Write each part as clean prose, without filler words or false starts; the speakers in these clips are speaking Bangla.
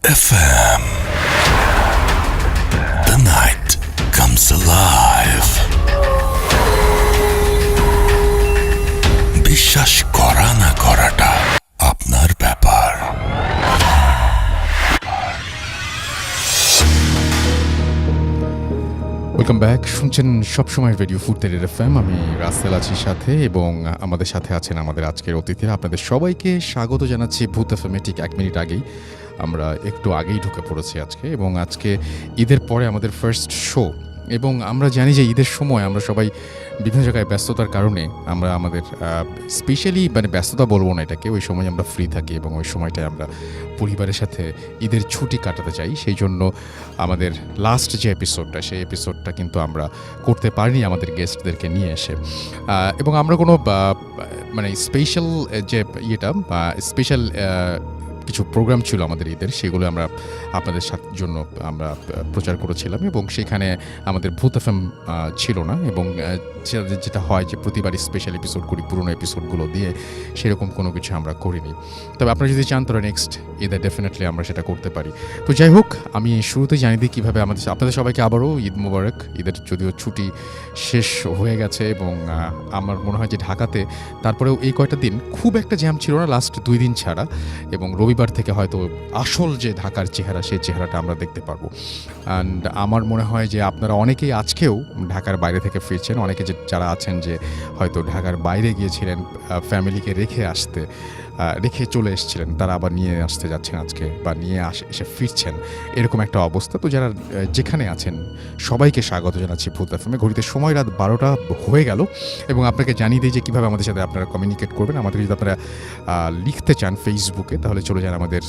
FM. The night comes alive. বিশ্বাস করা না করাটা আপনার ব্যাপার। Welcome back. শুনছেন সবসময় রেডিও ফুর্তের এফএম। আমি রাসেল আছি সাথে, এবং আমাদের সাথে আছেন আমাদের আজকের অতিথিরা। আপনাদের সবাইকে স্বাগত জানাচ্ছি ভূত এফএমে। ঠিক 1 মিনিট আগেই আমরা একটু আগেই ঢুকে পড়েছি আজকে, এবং আজকে ঈদের পরে আমাদের ফার্স্ট শো। এবং আমরা জানি যে ঈদের সময় আমরা সবাই বিভিন্ন জায়গায় ব্যস্ততার কারণে আমরা আমাদের স্পেশালি ব্যস্ততা বলবো না এটাকে, ওই সময় আমরা ফ্রি থাকি এবং ওই সময়টায় আমরা পরিবারের সাথে ঈদের ছুটি কাটাতে চাই। সেই জন্য আমাদের লাস্ট যে এপিসোডটা, সেই এপিসোডটা কিন্তু আমরা করতে পারিনি আমাদের গেস্টদেরকে নিয়ে এসে। এবং আমরা কোনো স্পেশাল যে স্পেশাল কিছু প্রোগ্রাম ছিল আমাদের ঈদের, সেগুলো আমরা আপনাদের জন্য আমরা প্রচার করেছিলাম, এবং সেখানে আমাদের ভূত এফএম ছিল না। এবং যেটা হয় যে প্রতিবারই স্পেশাল এপিসোড করি পুরনো এপিসোডগুলো দিয়ে, সেরকম কোনো কিছু আমরা করিনি। তবে আপনারা যদি চান তাহলে নেক্সট ঈদে ডেফিনেটলি আমরা সেটা করতে পারি। তো যাই হোক, আমি শুরুতে জানিয়ে দিই কীভাবে আপনাদের সবাইকে আবারও ঈদ মোবারক। ঈদের যদিও ছুটি শেষ হয়ে গেছে, এবং আমার মনে হয় যে ঢাকাতে তারপরেও এই কয়টা দিন খুব একটা জ্যাম ছিল না, লাস্ট 2 দিন ছাড়া। এবং রবিবার থেকে হয়তো আসল যে ঢাকার চেহারা, সেই চেহারাটা আমরা দেখতে পারবো। অ্যান্ড আমার মনে হয় যে আপনারা অনেকেই আজকেও ঢাকার বাইরে থেকে ফিরছেন। অনেকে যারা আছেন যে হয়তো ঢাকার বাইরে গিয়েছিলেন ফ্যামিলিকে রেখে চলে এসেছিলেন, তারা আবার নিয়ে আসতে যাচ্ছেন আজকে, বা নিয়ে এসে ফিরছেন, এরকম একটা অবস্থা। তো যারা যেখানে আছেন সবাইকে স্বাগত জানাচ্ছি ভূত এফএমে। ঘড়িতে সময় রাত 12টা হয়ে গেল, এবং আপনাকে জানিয়ে দিই যে কীভাবে আমাদের সাথে আপনারা কমিউনিকেট করবেন। আমাদের যদি আপনারা লিখতে চান ফেসবুকে, তাহলে চলে যান আমাদের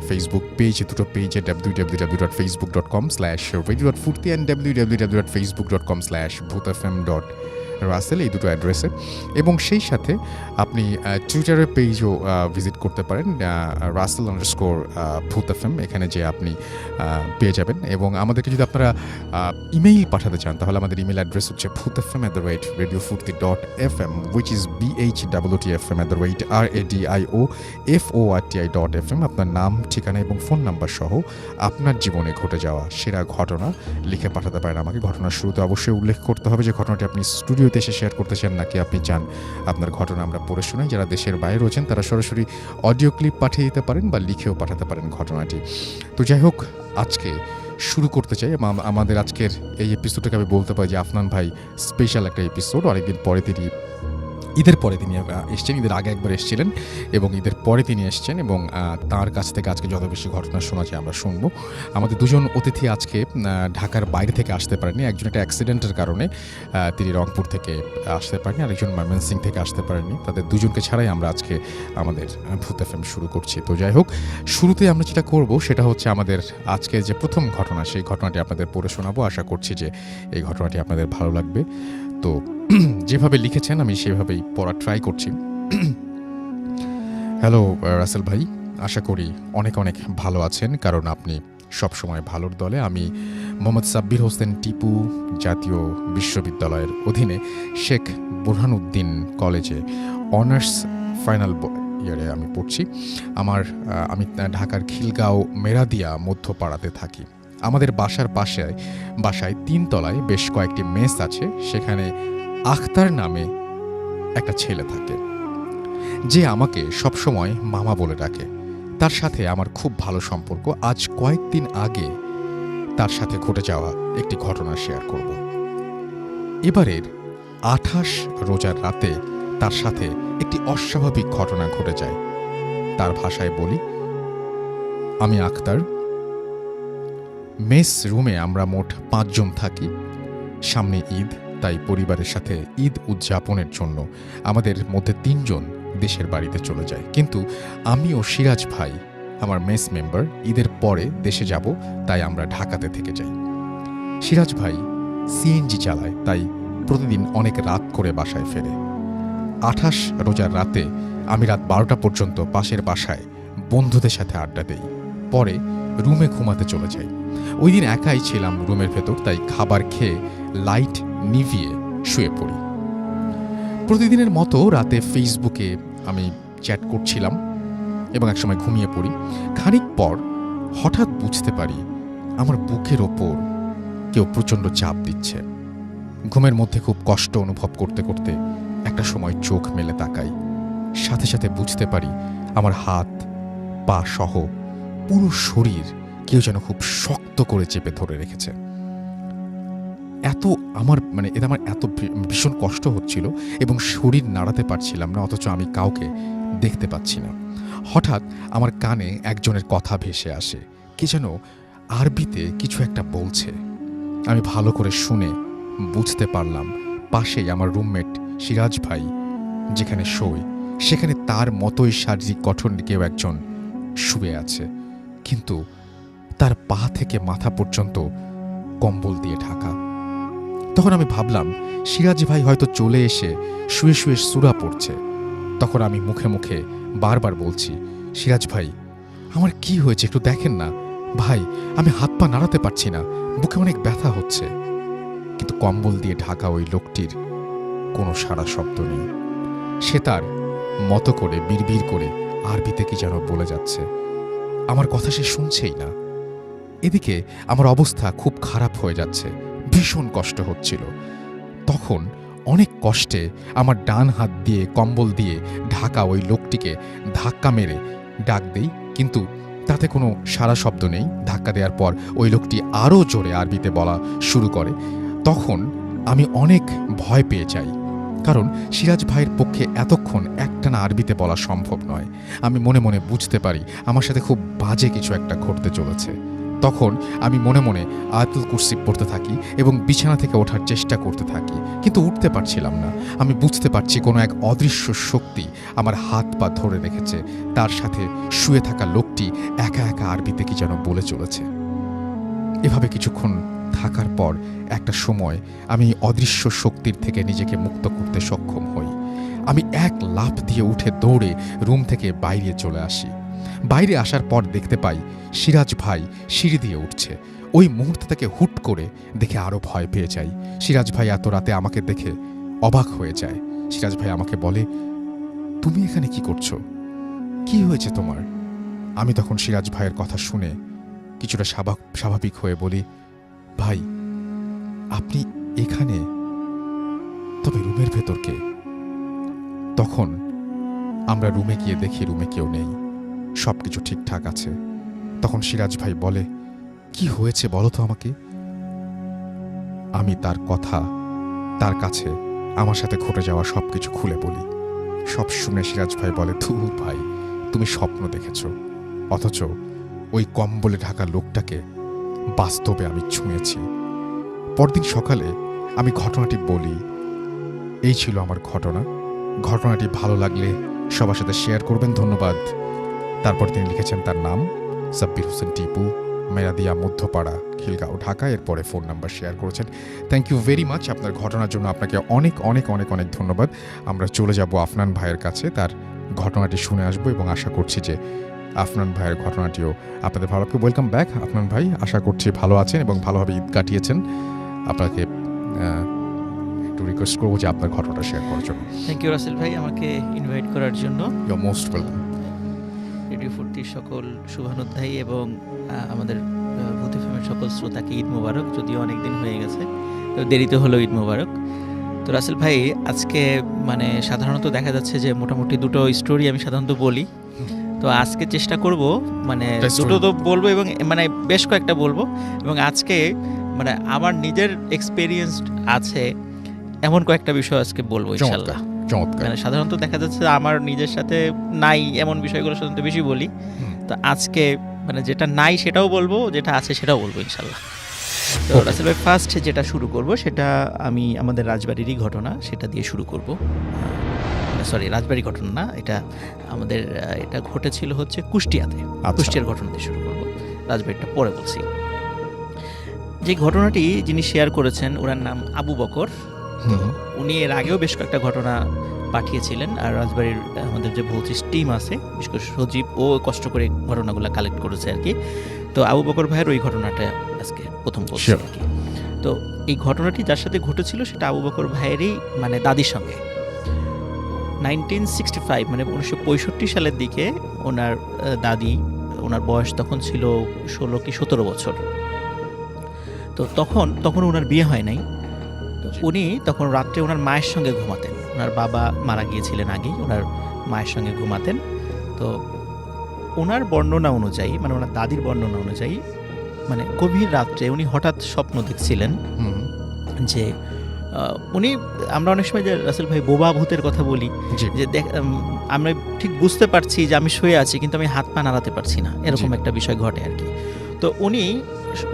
ফেসবুক পেজ, দুটো পেজে www.facebook.com/radio.furti and www.facebook.com/bhutfm.russell, এই দুটো অ্যাড্রেসে। এবং সেই সাথে আপনি টুইটারের পেজও ভিজিট করতে পারেন, Russell_Bhuth FM, এখানে যে আপনি পেয়ে যাবেন। এবং আমাদেরকে যদি আপনারা ইমেইল পাঠাতে চান, তাহলে আমাদের ইমেল অ্যাড্রেস হচ্ছে bhuthfm@radiofurti.fm, which is bhwtfm@radioforti.fm। আপনার নাম, ঠিকানা এবং ফোন নাম্বার সহ আপনার জীবনে ঘটে যাওয়া সেরা ঘটনা লিখে পাঠাতে পারেন আমাকে। ঘটনার শুরুতে অবশ্যই উল্লেখ করতে হবে যে ঘটনাটি আপনি স্টুডিওতে এসে শেয়ার করতে চান, নাকি আপনি চান আপনার ঘটনা আমরা পড়ে শোনাই। যারা দেশের বাইরে রয়েছেন তারা সরাসরি অডিও ক্লিপ পাঠিয়ে দিতে পারেন, বা লিখেও পাঠাতে পারেন ঘটনাটি। তো যাই হোক, আজকে শুরু করতে চাই। আমাদের আজকের এই এপিসোডটাকে আমি বলতে পারি যে আফনান ভাই স্পেশাল একটা এপিসোড। অনেকদিন পরে তিনি ঈদের পরে তিনি এসছেন, ঈদের আগে একবার এসেছিলেন এবং ঈদের পরে তিনি এসছেন, এবং তার কাছ থেকে আজকে যত বেশি ঘটনা শোনা যায় আমরা শুনবো। আমাদের দুজন অতিথি আজকে ঢাকার বাইরে থেকে আসতে পারেনি। একজন একটা অ্যাক্সিডেন্টের কারণে তিনি রংপুর থেকে আসতে পারেনি, আরেকজন ময়মনসিংহ থেকে আসতে পারেনি। তাদের দুজনকে ছাড়াই আমরা আজকে আমাদের ভূত এফএম শুরু করছি। তো যাই হোক, শুরুতে আমরা যেটা করব সেটা হচ্ছে আমাদের আজকে যে প্রথম ঘটনা, সেই ঘটনাটি আপনাদের পড়ে শোনাবো। আশা করছি যে এই ঘটনাটি আপনাদের ভালো লাগবে। তো যেভাবে লিখেছেন আমি সেভাবেই পড়ার ট্রাই করছি। হ্যালো রাসেল ভাই, আশা করি অনেক অনেক ভালো আছেন, কারণ আপনি সবসময় ভালোর দলে। আমি মোহাম্মদ সাব্বির হোসেন টিপু জাতীয় বিশ্ববিদ্যালয়ের অধীনে শেখ বুরহানুদ্দিন কলেজে অনার্স ফাইনাল ইয়ারে আমি পড়ছি। আমি ঢাকার খিলগাঁও মেরাদিয়া মধ্যপাড়াতে থাকি। আমাদের বাসায় 3 তলায় বেশ কয়েকটি মেস আছে। সেখানে আখতার নামে একটা ছেলে থাকে, যে আমাকে সবসময় মামা বলে ডাকে। তার সাথে আমার খুব ভালো সম্পর্ক। আজ কয়েকদিন আগে তার সাথে ঘটে যাওয়া একটি ঘটনা শেয়ার করব। এবারের 28 রোজার রাতে তার সাথে একটি অস্বাভাবিক ঘটনা ঘটে যায়। তার ভাষায় বলি, আমি আখতার। মেস রুমে আমরা মোট 5 জন থাকি। সামনে ঈদ, তাই পরিবারের সাথে ঈদ উদযাপনের জন্য আমাদের মধ্যে 3 জন দেশের বাড়িতে চলে যায়। কিন্তু আমি ও সিরাজ ভাই, আমার মেস মেম্বার, ঈদের পরে দেশে যাব, তাই আমরা ঢাকাতে থেকে যাই। সিরাজ ভাই সিএনজি চালায়, তাই প্রতিদিন অনেক রাত করে বাসায় ফেরে। 28 রোজার রাতে আমি রাত 12টা পর্যন্ত পাশের বাসায় বন্ধুদের সাথে আড্ডা দেই, পরে রুমে ঘুমাতে চলে যাই। ওই দিন একাই ছিলাম রুমের ভেতর, তাই খাবার খেয়ে লাইট নিভিয়ে শুয়ে পড়ি। প্রতিদিনের মতো রাতে ফেসবুকে আমি চ্যাট করছিলাম এবং একসময় ঘুমিয়ে পড়ি। খানিক পর হঠাৎ বুঝতে পারি আমার বুকের ওপর কেউ প্রচণ্ড চাপ দিচ্ছে। ঘুমের মধ্যে খুব কষ্ট অনুভব করতে করতে একটা সময় চোখ মেলে তাকাই, সাথে সাথে বুঝতে পারি আমার হাত পা সহ পুরো শরীর কেউ যেন খুব শক্ত করে চেপে ধরে রেখেছে। এত আমার এত ভীষণ কষ্ট হচ্ছিল এবং শরীর নাড়াতে পারছিলাম না, অথচ আমি কাউকে দেখতে পাচ্ছি না। হঠাৎ আমার কানে একজনের কথা ভেসে আসে, কে যেন আরবিতে কিছু একটা বলছে। আমি ভালো করে শুনে বুঝতে পারলাম পাশেই আমার রুমমেট সিরাজ ভাই যেখানে শোয় সেখানে তার মতোই শারীরিক গঠন কেউ একজন শুয়ে আছে, কিন্তু তার পা থেকে মাথা পর্যন্ত কম্বল দিয়ে ঢাকা। তখন আমি ভাবলাম সিরাজ ভাই হয়তো চলে এসে শুয়ে শুয়ে সূরা পড়ছে। তখন আমি মুখে মুখে বারবার বলছি, সিরাজ ভাই আমার কি হয়েছে একটু দেখেন না ভাই, আমি হাত পা নাড়াতে পারছি না, বুকে অনেক ব্যথা হচ্ছে। কিন্তু কম্বল দিয়ে ঢাকা ওই লোকটির কোনো সাড়া শব্দ নেই। সে তার মতো করে বিড়বিড় করে আরবিতে কি যেন বলে যাচ্ছে, আমার কথা সে শুনছেই না। এদিকে আমার অবস্থা খুব খারাপ হয়ে যাচ্ছে, ভীষণ কষ্ট হচ্ছিল। তখন অনেক কষ্টে আমার ডান হাত দিয়ে কম্বল দিয়ে ঢাকা ওই লোকটিকে ধাক্কা মেরে ডাক দেই, কিন্তু তাতে কোনো সারা শব্দ নেই। ধাক্কা দেওয়ার পর ওই লোকটি আরও জোরে আরবিতে বলা শুরু করে। তখন আমি অনেক ভয় পেয়ে যাই, কারণ সিরাজ ভাইয়ের পক্ষে এতক্ষণ একটানা আরবিতে বলা সম্ভব নয়। আমি মনে মনে বুঝতে পারি আমার সাথে খুব বাজে কিছু একটা ঘটতে চলেছে। তখন আমি মনে মনে আয়াতুল কুরসি পড়তে থাকি এবং বিছানা থেকে ওঠার চেষ্টা করতে থাকি, কিন্তু উঠতে পারছিলাম না। আমি বুঝতে পারছি কোনো এক অদৃশ্য শক্তি আমার হাত পা ধরে রেখেছে, তার সাথে শুয়ে থাকা লোকটি একা একা আরবিতে কি যেন বলে চলেছে। এভাবে কিছুক্ষণ থাকার পর একটা সময় আমি অদৃশ্য শক্তির থেকে নিজেকে মুক্ত করতে সক্ষম হই। আমি এক লাফ দিয়ে উঠে দৌড়ে রুম থেকে বাইরে চলে আসি। বাইরে আসার পর দেখতে পাই সিরাজ ভাই সিঁড়ি দিয়ে উঠছে। ওই মুহূর্তে তাকে হুট করে দেখে আরও ভয় পেয়ে যাই। সিরাজ ভাই এত রাতে আমাকে দেখে অবাক হয়ে যায়। সিরাজ ভাই আমাকে বলে, তুমি এখানে কি করছো, কি হয়েছে তোমার? আমি তখন সিরাজ ভাইয়ের কথা শুনে কিছুটা স্বাভাবিক হয়ে বলি, ভাই আপনি এখানে, তবে রুমের ভেতর কে? তখন আমরা রুমে গিয়ে দেখি রুমে কেউ নেই, সবকিছু ঠিকঠাক আছে। তখন সিরাজ ভাই বলে, কি হয়েছে বলো তো আমাকে। আমি তার কথা তার কাছে আমার সাথে ঘটে যাওয়া সবকিছু খুলে বলি। সব শুনে সিরাজ ভাই বলে, ধুর ভাই তুমি স্বপ্ন দেখেছ, অথচ ওই কম্বলে ঢাকা লোকটাকে বাস্তবে আমি ছুঁয়েছি। পরদিন সকালে আমি ঘটনাটি বলি, এই ছিল আমার ঘটনা। ঘটনাটি ভালো লাগলে সবার সাথে শেয়ার করবেন, ধন্যবাদ। তারপর তিনি লিখেছেন তার নাম সাব্বির হোসেন টিপু, মেরাদিয়া মধ্যপাড়া, খিলগাঁও, ঢাকা। এরপরে ফোন নাম্বার শেয়ার করেছেন। থ্যাংক ইউ ভেরি মাচ আপনার ঘটনার জন্য, আপনাকে অনেক অনেক অনেক অনেক ধন্যবাদ। আমরা চলে যাব আফনান ভাইয়ের কাছে, তার ঘটনাটি শুনে আসবো এবং আশা করছি যে আফনান ভাইয়ের ঘটনাটিও আপনাদের ভালো লাগবে। ওয়েলকাম ব্যাক আফনান ভাই, আশা করছি ভালো আছেন এবং ভালোভাবে ঈদ কাটিয়েছেন। আপনাকে একটু রিকোয়েস্ট করবো যে আপনার ঘটনাটা শেয়ার করার জন্য। থ্যাংক ইউ রাসেল ভাই আমাকে ইনভাইট করার জন্য। You are most welcome. Radio ফুর্তির সকল শুভানুধ্যায়ী এবং আমাদের ভূত এফএমের সকল শ্রোতাকে ঈদ মোবারক। যদিও অনেক দিন হয়ে গেছে, তো দেরিতে হলো ঈদ মোবারক। তো রাসেল ভাই আজকে সাধারণত দেখা যাচ্ছে যে মোটামুটি দুটো স্টোরি আমি সাধারণত বলি, তো আজকে চেষ্টা করব দুটো তো বলবো এবং বেশ কয়েকটা বলবো, এবং আজকে আমার নিজের এক্সপেরিয়েন্স আছে এমন কয়েকটা বিষয় আজকে বলবো ইনশাআল্লাহ। সাধারণত দেখা যাচ্ছে আমার নিজের সাথে নাই এমন বিষয়গুলো সাধারণত বেশি বলি, তো আজকে যেটা নাই সেটাও বলবো, যেটা আছে সেটাও বলবো ইনশাআল্লাহ। তো রাসেল ভাই ফার্স্ট যেটা শুরু করব সেটা আমি আমাদের রাজবাড়িরই ঘটনা, সেটা দিয়ে শুরু করব। সরি, রাজবাড়ি ঘটনা না, এটা আমাদের এটা ঘটেছিল হচ্ছে কুষ্টিয়াতে। কুষ্টিয়ার ঘটনা দিয়ে শুরু করব, রাজবাড়িটা পরে বলছি। যে ঘটনাটি যিনি শেয়ার করেছেন ওনার নাম আবু বকর। উনি এর আগেও বেশ কয়েকটা ঘটনা পাঠিয়েছিলেন, আর রাজবাড়ির আমাদের যে ভৌতিস টিম আছে, বিশেষ করে সজীব, ও কষ্ট করে ঘটনাগুলো কালেক্ট করেছে আর কি। তো আবু বকর ভাইয়ের ওই ঘটনাটা আজকে প্রথম বলছি আর কি। তো এই ঘটনাটি যার সাথে ঘটেছিল সেটা আবু বকর ভাইয়েরই দাদির সঙ্গে। 1965 1965 সালের দিকে ওনার দাদি ওনার বয়স তখন ছিল 16 কি 17 বছর। তো তখন ওনার বিয়ে হয় নাই। তো উনি তখন রাত্রে ওনার মায়ের সঙ্গে ঘুমাতেন। ওনার বাবা মারা গিয়েছিলেন আগেই, ওনার মায়ের সঙ্গে ঘুমাতেন। তো ওনার বর্ণনা অনুযায়ী, মানে ওনার দাদির বর্ণনা অনুযায়ী, মানে গভীর রাত্রে উনি হঠাৎ স্বপ্ন দেখছিলেন হুম, যে উনি, আমরা অনেক সময় যে রাসেল ভাই বোবা ভূতের কথা বলি, জি যে আমরা ঠিক বুঝতে পারছি যে আমি শুয়ে আছি কিন্তু আমি হাত পা নাড়াতে পারছি না, এরকম জি। একটা বিষয় ঘটে আর কি। তো উনি,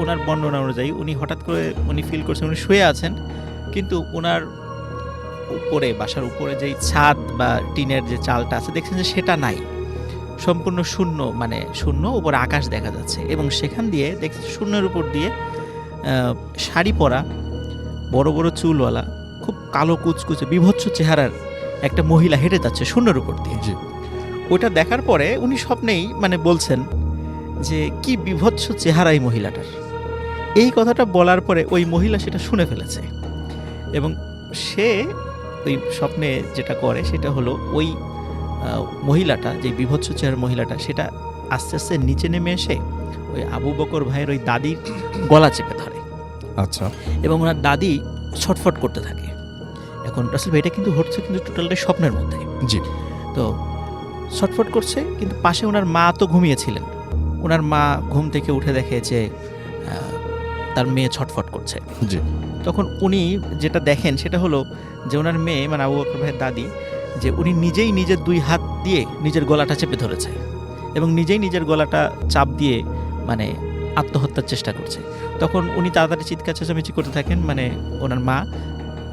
ওনার বর্ণনা অনুযায়ী উনি হঠাৎ করে উনি ফিল করছেন উনি শুয়ে আছেন, কিন্তু ওনার উপরে, বাসার উপরে যেই ছাদ বা টিনের যে চালটা আছে দেখছেন যে সেটা নাই, সম্পূর্ণ শূন্য, মানে শূন্য, উপরে আকাশ দেখা যাচ্ছে। এবং সেখান দিয়ে দেখছেন শূন্যের উপর দিয়ে শাড়ি পরা, বড় বড় চুলওয়ালা, খুব কালো কুচকুচে বিভৎস চেহারার একটা মহিলা হেঁটে যাচ্ছে শূন্যের উপর দিয়ে। জি ওইটা দেখার পরে উনি স্বপ্নেই মানে বলছেন যে কি বিভৎস চেহারা এই মহিলাটার। এই কথাটা বলার পরে ওই মহিলা সেটা শুনে ফেলেছে, এবং সে ওই স্বপ্নে যেটা করে সেটা হলো ওই মহিলাটা, যে বিভৎস চেহারার মহিলাটা, সেটা আস্তে আস্তে নিচে নেমে এসে ওই আবু বকর ভাইয়ের ওই দাদির গলা চেপে ধরে, আচ্ছা এবং ওনার দাদি ছটফট করতে থাকে। এখন রাসেল ভাই এটা কিন্তু হচ্ছে কিন্তু টোটালটাই স্বপ্নের মধ্যে। জি তো ছটফট করছে, কিন্তু পাশে ওনার মা তো ঘুমিয়েছিলেন। ওনার মা ঘুম থেকে উঠে দেখে যে তার মেয়ে ছটফট করছে। জি তখন উনি যেটা দেখেন সেটা হলো যে ওনার মেয়ে, মানে আবু বকর ভাইয়ের দাদি, যে উনি নিজেই নিজের 2 হাত দিয়ে নিজের গলাটা চেপে ধরেছে এবং নিজেই নিজের গলাটা চাপ দিয়ে মানে আত্মহত্যার চেষ্টা করছে। তখন উনি তাড়াতাড়ি চিৎকার চেঁচামেচি করতে থাকেন, মানে ওনার মা,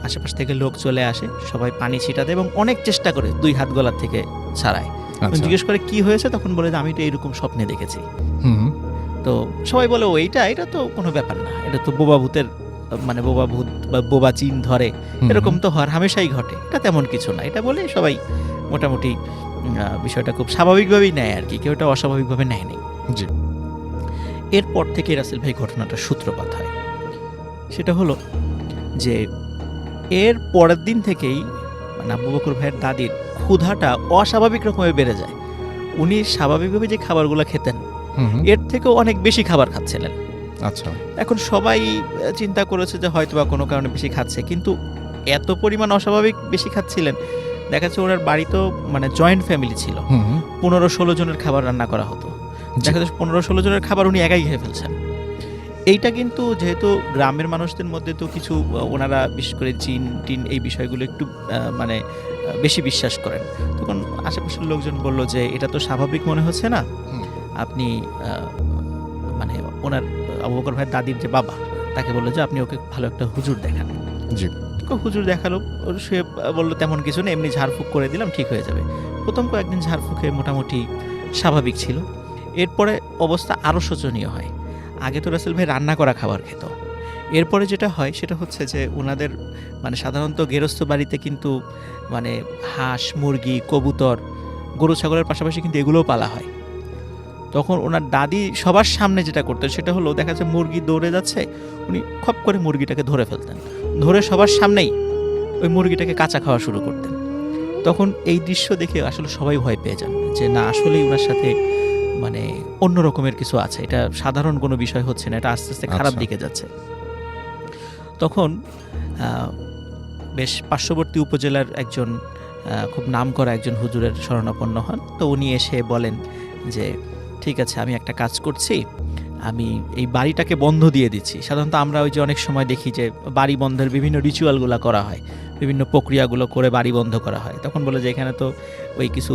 আশেপাশ থেকে লোক চলে আসে, সবাই পানি ছিটা দেয় এবং অনেক চেষ্টা করে 2 হাত গলার থেকে ছাড়ায়। আচ্ছা জিজ্ঞেস করে কি হয়েছে, তখন বলে যে আমি তো এইরকম স্বপ্নে দেখেছি। হুম তো সবাই বলে ও এটা তো কোনো ব্যাপার না, এটা তো বোবা ভূতের, মানে বোবা ভূত বা বোবা চিন ধরে, হুম, এরকম তো হওয়ার হামেশাই ঘটে, এটা তেমন কিছু না, এটা বলে সবাই মোটামুটি বিষয়টা খুব স্বাভাবিকভাবেই নেয় আর কি, কেউ এটা অস্বাভাবিকভাবে নেয় নাই। জি এরপর থেকে রাসেল ভাই ঘটনাটার সূত্রপাত হয়। সেটা হলো যে এর পরের দিন থেকেই মানে আবু বকর ভাইয়ের দাদির ক্ষুধাটা অস্বাভাবিক রকমের বেড়ে যায়। উনি স্বাভাবিকভাবে যে খাবারগুলো খেতেন হুম এর থেকেও অনেক বেশি খাবার খাচ্ছিলেন। আচ্ছা এখন সবাই চিন্তা করেছে যে হয়তো বা কোনো কারণে বেশি খাচ্ছে, কিন্তু এত পরিমাণ অস্বাভাবিক বেশি খাচ্ছিলেন। দেখা যাচ্ছে ওনার বাড়ি তো মানে জয়েন্ট ফ্যামিলি ছিল, হুম 15-16 জনের খাবার রান্না করা হতো। দেখা যাচ্ছে 15-16 জনের খাবার উনি একাই খেয়ে ফেলছেন। এইটা কিন্তু যেহেতু গ্রামের মানুষদের মধ্যে তো কিছু ওনারা বিশেষ করে জিন টিন এই বিষয়গুলো একটু মানে বেশি বিশ্বাস করেন। তখন আশেপাশের লোকজন বলল যে এটা তো স্বাভাবিক মনে হচ্ছে না, হুম। আপনি মানে ওনার আবু বকর ভাইয়ের দাদির যে বাবা, তাকে বললো যে আপনি ওকে ভালো একটা হুজুর দেখান। জি হুজুর দেখালো, সে বললো তেমন কিছু না, এমনি ঝাড়ফুঁক করে দিলাম ঠিক হয়ে যাবে। প্রথম কয়েকদিন ঝাড়ফুঁকে মোটামুটি স্বাভাবিক ছিল। এরপরে অবস্থা আরও শোচনীয় হয়। আগে তো রাসেল ভাই রান্না করা খাবার খেত, এরপরে যেটা হয় সেটা হচ্ছে যে ওনাদের মানে সাধারণত গেরস্থ বাড়িতে কিন্তু মানে হাঁস মুরগি কবুতর গরু ছাগলের পাশাপাশি কিন্তু এগুলোও পালা হয়। তখন ওনার দাদি সবার সামনে যেটা করতেন সেটা হলো, দেখা যাচ্ছে মুরগি দৌড়ে যাচ্ছে, উনি খপ করে মুরগিটাকে ধরে ফেলতেন, ধরে সবার সামনেই ওই মুরগিটাকে কাঁচা খাওয়া শুরু করতেন। তখন এই দৃশ্য দেখে আসলে সবাই ভয় পেয়ে যান যে না, আসলেই ওনার সাথে মানে অন্য রকমের কিছু আছে, এটা সাধারণ কোনো বিষয় হচ্ছে না, এটা আস্তে আস্তে খারাপ আচ্ছা। দিকে যাচ্ছে। তখন বেশ পার্শ্ববর্তী উপজেলার একজন খুব নামকরা একজন হুজুরের শরণাপন্ন হন। তো উনি এসে বলেন যে ঠিক আছে, আমি একটা কাজ করছি, আমি এই বাড়িটাকে বন্ধ দিয়ে দিচ্ছি। সাধারণত আমরা ওই যে অনেক সময় দেখি যে বাড়ি বন্ধের বিভিন্ন রিচুয়ালগুলো করা হয়, বিভিন্ন প্রক্রিয়াগুলো করে বাড়ি বন্ধ করা হয়। তখন বলে যে এখানে তো ওই কিছু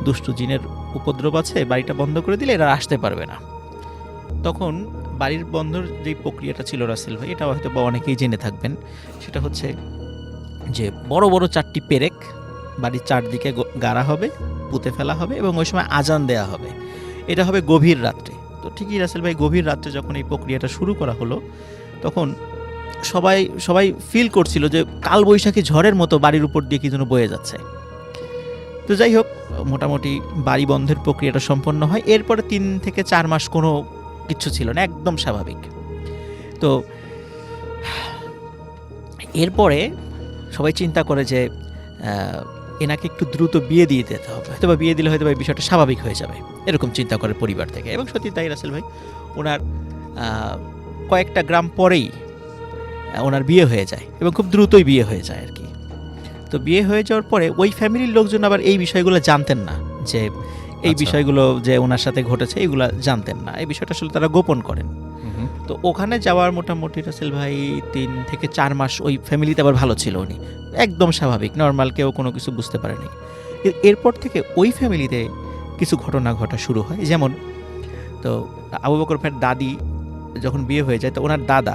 দুষ্টু জিনের উপদ্রব আছে, বাড়িটা বন্ধ করে দিলে এরা আসতে পারবে না। তখন বাড়ির বন্ধর যেই প্রক্রিয়াটা ছিল রাসেল ভাই, এটা হয়তো বা অনেকেই জেনে থাকবেন, সেটা হচ্ছে যে বড় বড় 4টি পেরেক বাড়ির চারদিকে গাড়া হবে, পুঁতে ফেলা হবে এবং ওই সময় আজান দেয়া হবে। এটা হবে গভীর রাত্রে। তো ঠিকই রাসেল ভাই, গভীর রাত্রে যখন এই প্রক্রিয়াটা শুরু করা হলো, তখন সবাই ফিল করছিল যে কালবৈশাখী ঝড়ের মতো বাড়ির উপর দিয়ে কি যেন বয়ে যাচ্ছে। তো যাই হোক, মোটামুটি বাড়ি বন্ধের প্রক্রিয়াটা সম্পন্ন হয়। এরপরে 3 থেকে 4 মাস কোনো কিচ্ছু ছিল না, একদম স্বাভাবিক। তো এরপরে সবাই চিন্তা করে যে এনাকে একটু দ্রুত বিয়ে দিয়ে দিতে হবে, হয়তো বা বিয়ে দিলে হয়তো বা এই বিষয়টা স্বাভাবিক হয়ে যাবে, এরকম চিন্তা করে পরিবার থেকে। এবং সত্যি তাই রাসেল ভাই, ওনার কয়েকটা গ্রাম পরেই ওনার বিয়ে হয়ে যায় এবং খুব দ্রুতই বিয়ে হয়ে যায় আর কি। তো বিয়ে হয়ে যাওয়ার পরে ওই ফ্যামিলির লোকজন আবার এই বিষয়গুলো জানতেন না, যে এই আচ্ছা। বিষয়গুলো যে ওনার সাথে ঘটেছে এগুলো জানতেন না, এই বিষয়টা আসলে তারা গোপন করেন। তো ওখানে যাওয়ার মোটামুটি রাসেল ভাই 3 থেকে 4 মাস ওই ফ্যামিলিতে আবার ভালো ছিল, উনি একদম স্বাভাবিক নর্মাল, কেউ কোনো কিছু বুঝতে পারেনি। এরপর থেকে ওই ফ্যামিলিতে কিছু ঘটনা ঘটা শুরু হয়। যেমন, তো আবু বকর ভাইয়ের দাদি যখন বিয়ে হয়ে যায়, তো ওনার দাদা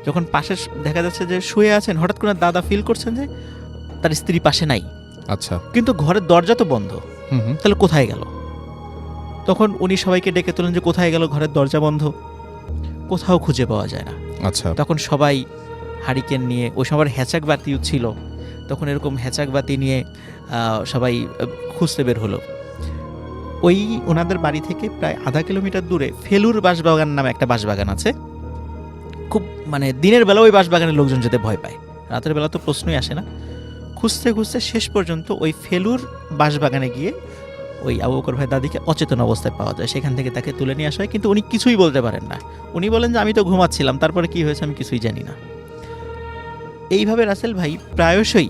যখন পাশে দেখা যাচ্ছে যে শুয়ে আছেন, হঠাৎ করে ওনার দাদা ফিল করছেন যে তার স্ত্রী পাশে নাই, আচ্ছা। কিন্তু ঘরের দরজা তো বন্ধ, তাহলে কোথায় গেল? তখন উনি সবাইকে ডেকে তোলেন যে কোথায় গেল, ঘরের দরজা বন্ধ, কোথাও খুঁজে পাওয়া যায় না। আচ্ছা। তখন সবাই হারিকেন নিয়ে, ওই সময় হ্যাচাক বাতিও ছিল, তখন এরকম হ্যাচাক বাতি নিয়ে সবাই খুঁজতে বের হলো। ওই ওনাদের বাড়ি থেকে প্রায় আধা কিলোমিটার দূরে ফেলুর বাঁশবাগান নামে একটা বাঁশবাগান আছে। খুব মানে দিনের বেলা ওই বাঁশবাগানের লোকজন যেতে ভয় পায়, রাতের বেলা তো প্রশ্নই আসে না। খুঁজতে খুঁজতে শেষ পর্যন্ত ওই ফেলুর বাঁশবাগানে গিয়ে ওই আবু বকর ভাই দাদিকে অচেতন অবস্থায় পাওয়া যায়। সেখান থেকে তাকে তুলে নিয়ে আসা হয়, কিন্তু উনি কিছুই বলতে পারেন না। উনি বলেন যে আমি তো ঘুমাচ্ছিলাম, তারপরে কি হয়েছে আমি কিছুই জানি না। এইভাবে রাসেল ভাই প্রায়শই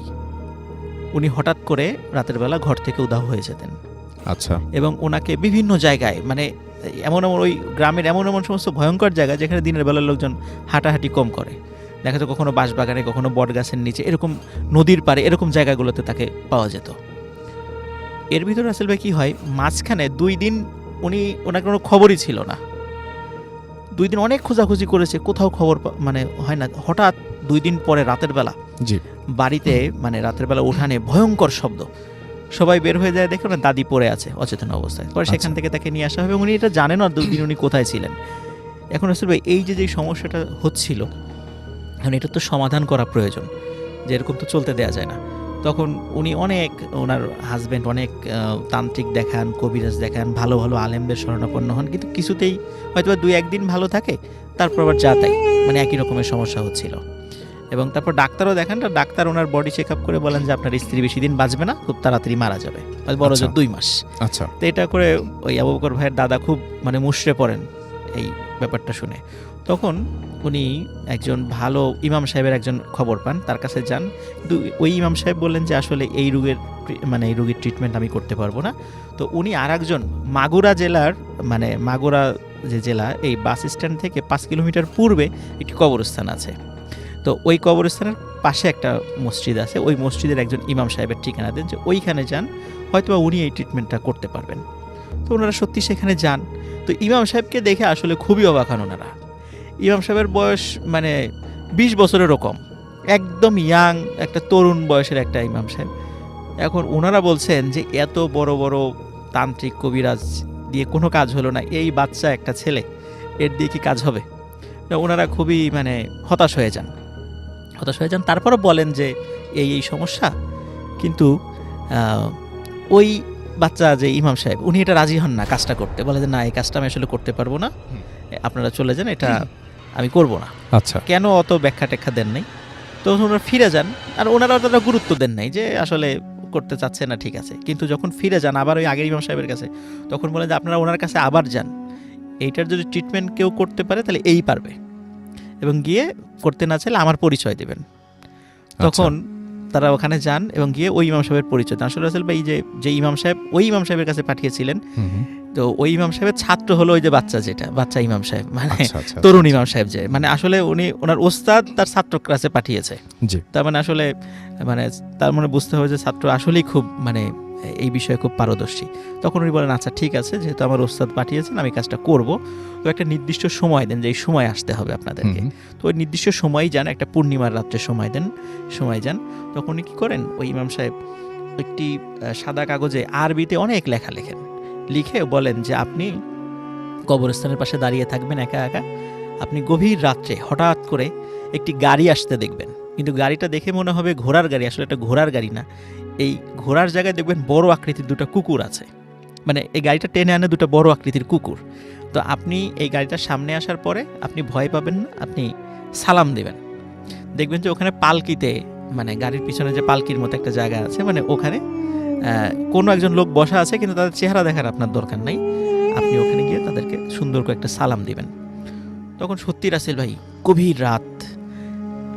উনি হঠাৎ করে রাতের বেলা ঘর থেকে উধাও হয়ে যেতেন। আচ্ছা। এবং ওনাকে বিভিন্ন জায়গায়, মানে এমন এমন ওই গ্রামের এমন এমন সমস্ত ভয়ঙ্কর জায়গা যেখানে দিনের বেলার লোকজন হাঁটাহাঁটি কম করে, দেখা যেত কখনো বাঁশবাগানে, কখনো বটগাছের নিচে, এরকম নদীর পাড়ে, এরকম জায়গাগুলোতে তাকে পাওয়া যেত। এর ভিতরে রাসেল ভাই কি হয়, মাঝখানে 2 দিন ওনার কোনো খবরই ছিল না। 2 দিন অনেক খোঁজাখুঁজি করেছে, কোথাও খবর মানে হয় না। হঠাৎ 2 দিন পরে রাতের বেলা জি। বাড়িতে, মানে রাতের বেলা উঠানে ভয়ঙ্কর শব্দ, সবাই বের হয়ে যায়, দেখে ওনার দাদি পড়ে আছে অচেতন অবস্থায়। পরে সেখান থেকে তাকে নিয়ে আসা হবে এবং উনি এটা জানেন না 2 দিন উনি কোথায় ছিলেন। এখন রাসেল ভাই এই যে সমস্যাটা হচ্ছিল, এখন এটা তো সমাধান করা প্রয়োজন, যে এরকম তো চলতে দেওয়া যায় না। তখন উনি অনেক, ওনার হাজব্যান্ড অনেক তান্ত্রিক দেখান, কবিরাজ দেখান, ভালো ভালো আলেমদের শরণাপন্ন হন, কিন্তু কিছুতেই হয়তো 2-1 দিন ভালো থাকে, তারপর আবার যা তাই, মানে একই রকমের সমস্যা হচ্ছিল। এবং তারপর ডাক্তারও দেখান, ডাক্তার ওনার বডি চেক আপ করে বলেন যে আপনার স্ত্রী বেশি দিন বাঁচবে না, খুব তাড়াতাড়ি মারা যাবে, বড় জোর 2 মাস। আচ্ছা। তো এটা করে ওই আবু বকর ভাইয়ের দাদা খুব মানে মুষড়ে পড়েন এই ব্যাপারটা শুনে। তখন উনি একজন ভালো ইমাম সাহেবের একজন খবর পান, তার কাছে যান। কিন্তু ওই ইমাম সাহেব বললেন যে আসলে এই রোগের মানে এই রোগীর ট্রিটমেন্ট আমি করতে পারবো না। তো উনি আরেকজন মাগুরা জেলার, মানে মাগুরা যে জেলা, এই বাস স্ট্যান্ড থেকে 5 কিলোমিটার পূর্বে একটি কবরস্থান আছে। তো ওই কবরস্থানের পাশে একটা মসজিদ আছে, ওই মসজিদের একজন ইমাম সাহেবের ঠিকানা দেন, যে ওইখানে যান, হয়তোবা উনি এই ট্রিটমেন্টটা করতে পারবেন। তো ওনারা সত্যি সেখানে যান। তো ইমাম সাহেবকে দেখে আসলে খুবই অবাক হন ওনারা। ইমাম সাহেবের বয়স মানে 20 বছরেরও কম, একদম ইয়াং একটা তরুণ বয়সের একটা ইমাম সাহেব। এখন ওনারা বলছেন যে এত বড় বড় তান্ত্রিক কবিরাজ দিয়ে কোনো কাজ হলো না, এই বাচ্চা একটা ছেলে, এর দিয়ে কি কাজ হবে? ওনারা খুবই মানে হতাশ হয়ে যান। তারপরও বলেন যে এই সমস্যা, কিন্তু ওই বাচ্চা যে ইমাম সাহেব, উনি এটা রাজি হন না কাজটা করতে, বলে যে না, এই কাজটা আমি আসলে করতে পারবো না, আপনারা চলে যান, এটা আমি করব না। আচ্ছা। কেন অত ব্যাখ্যা টেখ্যা দেন নাই। তো ওনারা ফিরে যান, আর ওনারা অতটা গুরুত্ব দেন নাই যে আসলে করতে চাচ্ছে না, ঠিক আছে। কিন্তু যখন ফিরে যান আবার ওই আগের ইমাম সাহেবের কাছে, তখন বলেন যে আপনারা ওনার কাছে আবার যান, এইটার যদি ট্রিটমেন্ট কেউ করতে পারে তাহলে এই পারবে, এবং গিয়ে করতে না চাইলে আমার পরিচয় দেবেন। তখন তারা ওখানে যান এবং গিয়ে ওই ইমাম সাহেবের পরিচয় দেন। আসলে রাসেল ভাই যে ইমাম সাহেব ওই ইমাম সাহেবের কাছে পাঠিয়েছিলেন, তো ওই ইমাম সাহেবের ছাত্র হলো ওই যে বাচ্চা ইমাম সাহেব, মানে তরুণ ইমাম সাহেব, যে মানে আসলে উনি ওনার ওস্তাদ তার ছাত্র ক্লাসে পাঠিয়েছে। তার মানে আসলে মানে তার মানে বুঝতে হবে যে ছাত্র আসলেই খুব মানে এই বিষয়ে খুব পারদর্শী। তখন উনি বলেন আচ্ছা ঠিক আছে, যেহেতু আমার ওস্তাদ পাঠিয়েছেন আমি কাজটা করব, তো একটা নির্দিষ্ট সময় দেন যে এই সময় আসতে হবে আপনাদেরকে। তো ওই নির্দিষ্ট সময় যান, একটা পূর্ণিমার রাত্রে সময় যান। তখন উনি কী করেন, ওই ইমাম সাহেব একটি সাদা কাগজে আরবিতে অনেক লেখা লেখেন, লিখে বলেন যে আপনি কবরস্থানের পাশে দাঁড়িয়ে থাকবেন একা একা, আপনি গভীর রাত্রে হঠাৎ করে একটি গাড়ি আসতে দেখবেন, কিন্তু গাড়িটা দেখে মনে হবে ঘোড়ার গাড়ি, আসলে একটা ঘোড়ার গাড়ি না। এই ঘোড়ার জায়গায় দেখবেন বড় আকৃতির 2টা কুকুর আছে, মানে এই গাড়িটা টেনে আনে 2টা বড় আকৃতির কুকুর। তো আপনি এই গাড়িটার সামনে আসার পরে আপনি ভয় পাবেন না, আপনি সালাম দেবেন, দেখবেন যে ওখানে পালকিতে, মানে গাড়ির পিছনে যে পালকির মতো একটা জায়গা আছে, মানে ওখানে কোনো একজন লোক বসা আছে কিন্তু তাদের চেহারা দেখার আপনার দরকার নাই, আপনি ওখানে গিয়ে তাদেরকে সুন্দর করে একটা সালাম দিবেন। তখন সত্যি রাসেল ভাই গভীর রাত,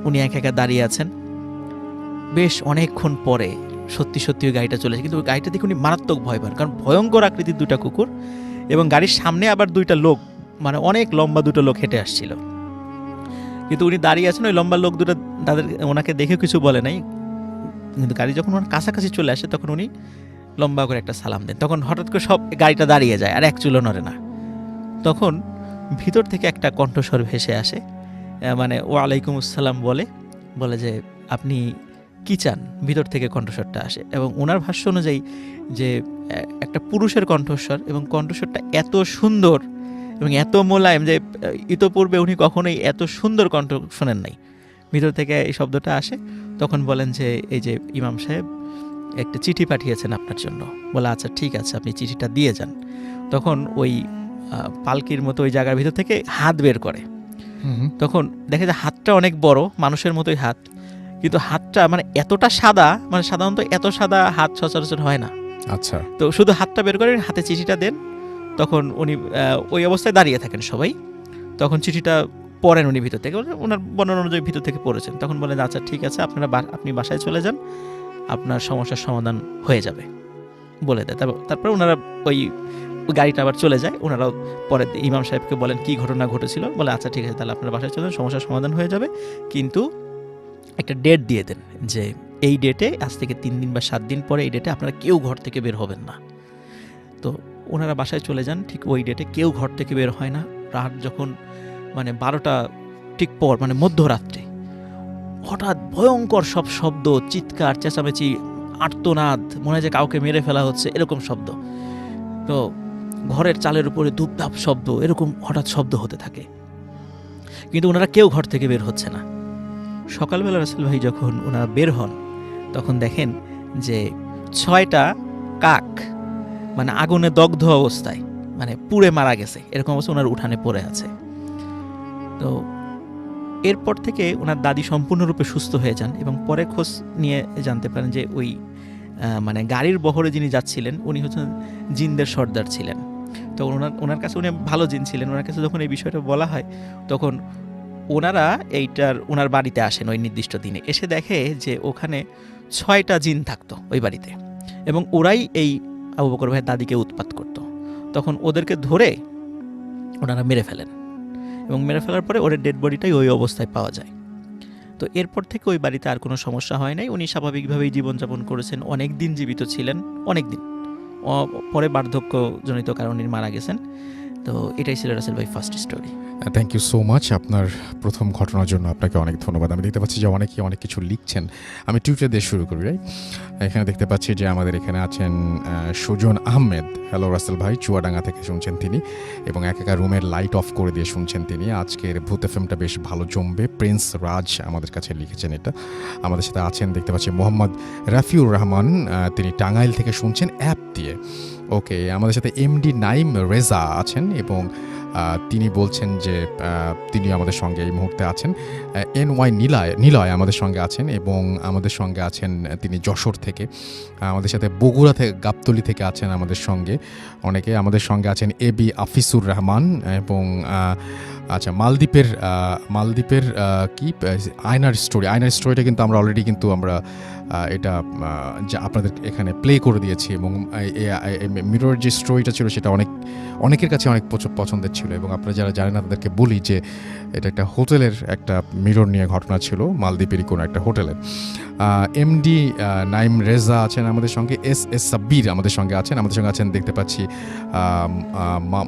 উনি একা একা দাঁড়িয়ে আছেন। বেশ অনেকক্ষণ পরে সত্যি সত্যি ওই গাড়িটা চলেছে, কিন্তু ওই গাড়িটা দেখে উনি মারাত্মক ভয় পান, কারণ ভয়ঙ্কর আকৃতির দুটা কুকুর এবং গাড়ির সামনে আবার দুইটা লোক, মানে অনেক লম্বা দুটো লোক হেঁটে আসছিল। কিন্তু উনি দাঁড়িয়ে আছেন, ওই লম্বা লোক দুটো তাদের ওনাকে দেখে কিছু বলে নাই, কিন্তু গাড়ি যখন ওনার কাছাকাছি চলে আসে তখন উনি লম্বা করে একটা সালাম দেন। তখন হঠাৎ করে সব গাড়িটা দাঁড়িয়ে যায়, আর এক চুলো নড়ে না। তখন ভিতর থেকে একটা কণ্ঠস্বর ভেসে আসে, মানে ওয়ালাইকুম আসসালাম বলে যে আপনি কি চান, ভিতর থেকে কণ্ঠস্বরটা আসে। এবং ওনার ভাষ্য অনুযায়ী যে একটা পুরুষের কণ্ঠস্বর, এবং কণ্ঠস্বরটা এত সুন্দর এবং এত মোলায়েম যে ইতোপূর্বে উনি কখনোই এত সুন্দর কণ্ঠ শোনেন নাই। ভিতর থেকে এই শব্দটা আসে। তখন বলেন যে এই যে ইমাম সাহেব একটা চিঠি পাঠিয়েছেন আপনার জন্য। বলে আচ্ছা ঠিক আছে, আপনি চিঠিটা দিয়ে যান। তখন ওই পালকির মতো ওই জায়গার ভিতর থেকে হাত বের করে। তখন দেখে যে হাতটা অনেক বড়, মানুষের মতোই হাত, কিন্তু হাতটা মানে এতটা সাদা, মানে সাধারণত এত সাদা হাত সচরাচর হয় না। আচ্ছা, তো শুধু হাতটা বের করে হাতে চিঠিটা দেন। তখন উনি ওই অবস্থায় দাঁড়িয়ে থাকেন সবাই। তখন চিঠিটা পড়েন উনি ভিতর থেকে, ওনার বর্ণনা অনুযায়ী ভিতর থেকে পড়েছেন। তখন বলেন আচ্ছা ঠিক আছে, আপনি বাসায় চলে যান, আপনার সমস্যার সমাধান হয়ে যাবে বলে দেয়। তারপর ওনারা ওই গাড়িটা আবার চলে যায়। ওনারাও পরে ইমাম সাহেবকে বলেন কি ঘটনা ঘটেছিল। বলে আচ্ছা ঠিক আছে, তাহলে আপনার বাসায় চলে যান, সমস্যার সমাধান হয়ে যাবে, কিন্তু একটা ডেট দিয়ে দেন যে এই ডেটে, আজ থেকে 3 দিন বা 7 দিন পরে এই ডেটে আপনারা কেউ ঘর থেকে বের হবেন না। তো ওনারা বাসায় চলে যান, ঠিক ওই ডেটে কেউ ঘর থেকে বের হয় না। রাত যখন মানে 12টা ঠিক পর, মানে মধ্যরাত্রে হঠাৎ ভয়ঙ্কর সব শব্দ, চিৎকার চেঁচামেচি, আর্তনাদ, মনে হয় যে কাউকে মেরে ফেলা হচ্ছে এরকম শব্দ। তো ঘরের চালের উপরে ধূপধাপ শব্দ, এরকম হঠাৎ শব্দ হতে থাকে, কিন্তু ওনারা কেউ ঘর থেকে বের হচ্ছে না। সকালবেলা রাসেল ভাই যখন ওনারা বের হন, তখন দেখেন যে 6টা কাক মানে আগুনে দগ্ধ অবস্থায়, মানে পুড়ে মারা গেছে এরকম অবস্থা ওনার উঠানে পড়ে আছে। তো এরপর থেকে ওনার দাদি সম্পূর্ণরূপে সুস্থ হয়ে যান, এবং পরে খোঁজ নিয়ে জানতে পারেন যে ওই মানে গাড়ির বহরে যিনি যাচ্ছিলেন উনি হচ্ছেন জিনদের সর্দার ছিলেন। তো ওনার কাছে উনি ভালো জিন ছিলেন। ওনার কাছে যখন এই বিষয়টা বলা হয়, তখন ওনারা ওনার বাড়িতে আসেন ওই নির্দিষ্ট দিনে। এসে দেখে যে ওখানে 6টা জিন থাকতো ওই বাড়িতে, এবং ওরাই এই আবু বকর ভাইয়ের দাদিকে উৎপাত করত। তখন ওদেরকে ধরে ওনারা মেরে ফেলেন, এবং মেরে ফেলার পরে ওদের ডেড বডিটাই ওই অবস্থায় পাওয়া যায়। তো এরপর থেকে ওই বাড়িতে আর কোনো সমস্যা হয় নাই। উনি স্বাভাবিকভাবেই জীবনযাপন করেছেন, অনেক দিন জীবিত ছিলেন, অনেক দিন। পরে বার্ধক্যজনিত কারণে মারা গেছেন। তো এটাই ছিল রাসেল ভাই first story. Thank you so much. আপনার প্রথম ঘটনার জন্য আপনাকে অনেক ধন্যবাদ। আমি দেখতে পাচ্ছি যে অনেক কিছু লিখছেন। আমি টুইটার দিয়ে শুরু করি। রাইট, এখানে দেখতে পাচ্ছি যে আমাদের এখানে আছেন সুজন আহমেদ। হ্যালো রাসেল ভাই, চুয়াডাঙ্গা থেকে শুনছেন তিনি, এবং একা রুমের লাইট অফ করে দিয়ে শুনছেন তিনি। আজকের ভূত এফএমটা বেশ ভালো জমবে। প্রিন্স রাজ আমাদের কাছে লিখেছেন এটা। আমাদের সাথে আছেন দেখতে পাচ্ছি মোহাম্মদ রাফিউর রহমান, তিনি টাঙ্গাইল থেকে শুনছেন অ্যাপ দিয়ে। ওকে, আমাদের সাথে এমডি নাইম রেজা আছেন, এবং তিনি বলছেন যে তিনি আমাদের সঙ্গে এই মুহূর্তে আছেন। NY নিলয় আমাদের সঙ্গে আছেন, এবং আমাদের সঙ্গে আছেন তিনি যশোর থেকে। আমাদের সাথে বগুড়া থেকে, গাবতলী থেকে আছেন আমাদের সঙ্গে অনেকে। আমাদের সঙ্গে আছেন AB আফিসুর রহমান, এবং আচ্ছা মালদ্বীপের কি আয়নার স্টোরিটা কিন্তু আমরা অলরেডি কিন্তু আমরা এটা যা আপনাদের এখানে প্লে করে দিয়েছি, এবং মিররের যে স্টোরিটা ছিল সেটা অনেকের কাছে অনেক পছন্দের ছিল। এবং আপনারা যারা জানেন না তাদেরকে বলি যে এটা একটা হোটেলের একটা মিরর নিয়ে ঘটনা ছিল, মালদ্বীপেরই কোনো একটা হোটেলের। MD নাইম রেজা আছেন আমাদের সঙ্গে, SS সাব্বির আমাদের সঙ্গে আছেন দেখতে পাচ্ছি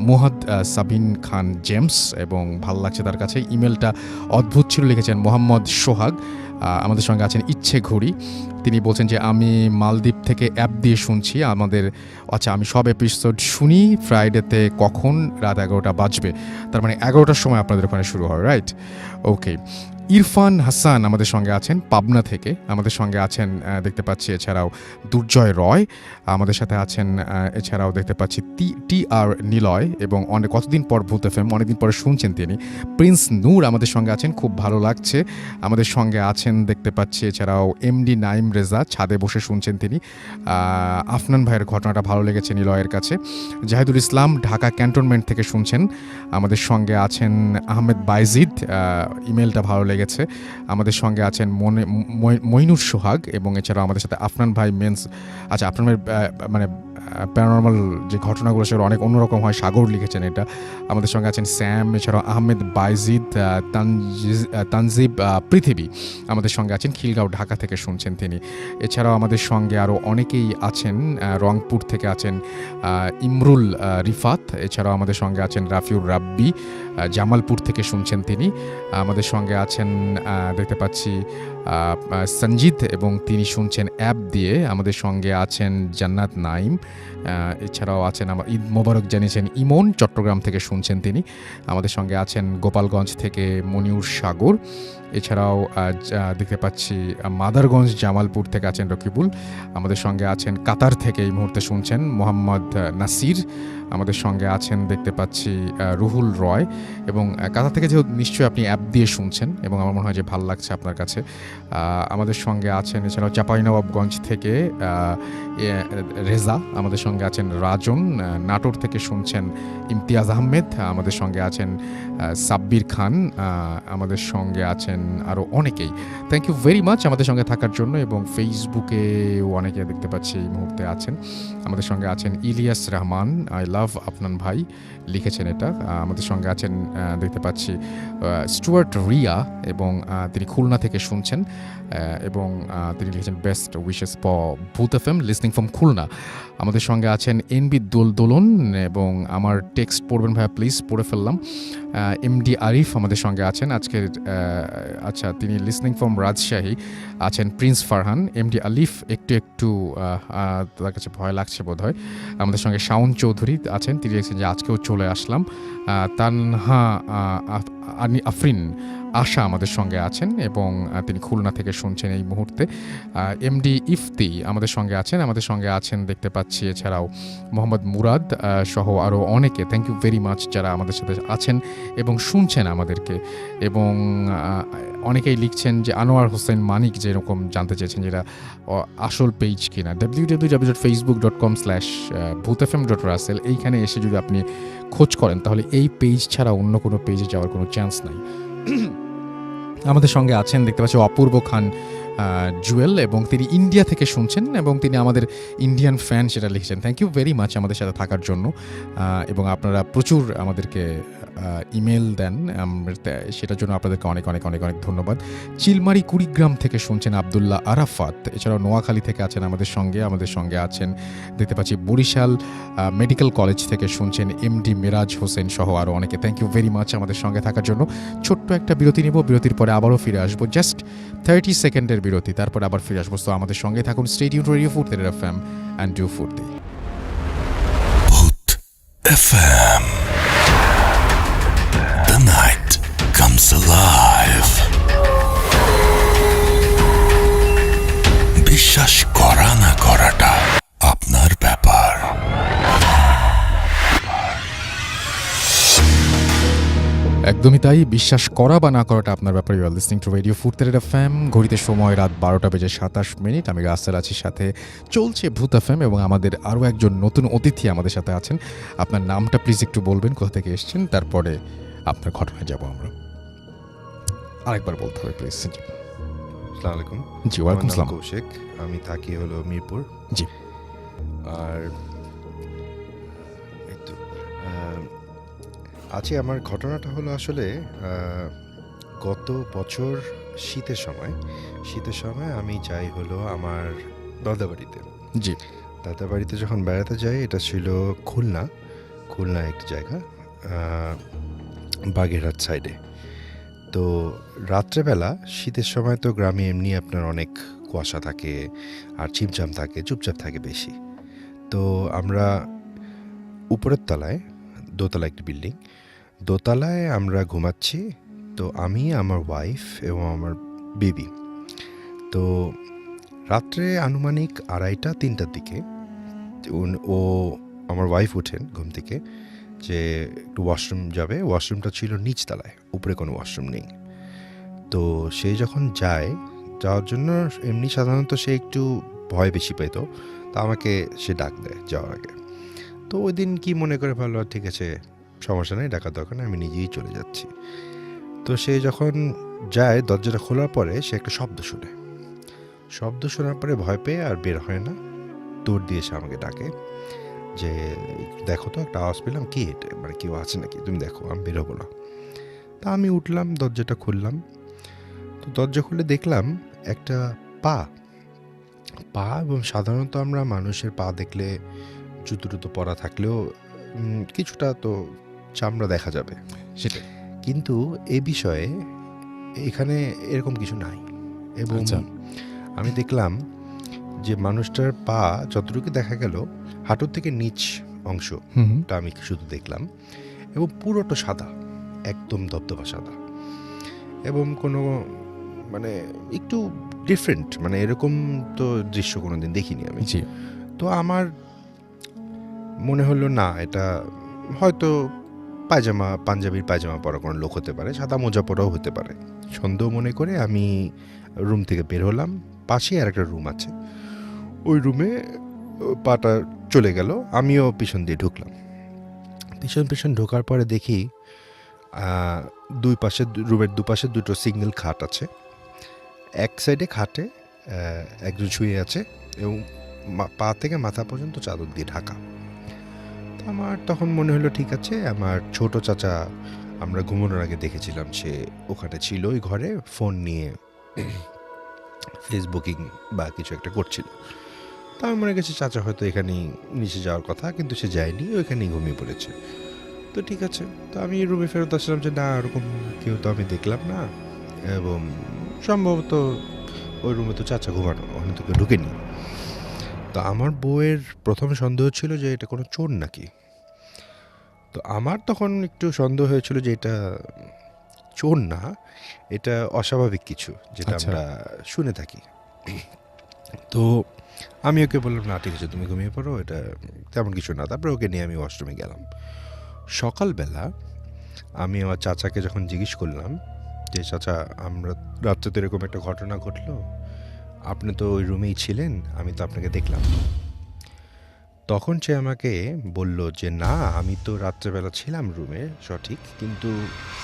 মোহাদ সাবিন খান জেমস, এবং ভালো লাগছে তার কাছে। ইমেলটা অদ্ভুত ছিল, লিখেছেন মোহাম্মদ সোহাগ। আমাদের সঙ্গে আছেন ইচ্ছে ঘড়ি, তিনি বলছেন যে আমি মালদ্বীপ থেকে অ্যাপ দিয়ে শুনছি আমি সব এপিসোড শুনি ফ্রাইডেতে, কখন রাত 11টা বাজবে, তার মানে 11টার সময় আপনাদের ওখানে শুরু হয়, রাইট? ওকে, ইরফান হাসান আমাদের সঙ্গে আছেন পাবনা থেকে, আমাদের সঙ্গে আছেন দেখতে পাচ্ছি এছাড়াও দুর্জয় রয় আমাদের সাথে আছেন, এছাড়াও দেখতে পাচ্ছি টি আর নিলয়, এবং কতদিন পর ভূত এফএম, অনেকদিন পরে শুনছেন তিনি। প্রিন্স নূর আমাদের সঙ্গে আছেন, খুব ভালো লাগছে। আমাদের সঙ্গে আছেন দেখতে পাচ্ছি এছাড়াও এমডি নাইম রেজা, ছাদে বসে শুনছেন তিনি। আফনান ভাইয়ের ঘটনাটা ভালো লেগেছে নিলয়ের কাছে। জাহিদুল ইসলাম ঢাকা ক্যান্টনমেন্ট থেকে শুনছেন। আমাদের সঙ্গে আছেন আহমেদ বাইজিদ, ইমেলটা ভালো লেগেছে। আমাদের সঙ্গে আছেন মইনুর সোহাগ, এবং এছাড়াও আমাদের সাথে আফনান ভাই মেন্স, আচ্ছা আফনান ভাই মানে প্যারানর্মাল যে ঘটনাগুলো সেগুলো অনেক অন্যরকম হয়, সাগর লিখেছেন এটা। আমাদের সঙ্গে আছেন স্যাম, এছাড়াও আহমেদ বাইজিদ, তানজিব পৃথিবী আমাদের সঙ্গে আছেন, খিলগাঁও ঢাকা থেকে শুনছেন তিনি। এছাড়াও আমাদের সঙ্গে আরও অনেকেই আছেন, রংপুর থেকে আছেন ইমরুল রিফাত, এছাড়াও আমাদের সঙ্গে আছেন রাফিউর রাব্বি, জামালপুর থেকে শুনছেন তিনি। আমাদের সঙ্গে আছেন দেখতে পাচ্ছি সঞ্জিত, এবং তিনি শুনছেন অ্যাপ দিয়ে। আমাদের সঙ্গে আছেন জান্নাত নাইম, এছাড়াও আছেন আমার ঈদ মোবারক জানিয়েছেন ইমন, চট্টগ্রাম থেকে শুনছেন তিনি। আমাদের সঙ্গে আছেন গোপালগঞ্জ থেকে মনিউর সাগর, এছাড়াও দেখতে পাচ্ছি মাদারগঞ্জ জামালপুর থেকে আছেন রকিবুল। আমাদের সঙ্গে আছেন কাতার থেকে এই মুহূর্তে শুনছেন মোহাম্মদ নাসির। আমাদের সঙ্গে আছেন দেখতে পাচ্ছি রুহুল রয়, এবং কাতার থেকে যেহেতু নিশ্চয়ই আপনি অ্যাপ দিয়ে শুনছেন, এবং আমার মনে হয় যে ভালো লাগছে আপনার কাছে। আমাদের সঙ্গে আছেন এছাড়াও চাঁপাইনবাবগঞ্জ থেকে রেজা, আমাদের সঙ্গে আছেন রাজন, নাটোর থেকে শুনছেন ইমতিয়াজ আহমেদ, আমাদের সঙ্গে আছেন সাব্বির খান, আমাদের সঙ্গে আছেন আরও অনেকেই। থ্যাংক ইউ ভেরি মাচ আমাদের সঙ্গে থাকার জন্য, এবং ফেসবুকেও অনেকে দেখতে পাচ্ছি এই মুহূর্তে আছেন। আমাদের সঙ্গে আছেন ইলিয়াস রহমান, আই লাভ আপনান ভাই লিখেছেন এটা। আমাদের সঙ্গে আছেন দেখতে পাচ্ছি স্টুয়ার্ট রিয়া, এবং তিনি খুলনা থেকে শুনছেন, এবং তিনি লিখেছেন বেস্ট উইশেস ফর ভূত এফএম লিসনিং ফ্রম খুলনা। আমাদের সঙ্গে আছেন এনবি দোলন, এবং আমার টেক্সট পড়বেন ভাইয়া প্লিজ, পড়ে ফেললাম। এমডি আরিফ আমাদের সঙ্গে আছেন আজকের, আচ্ছা তিনি লিসনিং ফ্রম রাজশাহী আছেন। প্রিন্স ফারহান, এমডি আলিফ একটু তার কাছে ভয় লাগছে বোধ হয়। আমাদের সঙ্গে শাওন চৌধুরী আছেন, তিনি লিখছেন যে আজকেও চলে আসলাম। তানহা আফরিন আশা আমাদের সঙ্গে আছেন, এবং তিনি খুলনা থেকে শুনছেন এই মুহূর্তে। এমডি ইফতি আমাদের সঙ্গে আছেন, আমাদের সঙ্গে আছেন দেখতে পাচ্ছি এছাড়াও মোহাম্মদ মুরাদ সহ আরও অনেকে। থ্যাংক ইউ ভেরি মাচ যারা আমাদের সাথে আছেন এবং শুনছেন আমাদেরকে। এবং অনেকেই লিখছেন যে আনোয়ার হোসেন মানিক যেরকম জানতে চেয়েছেন যেটা আসল পেজ কিনা, www.facebook.com/bhutfm.russell, এইখানে এসে যদি আপনি খোঁজ করেন তাহলে এই পেজ ছাড়া অন্য কোনো পেজে যাওয়ার কোনো চান্স নাই। আমাদের সঙ্গে আছেন দেখতে পাচ্ছি অপূর্ব খান জুয়েল, এবং তিনি ইন্ডিয়া থেকে শুনছেন, এবং তিনি আমাদের ইন্ডিয়ান ফ্যান সেটা লিখেছেন। থ্যাংক ইউ ভেরি মাচ আমাদের সাথে থাকার জন্য, এবং আপনারা প্রচুর আমাদেরকে ইমেল দেন, সেটার জন্য আপনাদেরকে অনেক অনেক অনেক অনেক ধন্যবাদ। চিলমারি কুড়িগ্রাম থেকে শুনছেন আবদুল্লাহ আরাফাত, এছাড়াও নোয়াখালী থেকে আছেন আমাদের সঙ্গে আছেন দেখতে পাচ্ছি বরিশাল মেডিকেল কলেজ থেকে শুনছেন এমডি মিরাজ হোসেন সহ আরও অনেকে। থ্যাংক ইউ ভেরি মাচ আমাদের সঙ্গে থাকার জন্য। ছোট্ট একটা বিরতি নেব, বিরতির পরে আবারও ফিরে আসবো, জাস্ট 30 সেকেন্ডের বিরতি, তারপর আবার ফিরে আসবো। তো আমাদের সঙ্গে থাকুন, স্টে টিউনড রেডিও ফুড এফএম অ্যান্ড ডু ফুড ভূত FM. The night comes alive. বিশ্বাস করা না করাটা আপনার ব্যাপার। একদমই তাই, বিশ্বাস করা বা না করাটা আপনার ব্যাপার। You are listening to radio ফুড এফএম, ঘড়িতে সময় রাত 12:27 আমি রাসেল আছি, সাথে চলছে ভূত এফএম, এবং আমাদের আরও একজন নতুন অতিথি আমাদের সাথে আছেন। আপনার নামটা প্লিজ একটু বলবেন, কোথা থেকে এসেছেন, তারপরে আপনার ঘটনায় যাব আমরা। আরেকবার বলতে হবে প্লিজ। আসসালামু আলাইকুম। জি, ওয়ালাইকুম আসসালাম। কৌশিক, আমি থাকি হলো মিরপুর। জি। আর আজকে আমার ঘটনাটা হলো আসলে গত বছর শীতের সময় আমি যাই হলো আমার দাদাবাড়িতে। জি। দাদাবাড়িতে যখন বেড়াতে যাই, এটা ছিল খুলনা একটা জায়গা, বাগেরহাট সাইডে। তো রাত্রেবেলা শীতের সময় তো গ্রামে এমনি আপনার অনেক কুয়াশা থাকে আর চিমচাম থাকে, চুপচাপ থাকে বেশি। তো আমরা উপরের তলায়, দোতলা একটি বিল্ডিং, দোতলায় আমরা ঘুমাচ্ছি। তো আমি, আমার ওয়াইফ এবং আমার বেবি। তো রাত্রে আনুমানিক 2:30-3টার দিকে ও আমার ওয়াইফ ওঠেন ঘুম থেকে যে একটু ওয়াশরুম যাবে। ওয়াশরুমটা ছিল নিচতলায়, উপরে কোনো ওয়াশরুম নেই। তো সে যখন যাওয়ার জন্য এমনি সাধারণত সে একটু ভয় বেশি পেত, তা আমাকে সে ডাক দেয় যাওয়ার আগে। তো ওই দিন কী মনে করে ভালো, ঠিক আছে সমস্যা নেই, ডাকার দরকার নেই, আমি নিজেই চলে যাচ্ছি। তো সে যখন যায়, দরজাটা খোলার পরে সে একটা শব্দ শোনার পরে ভয় পেয়ে আর বের হয় না, দৌড় দিয়ে সে আমাকে ডাকে যে দেখো তো একটা আওয়াজ পেলাম, কি এটা, মানে কেউ আছে নাকি, তুমি দেখো, আমি বেরোবো না। তা আমি উঠলাম, দরজাটা খুললাম। তো দরজা খুলে দেখলাম একটা পা, এবং সাধারণত আমরা মানুষের পা দেখলে জুতো টুতো পরা থাকলেও কিছুটা তো চামড়া দেখা যাবে, সেটাই। কিন্তু এ বিষয়ে এখানে এরকম কিছু নাই। এবং আমি দেখলাম যে মানুষটার পা যতটুকু দেখা গেল, হাঁটুর থেকে নিচ অংশটা আমি শুধু দেখলাম, এবং পুরোটা সাদা, একদম দবদবা সাদা, এবং কোনো মানে একটু ডিফারেন্ট, মানে এরকম তো দৃশ্য কোনোদিন দেখিনি আমি। তো আমার মনে হলো না, এটা হয়তো পাঞ্জাবির পায়জামা পরা কোনো লোক হতে পারে, সাদা মোজা পরাও হতে পারে। সন্দেহ মনে করে আমি রুম থেকে বের হলাম। পাশেই আর একটা রুম আছে, ওই রুমে পাটা চলে গেল, আমিও পিছন দিয়ে ঢুকলাম। পিছন ঢোকার পরে দেখি রুমের দুপাশে দুটো সিঙ্গেল খাট আছে। এক সাইডে খাটে একজন শুয়ে আছে এবং পা থেকে মাথা পর্যন্ত চাদর দিয়ে ঢাকা। তো আমার তখন মনে হলো ঠিক আছে, আমার ছোট চাচা আমরা ঘুমানোর আগে দেখেছিলাম সে ওখানে ছিল ওই ঘরে, ফোন নিয়ে ফেসবুকিং বা কিছু একটা করছিল। তো আমার মনে গেছে চাচা হয়তো এখানেই নিচে যাওয়ার কথা, কিন্তু সে যায়নি, ওইখানেই ঘুমিয়ে পড়েছে। তো ঠিক আছে, তো আমি রুমে ফেরত আসলাম যে না, ওরকম কেউ তো আমি দেখলাম না, এবং সম্ভবত ওই রুমে তো চাচা ঘুমানো, ওখানে তো কেউ ঢুকেনি। তো আমার বউয়ের প্রথম সন্দেহ ছিল যে এটা কোনো চোর নাকি। তো আমার তখন একটু সন্দেহ হয়েছিল যে এটা চোর না, এটা অস্বাভাবিক কিছু যেটা আমরা শুনে থাকি। তো আমি ওকে বললাম না ঠিক আছে তুমি ঘুমিয়ে পড়ো, এটা তেমন কিছু না। তারপরে ওকে নিয়ে আমি ওয়াশরুমে গেলাম। সকালবেলা আমি আমার চাচাকে যখন জিজ্ঞেস করলাম যে চাচা, আমরা রাত্রে তো এরকম একটা ঘটনা ঘটলো, আপনি তো ওই রুমেই ছিলেন, আমি তো আপনাকে দেখলাম। তখন সে আমাকে বলল যে না, আমি তো রাত্রেবেলা ছিলাম রুমে সঠিক, কিন্তু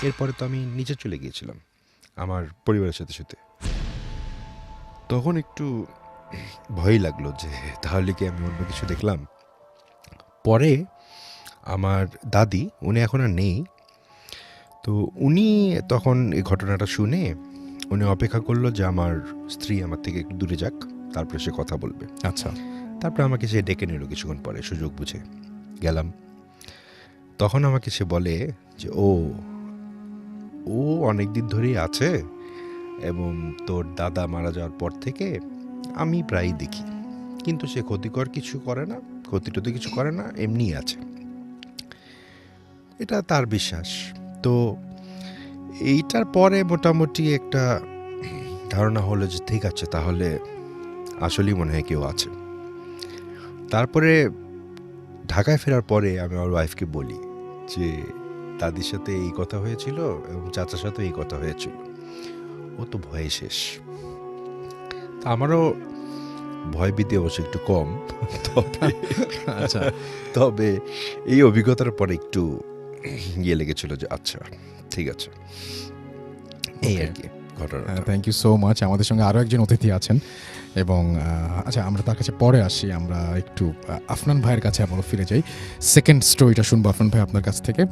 এরপরে তো আমি নিচে চলে গিয়েছিলাম আমার পরিবারের সাথে সাথে। তখন একটু ভয় লাগলো যে তাহলে কি আমি অন্য কিছু দেখলাম। পরে আমার দাদি, উনি এখন আর নেই, তো উনি তখন এই ঘটনাটা শুনে উনি অপেক্ষা করলো যে আমার স্ত্রী আমার থেকে একটু দূরে যাক, তারপরে সে কথা বলবে। আচ্ছা। তারপরে আমাকে সে ডেকে নিল কিছুক্ষণ পরে, সুযোগ বুঝে গেলাম। তখন আমাকে সে বলে যে ও অনেক দিন ধরেই আছে, এবং তোর দাদা মারা যাওয়ার পর থেকে আমি প্রায়ই দেখি, কিন্তু সে ক্ষতিকর কিছু করে না, ক্ষতিটতি কিছু করে না, এমনিই আছে। এটা তার বিশ্বাস। তো এইটার পরে মোটামুটি একটা ধারণা হলো যে ঠিক আছে, তাহলে আসলেই মনে হয় কেউ আছে। তারপরে ঢাকায় ফেরার পরে আমি আমার ওয়াইফকে বলি যে দাদির সাথে এই কথা হয়েছিল এবং চাচার সাথে এই কথা হয়েছিল। ও তো ভয়ে শেষ। আমারও ভয় ভীতি অবশ্য একটু কম, আচ্ছা। তবে এই অভিজ্ঞতার পরে একটু ইয়ে লেগেছিল যে আচ্ছা ঠিক আছে, এই আর কি ঘটনা। Thank you so much. আমাদের সঙ্গে আরও একজন অতিথি আছেন, এবং আচ্ছা আমরা তার কাছে পরে আসি। আমরা একটু আফনান ভাইয়ের কাছে আবারও ফিরে যাই, সেকেন্ড স্টোরিটা শুনবো আফনান ভাই আপনার কাছ থেকে,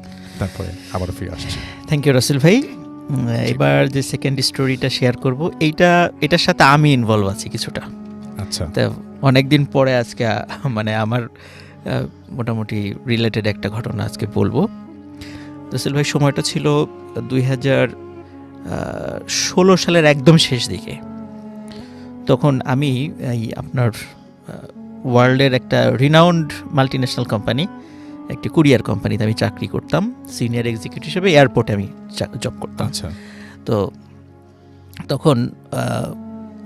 তারপরে আবারও ফিরে আসছি। থ্যাংক ইউ রাসেল ভাই। এবার যে সেকেন্ড স্টোরিটা শেয়ার করব, এটার সাথে আমি ইনভলভ আছি কিছুটা। আচ্ছা। তা অনেক দিন পরে আজকে মানে আমার মোটামুটি রিলেটেড একটা ঘটনা আজকে বলবো। রাসেল ভাই, সময়টা ছিল 2016 সালের একদম শেষ দিকে। তখন আমি আপনার ওয়ার্ল্ডের একটা রিনাউন্ড মাল্টিন্যাশনাল কোম্পানি, একটি কুরিয়ার কোম্পানিতে আমি চাকরি করতাম, সিনিয়র এক্সিকিউটিভ হিসেবে এয়ারপোর্টে আমি জব করতাম। আচ্ছা। তো তখন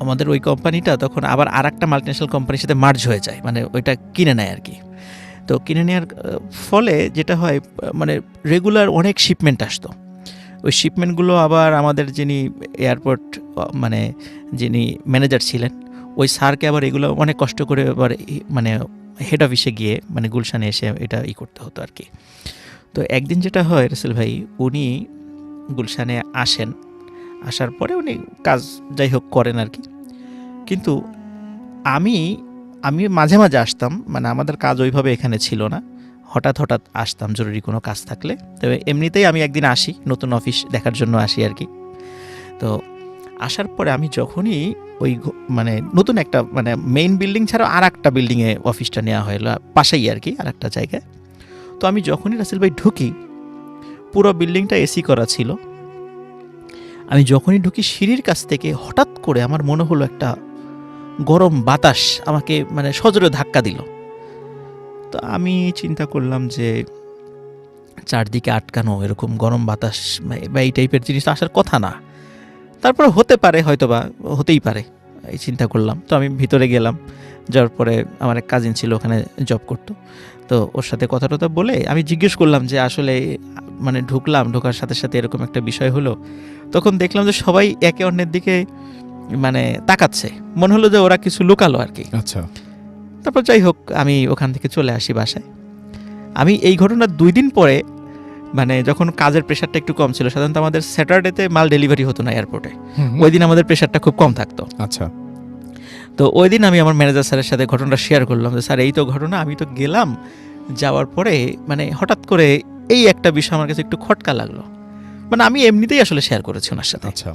আমাদের ওই কোম্পানিটা তখন আবার আর একটা মাল্টিন্যাশনাল কোম্পানির সাথে মার্জ হয়ে যায়, মানে ওইটা কিনে নেয় আর কি। তো কিনে নেওয়ার ফলে যেটা হয়, মানে রেগুলার অনেক শিপমেন্ট আসতো। ওই শিপমেন্টগুলো আবার আমাদের যিনি এয়ারপোর্ট মানে যিনি ম্যানেজার ছিলেন, ওই স্যারকে আবার এগুলো অনেক কষ্ট করে আবার মানে হেড অফিসে গিয়ে মানে গুলশানে এসে এটা করতে হতো আর কি। তো একদিন যেটা হয় রাসেল ভাই, উনি গুলশানে আসেন, আসার পরে উনি কাজ যাই হোক করেন আর কি। কিন্তু আমি মাঝে মাঝে আসতাম, মানে আমাদের কাজ ওইভাবে এখানে ছিল না, হঠাৎ আসতাম জরুরি কোনো কাজ থাকলে। তবে এমনিতেই আমি একদিন আসি, নতুন অফিস দেখার জন্য আসি আর কি। তো আসার পরে আমি যখনই ওই মানে নতুন একটা মানে মেইন বিল্ডিং ছাড়াও আর একটা বিল্ডিংয়ে অফিসটা নেওয়া হলো পাশেই আর কি, আর একটা জায়গায়। তো আমি যখনই রাসেল ভাই ঢুকি, পুরো বিল্ডিংটা এসি করা ছিল। আমি যখনই ঢুকি সিঁড়ির কাছ থেকে হঠাৎ করে আমার মনে হলো একটা গরম বাতাস আমাকে মানে সজোরে ধাক্কা দিল। তো আমি চিন্তা করলাম যে চারদিকে আটকানো এরকম গরম বাতাস বা এই টাইপের জিনিস আসার কথা না, তারপরে হতে পারে, হয়তো বা হতেই পারে, এই চিন্তা করলাম। তো আমি ভিতরে গেলাম, যাওয়ার পরে আমার এক কাজিন ছিল ওখানে জব করতো, তো ওর সাথে কথা টথা বলে আমি জিজ্ঞেস করলাম যে আসলে মানে ঢোকার সাথে সাথে এরকম একটা বিষয় হলো। তখন দেখলাম যে সবাই একে অন্যের দিকে মানে তাকাচ্ছে, মনে হলো যে ওরা কিছু লুকালো আর কি। আচ্ছা। তারপর যাই হোক আমি ওখান থেকে চলে আসি বাসায়। আমি এই ঘটনার 2 দিন পরে মানে যখন কাজের প্রেশারটা একটু কম ছিল, সাধারণত আমাদের স্যাটারডেতে মাল ডেলিভারি হতো না এয়ারপোর্টে, ওই দিন আমাদের প্রেশারটা খুব কম থাকতো। আচ্ছা। তো ওই দিন আমি আমার ম্যানেজার স্যারের সাথে ঘটনাটা শেয়ার করলাম যে স্যার এই তো ঘটনা, আমি তো গেলাম, যাওয়ার পরে মানে হঠাৎ করে এই একটা বিষয় আমার কাছে একটু খটকা লাগলো। মানে আমি এমনিতেই আসলে শেয়ার করেছি ওনার সাথে। আচ্ছা।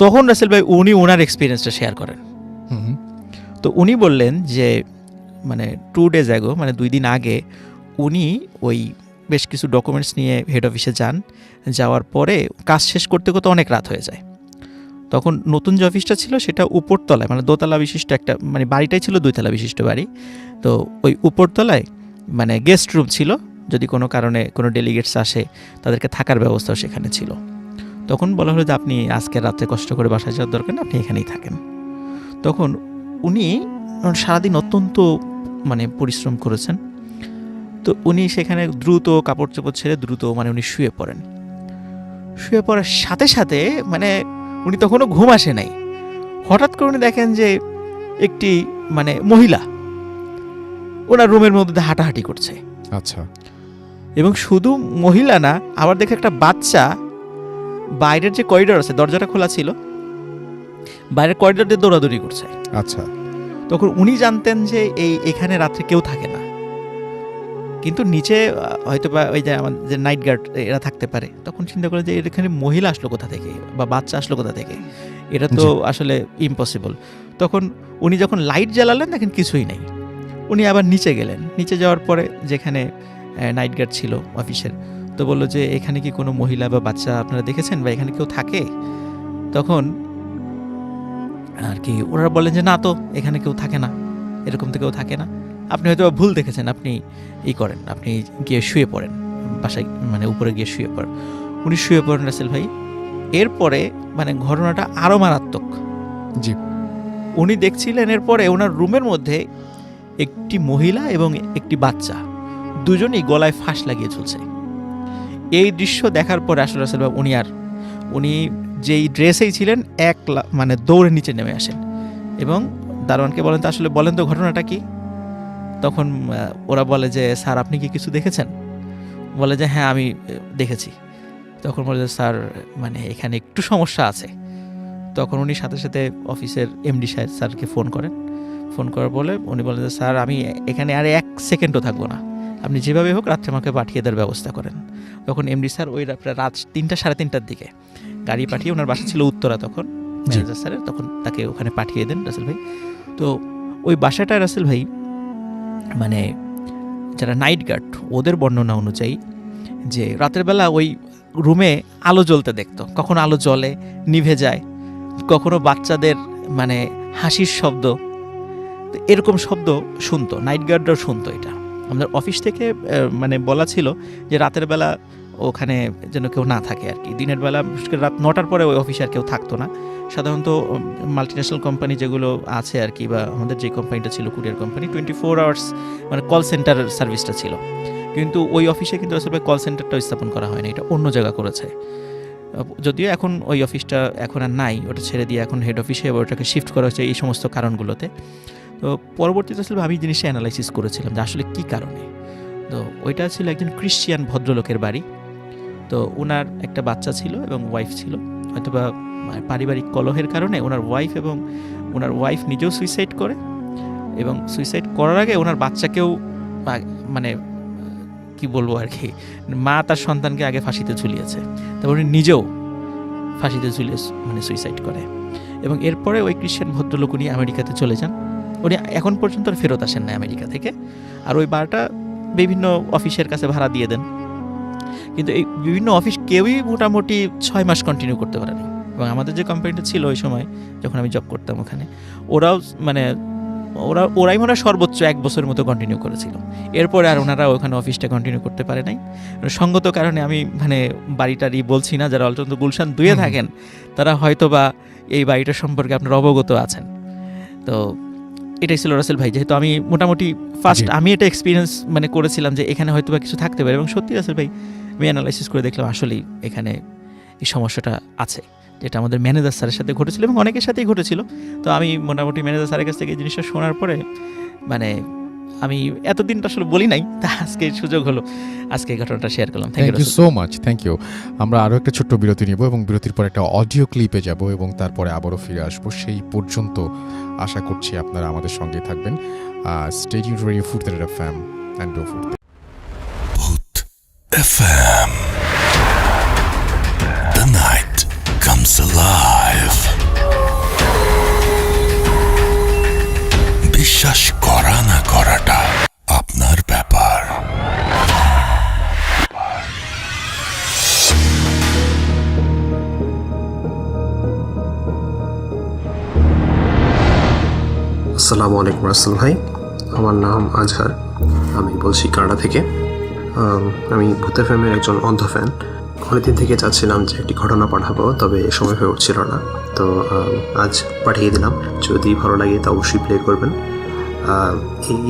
তখন রাসেল ভাই উনি ওনার এক্সপিরিয়েন্সটা শেয়ার করেন। তো উনি বললেন যে মানে 2 days ago, মানে 2 দিন আগে উনি ওই বেশ কিছু ডকুমেন্টস নিয়ে হেড অফিসে যান। যাওয়ার পরে কাজ শেষ করতে করতে অনেক রাত হয়ে যায়। তখন নতুন যে অফিসটা ছিল সেটা উপরতলায়, মানে দোতলা বিশিষ্ট একটা, মানে বাড়িটাই ছিল 2 তলা বিশিষ্ট বাড়ি। তো ওই উপরতলায় মানে গেস্ট রুম ছিল, যদি কোনো কারণে কোনো ডেলিগেটস আসে তাদেরকে থাকার ব্যবস্থাও সেখানে ছিল। তখন বলা হলো যে আপনি আজকে রাতে কষ্ট করে বাসায় যাওয়ার দরকার না, আপনি এখানেই থাকেন। তখন উনি সারাদিন অত্যন্ত মানে পরিশ্রম করেছেন। তো উনি সেখানে দ্রুত কাপড় চোপড় ছেড়ে দ্রুত মানে উনি শুয়ে পড়েন। শুয়ে পড়ার সাথে সাথে মানে উনি তখনও ঘুম আসে নাই, হঠাৎ করে উনি দেখেন যে একটি মানে মহিলা ওনার রুমের মধ্যে হাঁটাহাঁটি করছে। আচ্ছা। এবং শুধু মহিলা না, আবার দেখে একটা বাচ্চা বাইরের যে করিডোর আছে, দরজাটা খোলা ছিল, বাইরের করিডোর দিয়ে দৌড়াদৌড়ি করছে। আচ্ছা। তখন উনি জানতেন যে এখানে রাত্রে কেউ থাকে না, কিন্তু নিচে হয়তো বা ওই যে আমাদের যে নাইট গার্ড এরা থাকতে পারে। তখন চিন্তা করে যে এখানে মহিলা আসলো কোথা থেকে বা বাচ্চা আসলো কোথা থেকে, এটা তো আসলে ইম্পসিবল। তখন উনি যখন লাইট জ্বালালেন দেখেন কিছুই নেই। উনি আবার নিচে গেলেন, নিচে যাওয়ার পরে যেখানে নাইট গার্ড ছিল অফিসের, তো বললো যে এখানে কি কোনো মহিলা বা বাচ্চা আপনারা দেখেছেন বা এখানে কেউ থাকে? তখন আর কি ওরা বলেন যে না, তো এখানে কেউ থাকে না, এরকম তো কেউ থাকে না, আপনি হয়তো ভুল দেখেছেন, আপনি করেন, আপনি গিয়ে শুয়ে পড়েন বাসায়, মানে উপরে গিয়ে শুয়ে পড়েন। উনি শুয়ে পড়েন রাসেল ভাই। এরপরে মানে ঘটনাটা আরও মারাত্মক। জি। উনি দেখছিলেন এরপরে ওনার রুমের মধ্যে একটি মহিলা এবং একটি বাচ্চা দুজনেই গলায় ফাঁস লাগিয়ে ঝুলছে। এই দৃশ্য দেখার পরে আসলে রাসেল ভাই উনি যেই ড্রেসেই ছিলেন মানে দৌড়ে নিচে নেমে আসেন এবং দারোয়ানকে বলেন তো আসলে বলেন তো ঘটনাটা কি। তখন ওরা বলে যে স্যার আপনি কি কিছু দেখেছেন? বলে যে হ্যাঁ আমি দেখেছি। তখন বলে যে স্যার মানে এখানে একটু সমস্যা আছে। তখন উনি সাথে সাথে অফিসের এমডি সাহেব স্যারকে ফোন করেন। ফোন করার বলে উনি বলেন যে স্যার আমি এখানে আর 1 সেকেন্ডও থাকবো না, আপনি যেভাবে হোক রাত্রে আমাকে পাঠিয়ে দেওয়ার ব্যবস্থা করেন। তখন এমডি স্যার ওই রাত 3টা সাড়ে 3টার দিকে গাড়ি পাঠিয়ে, ওনার বাসা ছিল উত্তরা তখন ম্যানেজার স্যারের, তখন তাকে ওখানে পাঠিয়ে দেন রাসেল ভাই। তো ওই বাসাটা রাসেল ভাই মানে যারা নাইট গার্ড ওদের বর্ণনা অনুযায়ী যে রাতের বেলা ওই রুমে আলো জ্বলতে দেখতো, কখনো আলো জ্বলে নিভে যায়, কখনো বাচ্চাদের মানে হাসির শব্দ, এরকম শব্দ শুনতো, নাইট গার্ডরাও শুনতো। এটা আমাদের অফিস থেকে মানে বলা ছিল যে রাতের বেলা ওখানে যেন কেউ না থাকে আর কি। দিনের বেলা বিশেষ করে রাত 9টার পরে ওই অফিসে আর কেউ থাকতো না। সাধারণত মাল্টিন্যাশনাল কোম্পানি যেগুলো আছে আর কি, বা আমাদের যে কোম্পানিটা ছিল কুরিয়ার কোম্পানি, 24 আওয়ার্স মানে কল সেন্টার সার্ভিসটা ছিল। কিন্তু ওই অফিসে কিন্তু আসলে কল সেন্টারটা স্থাপন করা হয়নি, এটা অন্য জায়গা করেছে। যদিও এখন ওই অফিসটা এখন আর নাই, ওটা ছেড়ে দিয়ে এখন হেড অফিসে ওটাকে শিফট করা হয়েছে এই সমস্ত কারণগুলোতে। তো পরবর্তীতে আসলে আমি জিনিসটা অ্যানালাইসিস করেছিলাম যে আসলে কী কারণে। তো ওইটা ছিল একজন ক্রিশ্চিয়ান ভদ্রলোকের বাড়ি। তো ওনার একটা বাচ্চা ছিল এবং ওয়াইফ ছিল, হয়তোবা পারিবারিক কলহের কারণে ওনার ওয়াইফ নিজেও সুইসাইড করে, এবং সুইসাইড করার আগে ওনার বাচ্চাকেও মানে কি বলবো আর কি, মা তার সন্তানকে আগে ফাঁসিতে ঝুলিয়েছে, তারপর উনি নিজেও ফাঁসিতে ঝুলিয়ে মানে সুইসাইড করে। এবং এরপরে ওই ক্রিশ্চিয়ান ভদ্রলোক উনি আমেরিকাতে চলে যান। উনি এখন পর্যন্ত ফেরত আসেন না আমেরিকা থেকে। আর ওই বারটা বিভিন্ন অফিসের কাছে ভাড়া দিয়ে দেন, কিন্তু এই বিভিন্ন অফিস কেউই মোটামুটি 6 মাস কন্টিনিউ করতে পারেনি। এবং আমাদের যে কোম্পানিটা ছিল ওই সময় যখন আমি জব করতাম ওখানে, ওরাই মনে হয় সর্বোচ্চ 1 বছরের মতো কন্টিনিউ করেছিল। এরপরে আর ওনারা ওখানে অফিসটা কন্টিনিউ করতে পারে নাই সঙ্গত কারণে। আমি মানে বাড়িটারই বলছি না, যারা অলচন্দ্র গুলশান 2-এ থাকেন তারা হয়তো বা এই বাড়িটা সম্পর্কে আপনার অবগত আছেন। তো এটাই ছিল রাসেল ভাই, যেহেতু আমি মোটামুটি ফার্স্ট আমি এটা এক্সপিরিয়েন্স মানে করেছিলাম যে এখানে হয়তো বা কিছু থাকতে পারে। এবং সত্যি রাসেল ভাই আমি অ্যানালাইসিস করে দেখলাম আসলেই এখানে এই সমস্যাটা আছে, যেটা আমাদের ম্যানেজার স্যারের সাথে ঘটেছিল এবং অনেকের সাথেই ঘটেছিল। তো আমি মোটামুটি ম্যানেজার স্যারের কাছ থেকে এই জিনিসটা শোনার পরে মানে আমি এতদিন তো আসলে বলি নাই, তা আজকে সুযোগ হলো, আজকে এই ঘটনাটা শেয়ার করলাম। Thank you so much, thank you. আমরা আরও একটা ছোট্ট বিরতি নিব এবং বিরতির পর একটা অডিও ক্লিপে যাব এবং তারপরে আবারও ফিরে আসবো। সেই পর্যন্ত আশা করছি আপনারা আমাদের সঙ্গে থাকবেন। স্টে টিউনড রেডিও ফুর্তের এফএম অ্যান্ড ডো ফুর্তে Booth FM. The night comes alive. বিশ্বাস করা না করাটা আপনার ব্যাপার। আসসালামু আলাইকুম রাসেল ভাই, আমার নাম আজহার, আমি বলছি কানাডা থেকে। আমি ভূত এফএমের একজন অন্ধ ফ্যান। অনেকদিন থেকে চাচ্ছিলাম যে একটি ঘটনা পাঠাবো, তবে সময় হয়ে উঠছিল না, তো আজ পাঠিয়ে দিলাম। যদি ভালো লাগে তা অবশ্যই প্লে করবেন। এই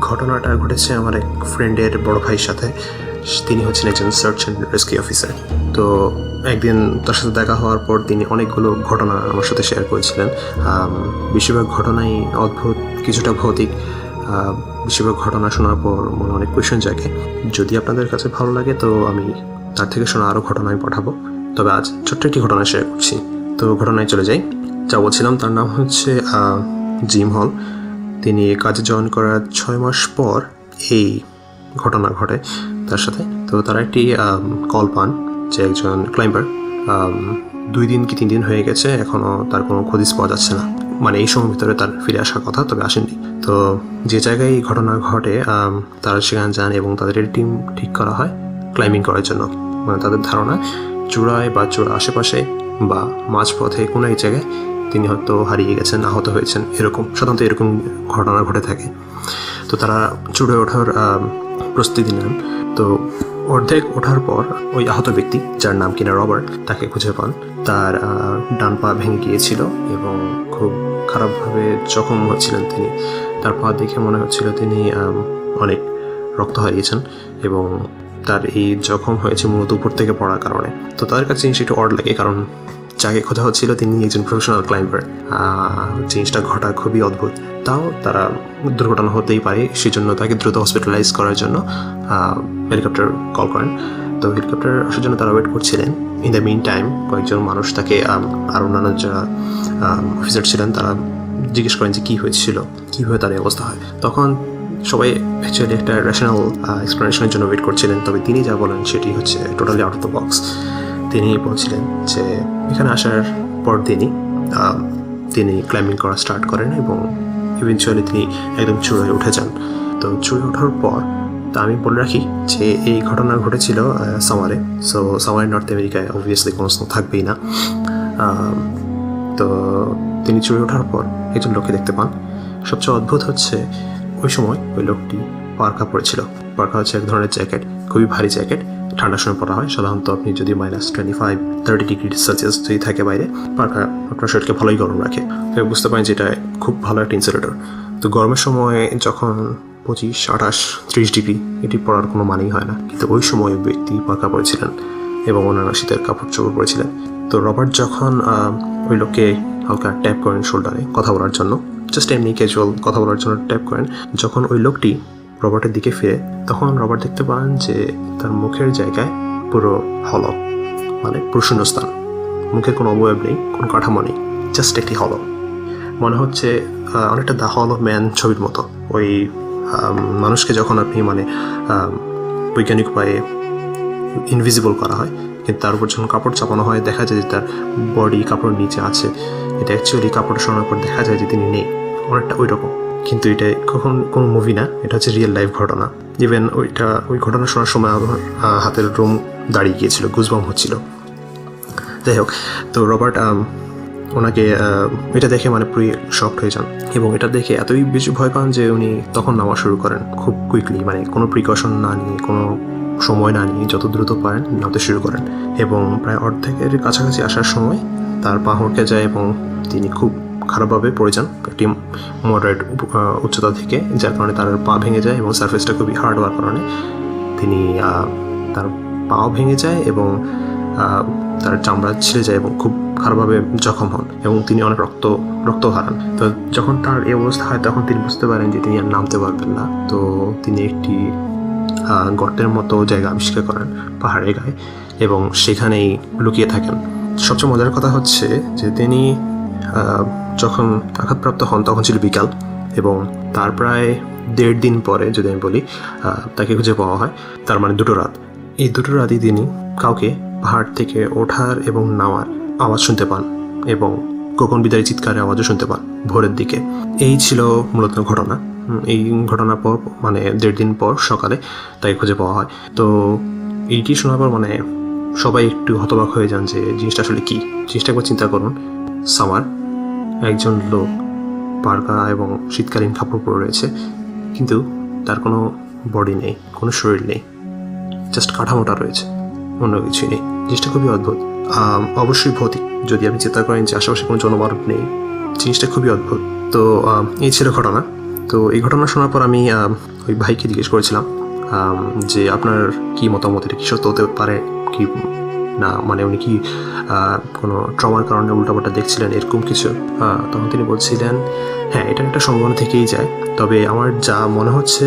ঘটনাটা ঘটেছে আমার এক ফ্রেন্ডের বড় ভাইয়ের সাথে। তিনি হচ্ছেন একজন সার্চ অ্যান্ড রেস্কিউ অফিসার। তো একদিন তার সাথে দেখা হওয়ার পর তিনি অনেকগুলো ঘটনা আমার সাথে শেয়ার করেছিলেন। বেশিরভাগ ঘটনাই অদ্ভুত, কিছুটা ভৌতিক। বেশিরভাগ ঘটনা শোনার পর মনে অনেক কোয়েশ্চেন জাগে। যদি আপনাদের কাছে ভালো লাগে তো আমি তার থেকে শোনা আরও ঘটনা আমি পাঠাবো, তবে আজ ছোট্ট একটি ঘটনা শেয়ার করছি। তো ঘটনায় চলে যাই। যা বলছিলাম তার নাম হচ্ছে জিম হল। তিনি কাজে জয়েন করার 6 মাস পর এই ঘটনা ঘটে তার সাথে। তো তারা একটি কল পান যে একজন ক্লাইম্বার 2 দিন কি 3 দিন হয়ে গেছে, এখনও তার কোনো খোঁজ পাওয়া যাচ্ছে না। মানে এই সময়ের ভিতরে তার ফিরে আসার কথা, তবে আসেননি। তো যে জায়গায় এই ঘটনা ঘটে তারা সেখানে যান এবং তাদের টিম ঠিক করা হয় ক্লাইম্বিং করার জন্য। মানে তাদের ধারণা চূড়ায় বা চূড়ার আশেপাশে বা মাঝপথে কোনো এক জায়গায় তিনি হয়তো হারিয়ে গেছেন, আহত হয়েছেন, এরকম সাধারণত এরকম ঘটনা ঘটে থাকে। তো তারা চূড়ায় ওঠার প্রস্তুতি নেন। তো অর্ধেক ওঠার পর ওই আহত ব্যক্তি, যার নাম কিনা রবার্ট, তাকে খুঁজে পান। তার ডান পা ভেঙে গিয়েছিল এবং খুব খারাপভাবে জখম হচ্ছিলেন তিনি। তার পা দেখে মনে হচ্ছিল তিনি অনেক রক্ত হারিয়েছেন এবং তার এই জখম হয়েছে মূলত উপর থেকে পড়ার কারণে। তো তাদের কাছে জিনিসটা একটু অড লাগে, কারণ যাকে খোঁজা হচ্ছিল তিনি একজন প্রফেশনাল ক্লাইম্বার। জিনিসটা ঘটা খুবই অদ্ভুত। তাও তারা দুর্ঘটনা হতেই পারে, সেজন্য তাকে দ্রুত হসপিটালাইজ করার জন্য হেলিকপ্টার কল করেন। তো হেলিকপ্টার আসার জন্য তারা ওয়েট করছিলেন। ইন দ্য মিন টাইম কয়েকজন মানুষ তাকে আর অন্যান্য যারা অফিসার ছিলেন তারা জিজ্ঞেস করেন যে কী হয়েছিল, কীভাবে তার এই অবস্থা হয়। তখন সবাই অ্যাকচুয়ালি একটা রেশনাল এক্সপ্লেনেশনের জন্য ওয়েট করছিলেন, তবে তিনি যা বলেন সেটি হচ্ছে totally out of the box. তিনি বলছিলেন যে এখানে আসার পর তিনি ক্লাইম্বিং করা স্টার্ট করেন এবং ইভেনচুয়ালি তিনি একদম চূড়ায় উঠে যান। তো চূড়ায় ওঠার পর তা আমি বলে রাখি যে এই ঘটনা ঘটেছিল সামারে। সো সামারে নর্থ আমেরিকায় অবভিয়াসলি কোনো স্নো থাকবেই না। তো তিনি চূড়ায় ওঠার পর একজন লোককে দেখতে পান। সবচেয়ে অদ্ভুত হচ্ছে ওই সময় ওই লোকটি পার্কা পরেছিল। পার্কা হচ্ছে এক ধরনের জ্যাকেট, খুবই ভারী জ্যাকেট, ঠান্ডার সময় পড়া হয়। সাধারণত আপনি যদি -25-30 যদি থাকে বাইরে, পার্কা আপনার শরীরকে ভালোই গরম রাখে। তো বুঝতে পারেন যে এটা খুব ভালো একটা ইনসুলেটর। তো গরমের সময় যখন 25-28-30 এটি পড়ার কোনো মানেই হয় না, কিন্তু ওই সময় ব্যক্তি পার্কা পরেছিলেন এবং ওনারা শীতের কাপড় চোপড় পরেছিলেন। তো রবার্ট যখন ওই লোককে হালকা ট্যাপ করেন শোল্ডারে কথা বলার জন্য, জাস্ট এমনি ক্যাজুয়াল কথা বলার জন্য ট্যাপ করেন, যখন ওই লোকটি রবার্টের দিকে ফিরে তখন রবার্ট দেখতে পান যে তার মুখের জায়গায় পুরো হলো, মানে পুরো শূন্যস্থান, মুখের কোনো অবয়ব নেই, কোনো কাঠামো নেই, জাস্ট একটি হলো। মনে হচ্ছে অনেকটা দ্য হল অফ ম্যান ছবির মতো। ওই মানুষকে যখন আপনি বৈজ্ঞানিক উপায়ে ইনভিজিবল করা হয়, কিন্তু তার উপর যখন কাপড় চাপানো হয় দেখা যায় যে তার বডি কাপড়ের নিচে আছে, এটা অ্যাকচুয়ালি কাপড় সরানোর পর দেখা যায় যে তিনি নেই, অনেকটা ওই রকম। কিন্তু এটা কখন কোনো মুভি না, এটা হচ্ছে রিয়েল লাইফ ঘটনা। ইভেন ওই ঘটনা শোনার সময় আমার হাতের রোম দাঁড়িয়ে গিয়েছিল, গুজবাম হচ্ছিল। যাই হোক, তো রবার্ট ওনাকে এটা দেখে পুরো শকড হয়ে যান এবং এটা দেখে এতই বেশি ভয় পান যে উনি তখন নামা শুরু করেন খুব কুইকলি, কোনো প্রিকশন না নিয়ে, কোনো সময় না নিয়ে যত দ্রুত পারেন নামতে শুরু করেন। এবং প্রায় অর্ধেকের কাছাকাছি আসার সময় তার পা হড়কে যায় এবং তিনি খুব খারাপভাবে পড়ে যান একটি মডারেট উচ্চতা থেকে, যার কারণে তার পা ভেঙে যায় এবং সারফেসটা খুবই হার্ড হওয়ার কারণে তিনি তার পাও ভেঙে যায় এবং তার চামড়া ছিঁড়ে যায় এবং খুব খারাপভাবে জখম হন এবং তিনি অনেক রক্ত হারান। তো যখন তার এই অবস্থা হয় তখন তিনি বুঝতে পারেন যে তিনি আর নামতে পারবেন না। তো তিনি একটি গর্তের মতো জায়গা আবিষ্কার করেন পাহাড়ের গায়ে এবং সেখানেই লুকিয়ে থাকেন। সবচেয়ে মজার কথা হচ্ছে যে তিনি যখন আঘাতপ্রাপ্ত হন তখন ছিল বিকাল এবং তার প্রায় 1.5 দিন পরে, যদি আমি বলি, তাকে খুঁজে পাওয়া হয়। তার 2 রাত। এই 2 রাতই তিনি কাউকে পাহাড় থেকে ওঠার এবং নামার আওয়াজ শুনতে পান এবং কোকন বিদারী চিৎকারের আওয়াজও শুনতে পান ভোরের দিকে। এই ছিল মূলত ঘটনা। এই ঘটনার পর 1.5 দিন পর সকালে তাকে খুঁজে পাওয়া হয়। তো এইটি শোনার পর সবাই একটু হতবাক হয়ে যান যে জিনিসটা আসলে কী। জিনিসটা একবার চিন্তা করুন, সামার, একজন লোক পার্কা এবং শীতকালীন কাপড় পরে রয়েছে, কিন্তু তার কোনো বডি নেই, কোনো শরীর নেই, জাস্ট কাঠামোটা রয়েছে, অন্য কিছুই নেই। জিনিসটা খুবই অদ্ভুত, অবশ্যই ভৌতিক। যদি আপনি চিন্তা করেন যে আশেপাশে কোনো জনমানব নেই, জিনিসটা খুবই অদ্ভুত। তো এই ছিল ঘটনা। তো এই ঘটনা শোনার পর আমি ওই ভাইকে জিজ্ঞেস করেছিলাম যে আপনার কি মতামত, এটা কি সত্য হতে পারে কি না, উনি কি কোনো ট্রমার কারণে উল্টাপাল্টা দেখছিলেন এরকম কিছু। তখন তিনি বলছিলেন হ্যাঁ, এটার একটা সম্ভাবনা থেকেই যায়, তবে আমার যা মনে হচ্ছে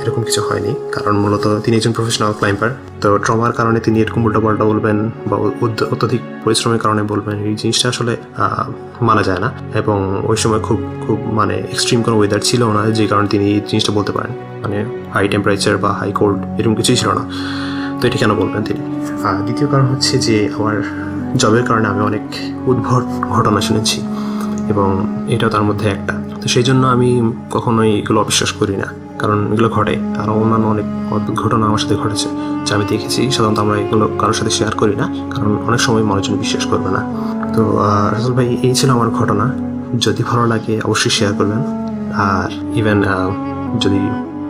এরকম কিছু হয়নি, কারণ মূলত তিনি একজন প্রফেশনাল ক্লাইম্বার। তো ট্রমার কারণে তিনি এরকম উল্টাপাল্টা বলবেন বা অত্যধিক পরিশ্রমের কারণে বলবেন, এই জিনিসটা আসলে মানা যায় না। এবং ওই সময় খুব খুব এক্সট্রিম কোনো ওয়েদার ছিল না, যে কারণে তিনি এই জিনিসটা বলতে পারেন। হাই টেম্পারেচার বা হাই কোল্ড এরকম কিছুই ছিল না। তো এটি কেন বলবেন তিনি? দ্বিতীয় কারণ হচ্ছে যে আমার জবের কারণে আমি অনেক উদ্ভট ঘটনা শুনেছি এবং এটাও তার মধ্যে একটা। তো সেই জন্য আমি কখনোই এগুলো অবিশ্বাস করি না, কারণ এগুলো ঘটে। আরও অন্যান্য অনেক অদ্ভুত ঘটনা আমার সাথে ঘটেছে যা আমি দেখেছি। সাধারণত আমরা এগুলো কারোর সাথে শেয়ার করি না, কারণ অনেক সময় মানুষজন বিশ্বাস করবে না। তো রাসেল ভাই, এই ছিল আমার ঘটনা। যদি ভালো লাগে অবশ্যই শেয়ার করবেন, আর ইভেন যদি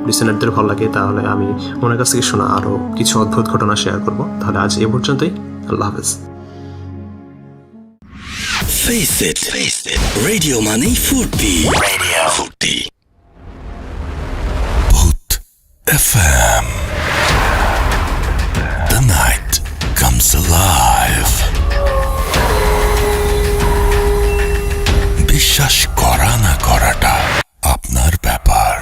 লিসেনারদের ভালো লাগে তাহলে আমি ওনার কাছ থেকে শোনা আরও কিছু অদ্ভুত ঘটনা শেয়ার করব। তাহলে আজ এ পর্যন্তই। আল্লাহ হাফেজ। Face it. Radio Money Furti. Radio Furti. Bhoot FM. The night comes alive. বিশ্বাস করা না করাটা আপনার ব্যাপার।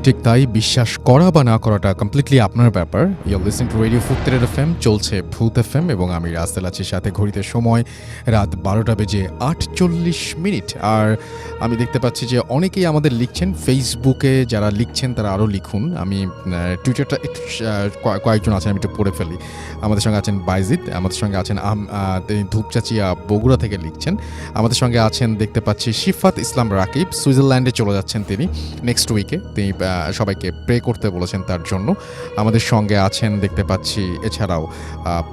ঠিক তাই, বিশ্বাস করা বা না করাটা কমপ্লিটলি আপনার ব্যাপার। ইউর লিসনিং টু রেডিও ফুর্তি এফএম, চলছে ভূত এফএম এবং আমি রাসেল আছি সাথে। ঘড়িতে সময় রাত 12:48। আর আমি দেখতে পাচ্ছি যে অনেকেই আমাদের লিখছেন ফেসবুকে। যারা লিখছেন তারা আরও লিখুন। আমি টুইটারটা একটু কয়েকজন আছেন, আমি একটু পড়ে ফেলি। আমাদের সঙ্গে আছেন বাইজিদ, আমাদের সঙ্গে আছেন তিনি ধূপচাচিয়া বগুড়া থেকে লিখছেন। আমাদের সঙ্গে আছেন দেখতে পাচ্ছি শিফাত ইসলাম রাকিব, সুইজারল্যান্ডে চলে যাচ্ছেন তিনি নেক্সট উইকে। তিনি সবাইকে প্রে করতে বলেছেন তার জন্য। আমাদের সঙ্গে আছেন দেখতে পাচ্ছি এছাড়াও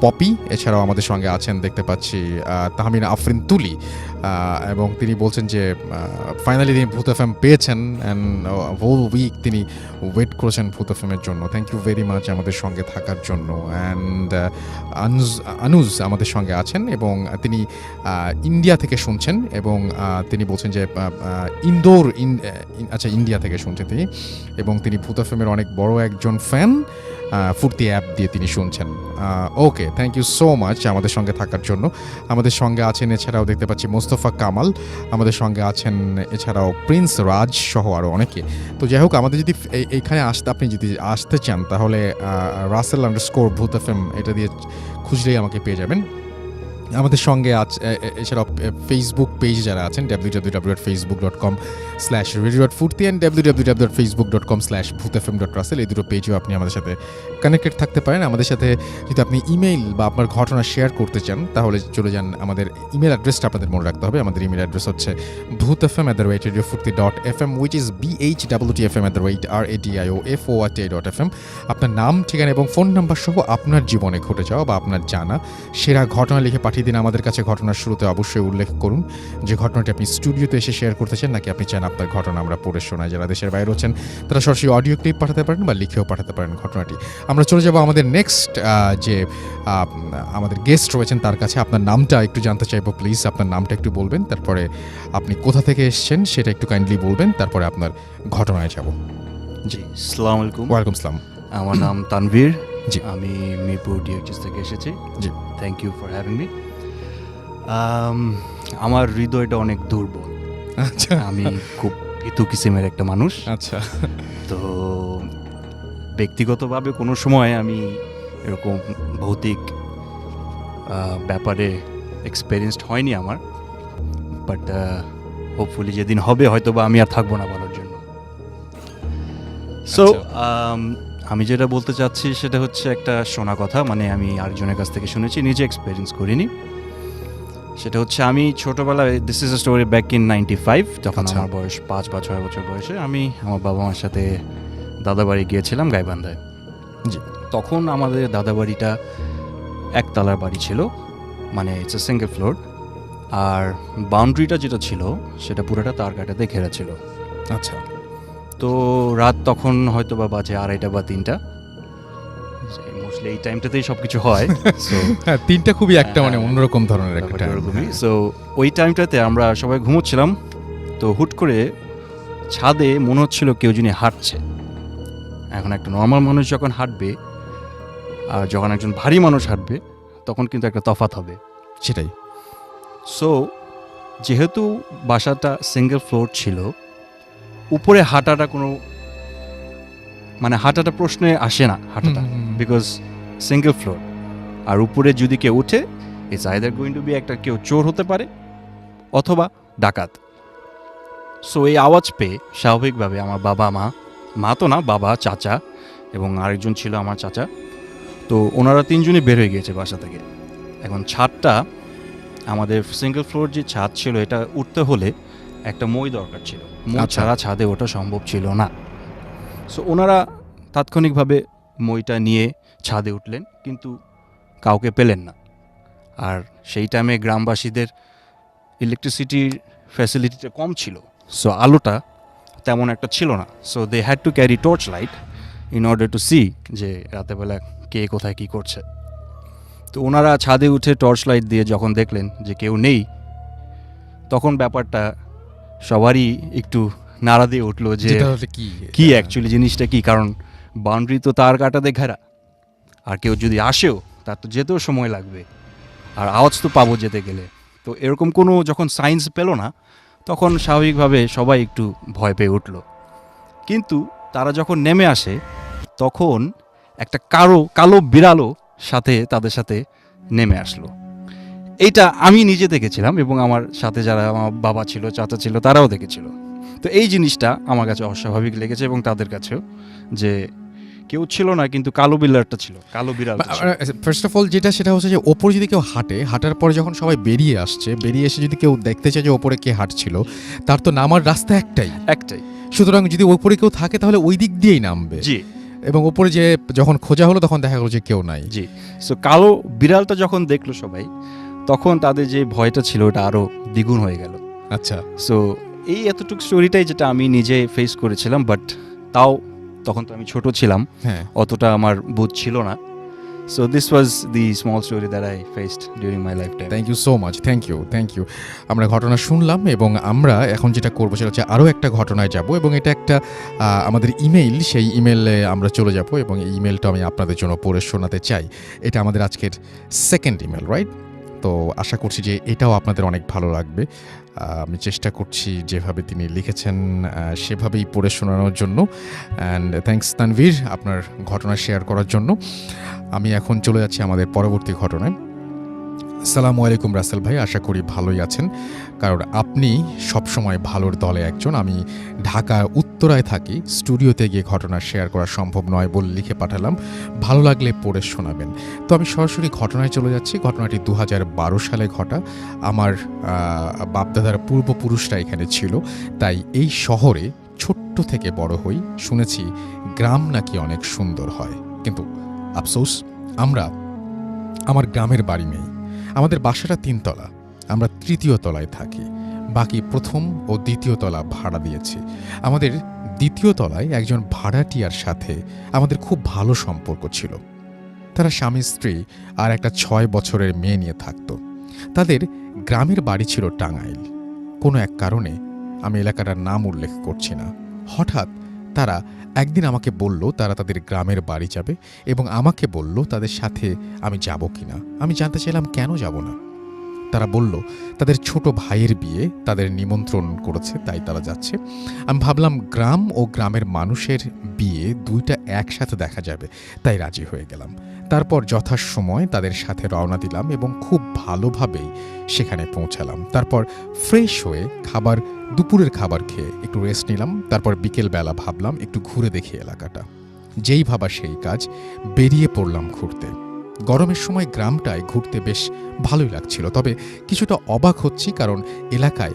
পপি, এছাড়াও আমাদের সঙ্গে আছেন দেখতে পাচ্ছি তাহমিনা আফরিন তুলি, এবং তিনি বলছেন যে ফাইনালি তিনি ভূত এফএম পেয়েছেন অ্যান্ড হোল উইক তিনি ওয়েট করেছেন ভূত এফএমের জন্য। থ্যাংক ইউ ভেরি মাচ আমাদের সঙ্গে থাকার জন্য। অ্যান্ড আনুজ আমাদের সঙ্গে আছেন এবং তিনি ইন্ডিয়া থেকে শুনছেন এবং তিনি বলছেন যে ইন্দোর আচ্ছা ইন্ডিয়া থেকে শুনছেন তিনি, এবং তিনি ভূত এফএমের অনেক বড় একজন ফ্যান। ফুর্তি অ্যাপ দিয়ে তিনি শুনছেন। ওকে, থ্যাংক ইউ সো মাচ আমাদের সঙ্গে থাকার জন্য। আমাদের সঙ্গে আছেন এছাড়াও দেখতে পাচ্ছি মোস্তফা কামাল, আমাদের সঙ্গে আছেন এছাড়াও প্রিন্স রাজ সহ আরও অনেকে। তো যাই হোক, আমাদের যদি এইখানে আপনি যদি আসতে চান তাহলে রাসেল_ ভূত এফএম এটা দিয়ে খুঁজলেই আমাকে পেয়ে যাবেন। আমাদের সঙ্গে এছাড়াও ফেসবুক পেজ যারা আছেন www.facebook.com/radio.furti and www.facebook.com/bhutfm.russell, এই দুটো পেজেও আপনি আমাদের সাথে কানেক্টেড থাকতে পারেন। আমাদের সাথে যদি আপনি ইমেইল বা আপনার ঘটনা শেয়ার করতে চান তাহলে চলে যান, আমাদের ইমেল অ্যাড্রেসটা আপনাদের মনে রাখতে হবে। আমাদের ইমেল অ্যাড্রেস হচ্ছে bhutfm@radiofurti.fm, which is bhutfm@radiofurti.fm। আপনার নাম, ঠিকানা এবং ফোন নাম্বার সহ আপনার জীবনে ঘটে যাওয়া বা আপনার জানা সেরা ঘটনা লিখে পাঠিয়ে দিন আমাদের কাছে। ঘটনার শুরুতে অবশ্যই উল্লেখ করুন যে ঘটনাটি আপনি স্টুডিওতে এসে শেয়ার করতে চান, নাকি আপনি চান আপনার ঘটনা আমরা পড়ে শোনাই। যারা দেশের বাইরে আছেন তারা সরাসরি অডিও ক্লিপ পাঠাতে পারেন বা লিখেও পাঠাতে পারেন ঘটনাটি। আমরা চলে যাব আমাদের নেক্সট যে আমাদের গেস্ট রয়েছেন তার কাছে। আপনার নামটা একটু জানতে চাইবো, প্লিজ আপনার নামটা একটু বলবেন, তারপরে আপনি কোথা থেকে এসেছেন সেটা একটু কাইন্ডলি বলবেন, তারপরে আপনার ঘটনায় যাব। জি, আসসালামু আলাইকুম। ওয়ালাইকুম আসসালাম। আমার নাম তানভীর। জি। আমি মিরপুর ডিএইচএস থেকে এসেছি। জি। Thank you for having me. আমার হৃদয়টা অনেক দুর্বল। আচ্ছা, আমি খুব ভীতু কিসিমের একটা মানুষ। আচ্ছা, তো ব্যক্তিগতভাবে কোনো সময় আমি এরকম ভৌতিক ব্যাপারে এক্সপেরিয়েন্সড হয়নি আমার, বাট হোপফুলি যেদিন হবে হয়তো বা আমি আর থাকবো না বলার জন্য। সো আমি যেটা বলতে চাচ্ছি সেটা হচ্ছে একটা শোনা কথা, মানে আমি আরেকজনের কাছ থেকে শুনেছি, নিজে এক্সপেরিয়েন্স করিনি। সেটা হচ্ছে আমি ছোটোবেলায়, this is a story back in 95, তখন আমার বয়স 5 বা 6 বছর বয়সে আমি আমার বাবা মার সাথে দাদাবাড়ি গিয়েছিলাম গাইবান্ধায়। জি। তখন আমাদের দাদাবাড়িটা একতলার বাড়ি ছিল, মানে ইটস এ সিঙ্গেল ফ্লোর, আর বাউন্ডারিটা যেটা ছিল সেটা পুরোটা তার কাটাতে ঘেরা ছিল। আচ্ছা। তো রাত তখন হয়তো বা বাজে 2:30 বা 3টা, মোস্টলি এই টাইমটাতেই সব কিছু হয়। সো হ্যাঁ, 3টা খুবই একটা মানে অন্যরকম ধরনের একটা টাইম। সো ওই টাইমটাতে আমরা সবাই ঘুমোচ্ছিলাম, তো হুট করে ছাদে মনে হচ্ছিল কেউ যিনি হাঁটছে। এখন একটা নর্মাল মানুষ যখন হাঁটবে আর যখন একজন ভারী মানুষ হাঁটবে তখন কিন্তু একটা তফাৎ হবে। সেটাই। সো যেহেতু বাসাটা সিঙ্গেল ফ্লোর ছিল, উপরে হাঁটাটা কোনো মানে হাঁটাটা প্রশ্নে আসে না, হাঁটাটা, বিকজ সিঙ্গেল ফ্লোর। আর উপরে যদি কেউ উঠে, it's either going to be একটা কেউ চোর হতে পারে অথবা ডাকাত। সো এই আওয়াজ পেয়ে স্বাভাবিকভাবে আমার বাবা মা তো না, বাবা, চাচা এবং আরেকজন ছিল আমার চাচা, তো ওনারা 3 জনই বের হয়ে গিয়েছে বাসা থেকে। এখন ছাদটা, আমাদের সিঙ্গেল ফ্লোর যে ছাদ ছিল, এটা উঠতে হলে একটা মই দরকার ছিল, মই ছাড়া ছাদে ওঠা সম্ভব ছিল না। সো ওনারা তাৎক্ষণিকভাবে মইটা নিয়ে ছাদে উঠলেন, কিন্তু কাউকে পেলেন না। আর সেই টাইমে গ্রামবাসীদের ইলেকট্রিসিটির ফ্যাসিলিটিটা কম ছিল, সো আলোটা তেমন একটা ছিল না। So they had to carry torch light in order to see যে রাতেরবেলা কে কোথায় কী করছে। তো ওনারা ছাদে উঠে টর্চ লাইট দিয়ে যখন দেখলেন যে কেউ নেই, তখন ব্যাপারটা সবারই একটু নাড়া দিয়ে উঠলো যে কি অ্যাকচুয়ালি জিনিসটা কি, কারণ বাউন্ডারি তো তার কাটাতে ঘেরা, আর কেউ যদি আসেও তার তো যেতেও সময় লাগবে, আর আওয়াজ তো পাবো যেতে গেলে। তো এরকম কোনো যখন সাইন্স পেল না, তখন স্বাভাবিকভাবে সবাই একটু ভয় পেয়ে উঠল। কিন্তু তারা যখন নেমে আসে তখন একটা কালো বিড়ালও তাদের সাথে নেমে আসলো। এইটা আমি নিজে দেখেছিলাম এবং আমার সাথে যারা আমার বাবা ছিল, চাচা ছিল, তারাও দেখেছিল। তো এই জিনিসটা আমার কাছে অস্বাভাবিক লেগেছে এবং তাদের কাছেও, যে কেউ ছিল না, কিন্তু কালো বিড়ালটা ছিল, কালো বিড়াল। ফার্স্ট অফ অল যেটা সেটা হচ্ছে যে ওপরে যদি কেউ হাঁটার পরে যখন সবাই বেরিয়ে এসে যদি কেউ দেখতে চায় যে ওপরে কে হাঁটছিল, তার তো নামার রাস্তা একটাই। সুতরাং যদি ওপরে কেউ থাকে তাহলে ওই দিক দিয়েই নামবে। জি। এবং ওপরে যে যখন খোঁজা হলো তখন দেখা গেলো যে কেউ নাই। জি। সো কালো বিড়ালটা যখন দেখলো সবাই, তখন তাদের যে ভয়টা ছিল ওটা আরো দ্বিগুণ হয়ে গেল। আচ্ছা। সো এই এতটুকু স্টোরিটাই যেটা আমি নিজে ফেস করেছিলাম, বাট তাও তখন তো আমি ছোট ছিলাম, হ্যাঁ, অতটা আমার বোধ ছিল না। So this was the small story that I faced during my life time. Thank you so much, thank you. আমরা ঘটনা শুনলাম এবং আমরা এখন যেটা করবো সেটা হচ্ছে আরও একটা ঘটনায় যাব, এবং এটা একটা আমাদের ইমেইল, সেই ইমেইলে আমরা চলে যাব এবং এই ইমেইলটা আমি আপনাদের জন্য পড়ে শোনাতে চাই। এটা আমাদের আজকের সেকেন্ড ইমেল, রাইট? তো আশা করছি যে এটাও আপনাদের অনেক ভালো লাগবে। আমি চেষ্টা করছি যেভাবে তিনি লিখেছেন সেভাবেই পড়ে শোনানোর জন্য। অ্যান্ড থ্যাঙ্কস তানভীর আপনার ঘটনা শেয়ার করার জন্য। আমি এখন চলে যাচ্ছি আমাদের পরবর্তী ঘটনায়। আসসালামু আলাইকুম রাসেল ভাই, আশা করি ভালোই আছেন, কারণ আপনি সবসময় ভালোর দলে একজন। আমি ঢাকার উত্তরায় থাকি, স্টুডিওতে গিয়ে ঘটনা শেয়ার করা সম্ভব নয় বলে লিখে পাঠালাম, ভালো লাগলে পড়ে শোনাবেন। তো আমি সরাসরি ঘটনায় চলে যাচ্ছি। ঘটনাটি 2012 সালে ঘটা। আমার বাপদাদার পূর্বপুরুষরা এখানে ছিল, তাই এই শহরে ছোট্ট থেকে বড় হই। শুনেছি গ্রাম নাকি অনেক সুন্দর হয়, কিন্তু আফসোস আমার গ্রামের বাড়ি নেই। আমাদের বাসাটা 3 তলা, আমরা 3য় তলায় থাকি, বাকি 1ম ও 2য় তলা ভাড়া দিয়েছি। আমাদের 2য় তলায় একজন ভাড়াটিয়ার সাথে আমাদের খুব ভালো সম্পর্ক ছিল। তারা স্বামী স্ত্রী আর একটা 6 বছরের মেয়ে নিয়ে থাকত। তাদের গ্রামের বাড়ি ছিল টাঙ্গাইল। কোনো এক কারণে, আমি এলাকাটার নাম উল্লেখ করছি না, হঠাৎ তারা একদিন আমাকে বলল তারা তাদের গ্রামের বাড়ি যাবে, এবং আমাকে বলল তাদের সাথে আমি যাব কিনা। আমি জানতে চাইলাম কেন যাব না। তারা বলল তাদের ছোট ভাইয়ের বিয়ে, তাদের নিমন্ত্রণ করেছে, তাই তারা যাচ্ছে। আমি ভাবলাম গ্রাম ও গ্রামের মানুষের বিয়ে দুইটা একসাথে দেখা যাবে, তাই রাজি হয়ে গেলাম। তারপর যথাসময় তাদের সাথে রওনা দিলাম এবং খুব ভালোভাবেই সেখানে পৌঁছালাম। তারপর ফ্রেশ হয়ে দুপুরের খাবার খেয়ে একটু রেস্ট নিলাম। তারপর বিকেলবেলা ভাবলাম একটু ঘুরে দেখি এলাকাটা। যেই ভাবা সেই কাজ, বেরিয়ে পড়লাম ঘুরতে। গরমের সময় গ্রামটায় ঘুরতে বেশ ভালোই লাগছিল, তবে কিছুটা অবাক হচ্ছি, কারণ এলাকায়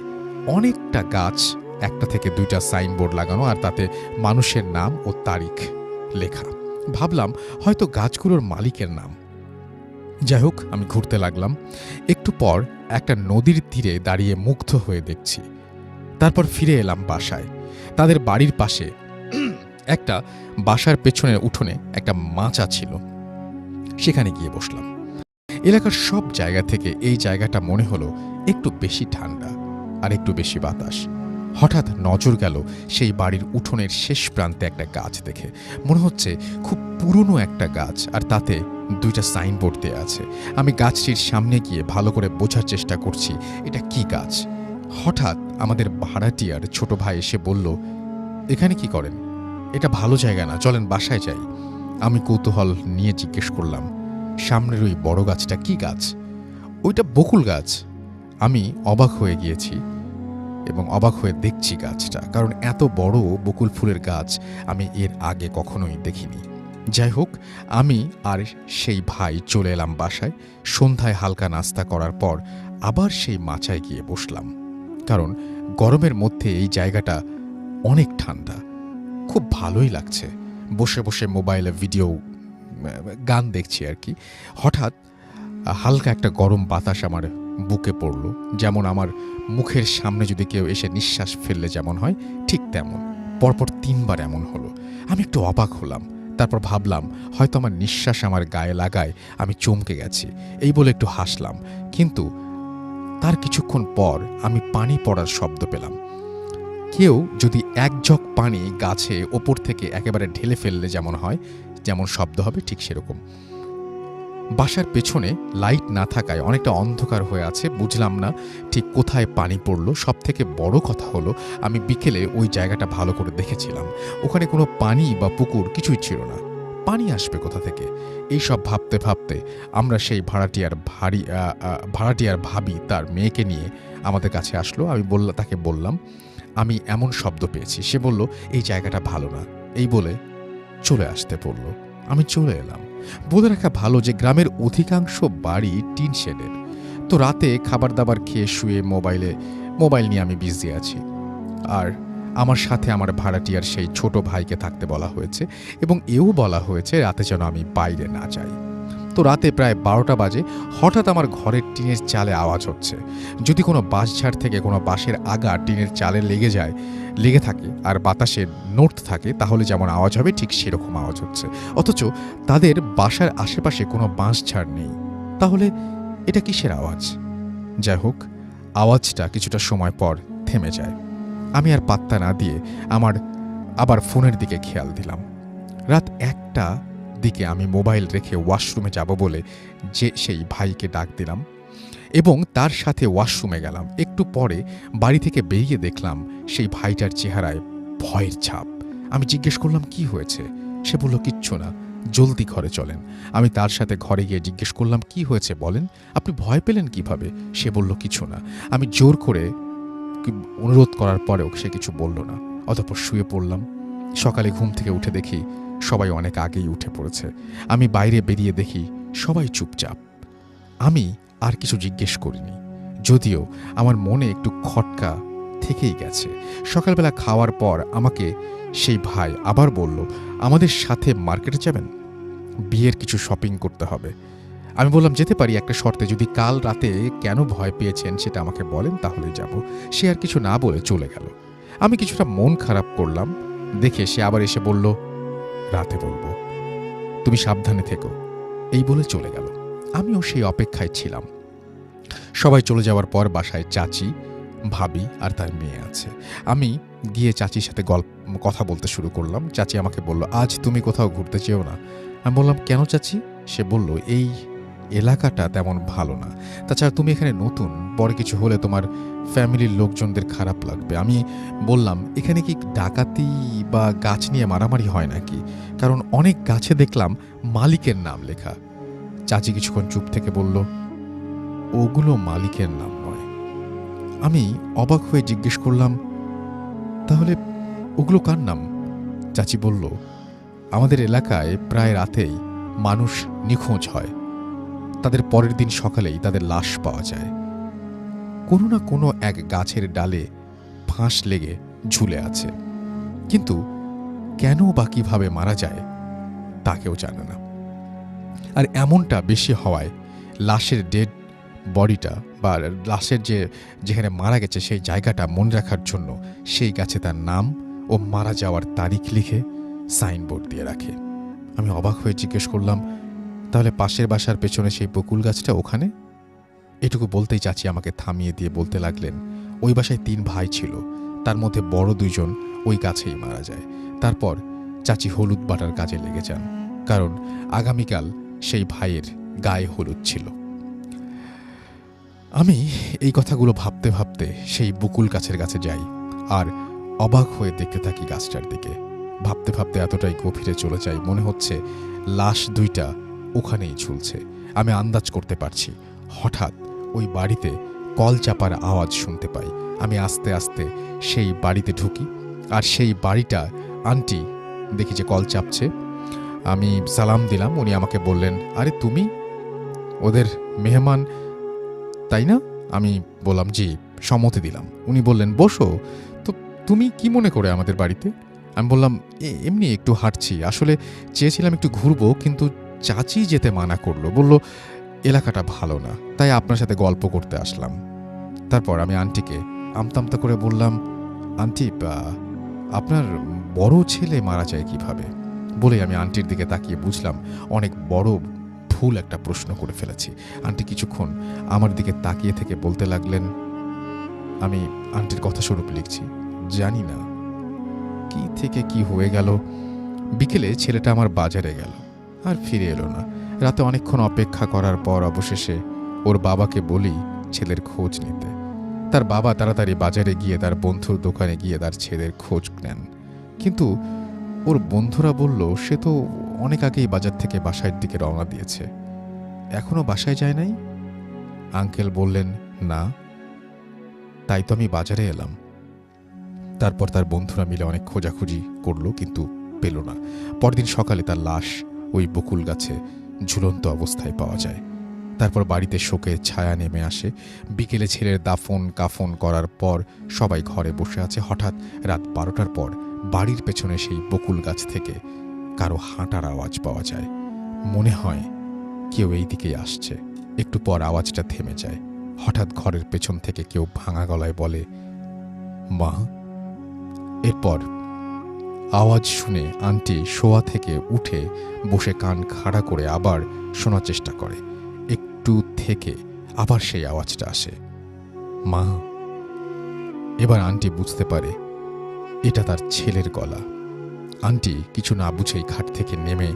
অনেকটা গাছ, 1টা থেকে 2টা সাইনবোর্ড লাগানো, আর তাতে মানুষের নাম ও তারিখ লেখা। ভাবলাম হয়তো গাছগুলোর মালিকের নাম। যাই হোক, আমি ঘুরতে লাগলাম। একটু পর একটা নদীর তীরে দাঁড়িয়ে মুগ্ধ হয়ে দেখছি। তারপর ফিরে এলাম বাসায়। তাদের বাড়ির পাশে একটা বাসার পেছনের উঠোনে একটা মাচা ছিল, সেখানে গিয়ে বসলাম। এলাকার সব জায়গা থেকে এই জায়গাটা মনে হলো একটু বেশি ঠান্ডা আর একটু বেশি বাতাস। হঠাৎ নজর গেল সেই বাড়ির উঠোনের শেষ প্রান্তে একটা গাছ দেখে। মনে হচ্ছে খুব পুরনো একটা গাছ, আর তাতে 2টা সাইনবোর্ড দেয়া আছে। আমি গাছটির সামনে গিয়ে ভালো করে বোঝার চেষ্টা করছি এটা কি গাছ। হঠাৎ আমাদের ভাড়াটিয়ার ছোট ভাই এসে বলল, এখানে কি করেন? এটা ভালো জায়গা না, চলেন বাসায় যাই। আমি কৌতূহল নিয়ে জিজ্ঞেস করলাম, সামনের ওই বড় গাছটা কি গাছ? ওইটা বকুল গাছ। আমি অবাক হয়ে গিয়েছি এবং অবাক হয়ে দেখছি গাছটা, কারণ এত বড় বকুল ফুলের গাছ আমি এর আগে কখনোই দেখিনি। যাই হোক, আমি আর সেই ভাই চলে এলাম বাসায়। সন্ধ্যায় হালকা নাস্তা করার পর আবার সেই মাচায় গিয়ে বসলাম, কারণ গরমের মধ্যে এই জায়গাটা অনেক ঠান্ডা, খুব ভালোই লাগছে। বসে বসে মোবাইলে ভিডিও গান দেখছি আর কি। হঠাৎ হালকা একটা গরম বাতাস আমার বুকে পড়ল, যেমন আমার মুখের সামনে যদি কেউ এসে নিঃশ্বাস ফেললে যেমন হয় ঠিক তেমন। পরপর 3 বার এমন হলো। আমি একটু অবাক হলাম। তারপর ভাবলাম হয়তো আমার নিঃশ্বাস আমার গায়ে লাগায় আমি চমকে গেছি, এই বলে একটু হাসলাম। কিন্তু তার কিছুক্ষণ পর আমি পানি পড়ার শব্দ পেলাম। কেউ যদি 1 ঝক পানি গাছে ওপর থেকে একেবারে ঢেলে ফেললে যেমন হয়, যেমন শব্দ হবে, ঠিক সেরকম। বাসার পেছনে লাইট না থাকায় অনেকটা অন্ধকার হয়ে আছে, বুঝলাম না ঠিক কোথায় পানি পড়লো। সব থেকে বড় কথা হলো, আমি বিকেলে ওই জায়গাটা ভালো করে দেখেছিলাম, ওখানে কোনো পানি বা পুকুর কিছুই ছিল না। পানি আসবে কোথা থেকে? এইসব ভাবতে ভাবতে আমরা সেই ভাড়াটিয়ার ভাবি তার মেয়েকে নিয়ে আমাদের কাছে আসলো। আমি তাকে বললাম আমি এমন শব্দ পেয়েছি। সে বলল এই জায়গাটা ভালো না। এই বলে চলে আসতে বলল। আমি চলে এলাম। বলে রাখা ভালো যে গ্রামের অধিকাংশ বাড়ি টিন শেডের। তো রাতে খাবার দাবার খেয়ে শুয়ে মোবাইল নিয়ে আমি বিজি আছি। আর আমার সাথে আমার ভাড়াটিয়ার সেই ছোট ভাইকে থাকতে বলা হয়েছে এবং এও বলা হয়েছে রাতে যেন আমি বাইরে না যাই। তো রাতে প্রায় 12টা বাজে হঠাৎ আমার ঘরের টিনের চালে আওয়াজ হচ্ছে। যদি কোনো বাঁশঝাড় থেকে কোনো বাঁশের আগা টিনের চালে লেগে থাকে আর বাতাসের নোট থাকে তাহলে যেমন আওয়াজ হবে ঠিক সেরকম আওয়াজ হচ্ছে, অথচ তাদের বাসার আশেপাশে কোনো বাঁশঝাড় নেই। তাহলে এটা কিসের আওয়াজ? যাই হোক, আওয়াজটা কিছুটা সময় পর থেমে যায়। আমি আর পাত্তা না দিয়ে আবার ফোনের দিকে খেয়াল দিলাম। রাত 1টা দিকে আমি মোবাইল রেখে ওয়াশরুমে যাব বলে সেই ভাইকে ডাক দিলাম এবং তার সাথে ওয়াশরুমে গেলাম। একটু পরে বাড়ি থেকে বেরিয়ে দেখলাম সেই ভাইটার চেহারায় ভয়ের ছাপ। আমি জিজ্ঞেস করলাম কি হয়েছে? সে বলল কিচ্ছু না, জলদি ঘরে চলেন। আমি তার সাথে ঘরে গিয়ে জিজ্ঞেস করলাম কি হয়েছে বলেন, আপনি ভয় পেলেন কিভাবে? সে বলল কিছু না। আমি জোর করে অনুরোধ করার পরেও সে কিছু বলল না। অতঃপর শুয়ে পড়লাম। সকালে ঘুম থেকে উঠে দেখি সবাই অনেক আগেই উঠে পড়েছে। আমি বাইরে বেরিয়ে দেখি সবাই চুপচাপ। আমি আর কিছু জিজ্ঞেস করিনি, যদিও আমার মনে একটু খটকা থেকেই গেছে। সকালবেলা খাওয়ার পর আমাকে সেই ভাই আবার বলল আমাদের সাথে মার্কেটে যাবেন, বিয়ের কিছু শপিং করতে হবে। আমি বললাম যেতে পারি একটা শর্তে, যদি কাল রাতে কেন ভয় পেয়েছেন সেটা আমাকে বলেন তাহলে যাব। সে আর কিছু না বলে চলে গেল। আমি কিছুটা মন খারাপ করলাম দেখে সে আবার এসে বলল রাতে বলবো, তুমি সাবধানে থেকো, এই বলে চলে গেল। আমিও সেই অপেক্ষায় ছিলাম। সবাই চলে যাওয়ার পর বাসায় চাচি, ভাবি আর তার মেয়ে আছে। আমি গিয়ে চাচির সাথে কথা বলতে শুরু করলাম। চাচি আমাকে বলল আজ তুমি কোথাও ঘুরতে চেও না? আমি বললাম কেন চাচি? সে বলল এই এলাকাটা তেমন ভালো না, তাছাড়া তুমি এখানে নতুন, পরে কিছু হলে তোমার ফ্যামিলির লোকজনদের খারাপ লাগবে। আমি বললাম এখানে কি ডাকাতি বা গাছ নিয়ে মারামারি হয় নাকি? কারণ অনেক গাছে দেখলাম মালিকের নাম লেখা। চাচি কিছুক্ষণ চুপ থেকে বলল ওগুলো মালিকের নাম নয়। আমি অবাক হয়ে জিজ্ঞেস করলাম তাহলে ওগুলো কার নাম? চাচি বলল আমাদের এলাকায় প্রায় রাতেই মানুষ নিখোঁজ হয়, তাদের পরের দিন সকালেই তাদের লাশ পাওয়া যায়। কোনো না কোনো এক গাছের ডালে ফাঁস লেগে ঝুলে আছে, কিন্তু কেন বা কিভাবে মারা যায় তা কেউ জানে না। আর এমনটা বেশি হওয়ায় লাশের ডেড বডিটা বা লাশের যেখানে মারা গেছে সেই জায়গাটা মনে রাখার জন্য সেই গাছে তার নাম ও মারা যাওয়ার তারিখ লিখে সাইনবোর্ড দিয়ে রাখে। আমি অবাক হয়ে জিজ্ঞেস করলাম তাহলে পাশের বাসার পেছনে সেই বকুল গাছটা ওখানে? এটুকু বলতেই চাচি আমাকে থামিয়ে দিয়ে বলতে লাগলেন ওই বাসায় 3 ভাই ছিল, তার মধ্যে বড় 2 জন ওই গাছেই মারা যায়। তারপর চাচি হলুদ বাটার কাজে লেগে যান, কারণ আগামীকাল সেই ভাইয়ের গায়ে হলুদ ছিল। আমি এই কথাগুলো ভাবতে ভাবতে সেই বকুল গাছের কাছে যাই আর অবাক হয়ে দেখতে থাকি গাছটার দিকে। ভাবতে ভাবতে এতটাই গভীরে চলে যাই, মনে হচ্ছে লাশ 2টা ওখানেই ঝুলছে। আমি আন্দাজ করতে পারছি। হঠাৎ ওই বাড়িতে কল চাপার আওয়াজ শুনতে পাই। আমি আস্তে আস্তে সেই বাড়িতে ঢুকি আর সেই বাড়িটা আন্টি দেখি যে কল চাপছে। আমি সালাম দিলাম। উনি আমাকে বললেন আরে তুমি ওদের মেহমান তাই না? আমি বললাম জি, সম্মতি দিলাম। উনি বললেন বসো। তো তুমি কি মনে করে আমাদের বাড়িতে? আমি বললাম এমনি একটু হাঁটছি, আসলে চেয়েছিলাম একটু ঘুরবো, কিন্তু চাচি যেতে মানা করলো, বলল এলাকাটা ভালো না, তাই আপনার সাথে গল্প করতে আসলাম। তারপর আমি আন্টিকে আমতামতা করে বললাম আন্টি আপনার বড় ছেলে মারা যায় কিভাবে? বলে আমি আন্টির দিকে তাকিয়ে বুঝলাম অনেক বড় ভুল একটা প্রশ্ন করে ফেলেছি। আন্টি কিছুক্ষণ আমার দিকে তাকিয়ে থেকে বলতে লাগলেন আমি আন্টির কথা স্বরূপ লিখছি, জানি না কি থেকে কি হয়ে গেল। বিকেলে ছেলেটা আমার বাজারে গেল আর ফিরে এলো না। রাতে অনেকক্ষণ অপেক্ষা করার পর অবশেষে ওর বাবাকে বলি ছেলের খোঁজ নিতে। তার বাবা তাড়াতাড়ি বাজারে গিয়ে তার বন্ধুর দোকানে গিয়ে তার ছেলের খোঁজ নেন, কিন্তু ওর বন্ধুরা বলল সে তো অনেক আগেই বাজার থেকে বাসার দিকে রওনা দিয়েছে, এখনো বাসায় যায় নাই। আঙ্কেল বললেন না, তাই তো আমি বাজারে এলাম। তারপর তার বন্ধুরা মিলে অনেক খোঁজাখুঁজি করলো, কিন্তু পেল না। পরদিন সকালে তার লাশ ওই বকুল গাছে ঝুলন্ত অবস্থায় পাওয়া যায়। তারপর বাড়িতে শোকের ছায়া নেমে আসে। বিকেলে ছেলের দাফন কাফন করার পর সবাই ঘরে বসে আছে। হঠাৎ রাত 12টার পর বাড়ির পেছনে সেই বকুল গাছ থেকে কারো হাঁটার আওয়াজ পাওয়া যায়। মনে হয় কেউ এই দিকেই আসছে। একটু পর আওয়াজটা থেমে যায়। হঠাৎ ঘরের পেছন থেকে কেউ ভাঙা গলায় বলে, মা। এরপর আওয়াজ শুনে আন্টি শোয়া থেকে উঠে বসে কান খাড়া করে আবার শোনার চেষ্টা করে। একটু থেকে আবার সেই আওয়াজটা আসে, মা। এবার আন্টি বুঝতে পারে এটা তার ছেলের গলা। আন্টি কিছু না বুঝেই খাট থেকে নেমে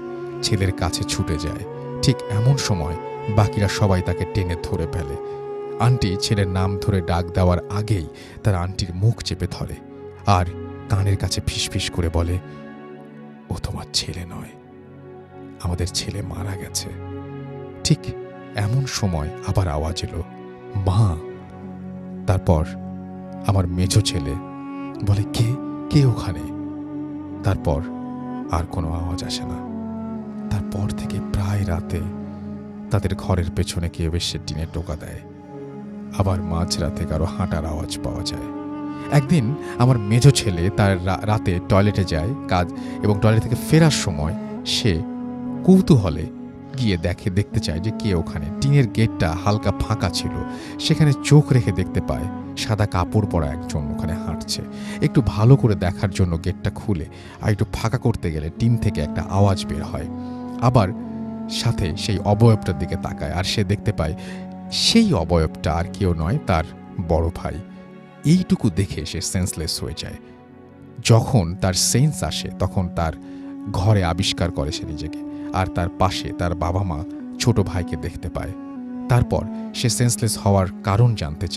ছেলের কাছে ছুটে যায়। ঠিক এমন সময় বাকিরা সবাই তাকে টেনে ধরে ফেলে। আন্টি ছেলের নাম ধরে ডাক দেওয়ার আগেই তার আন্টির মুখ চেপে ধরে আর কানের কাছে ফিসফিস করে বলে, ও তোমার ছেলে নয়, আমাদের ছেলে মারা গেছে। ঠিক এমন সময় আবার আওয়াজ এলো, মা। তারপর আমার মেজো ছেলে বলে, কে কে ওখানে? তারপর আর কোনো আওয়াজ আসে না। তারপর থেকে প্রায় রাতে তাদের ঘরের পেছনে কেউ এসে টিনে টোকা দেয়। আবার মাঝরাতে কারো হাঁটার আওয়াজ পাওয়া যায়। একদিন আমার মেজো ছেলে তার রাতে টয়লেটে যায় কাজ, এবং টয়লেট থেকে ফেরার সময় সে কৌতূহলে গিয়ে দেখতে চায় যে কে ওখানে। টিনের গেটটা হালকা ফাঁকা ছিল। সেখানে চোখ রেখে দেখতে পায় সাদা কাপড় পরা একজন ওখানে হাঁটছে। একটু ভালো করে দেখার জন্য গেটটা খুলে আর একটু ফাঁকা করতে গেলে টিন থেকে একটা আওয়াজ বের হয়। আবার সাথে সেই অবয়বটার দিকে তাকায় আর সে দেখতে পায় সেই অবয়বটা আর কেউ নয়, তার বড় ভাই। এইটুকু দেখে সে সেন্সলেস হয়ে যায়। যখন তার সেন্স আসে তখন তার ঘরে আবিষ্কার করে সে নিজেকে, আর তার পাশে তার বাবা মা ছোট ভাইকে দেখতে পায়। তারপর সে সেন্সলেস হওয়ার কারণ জানতে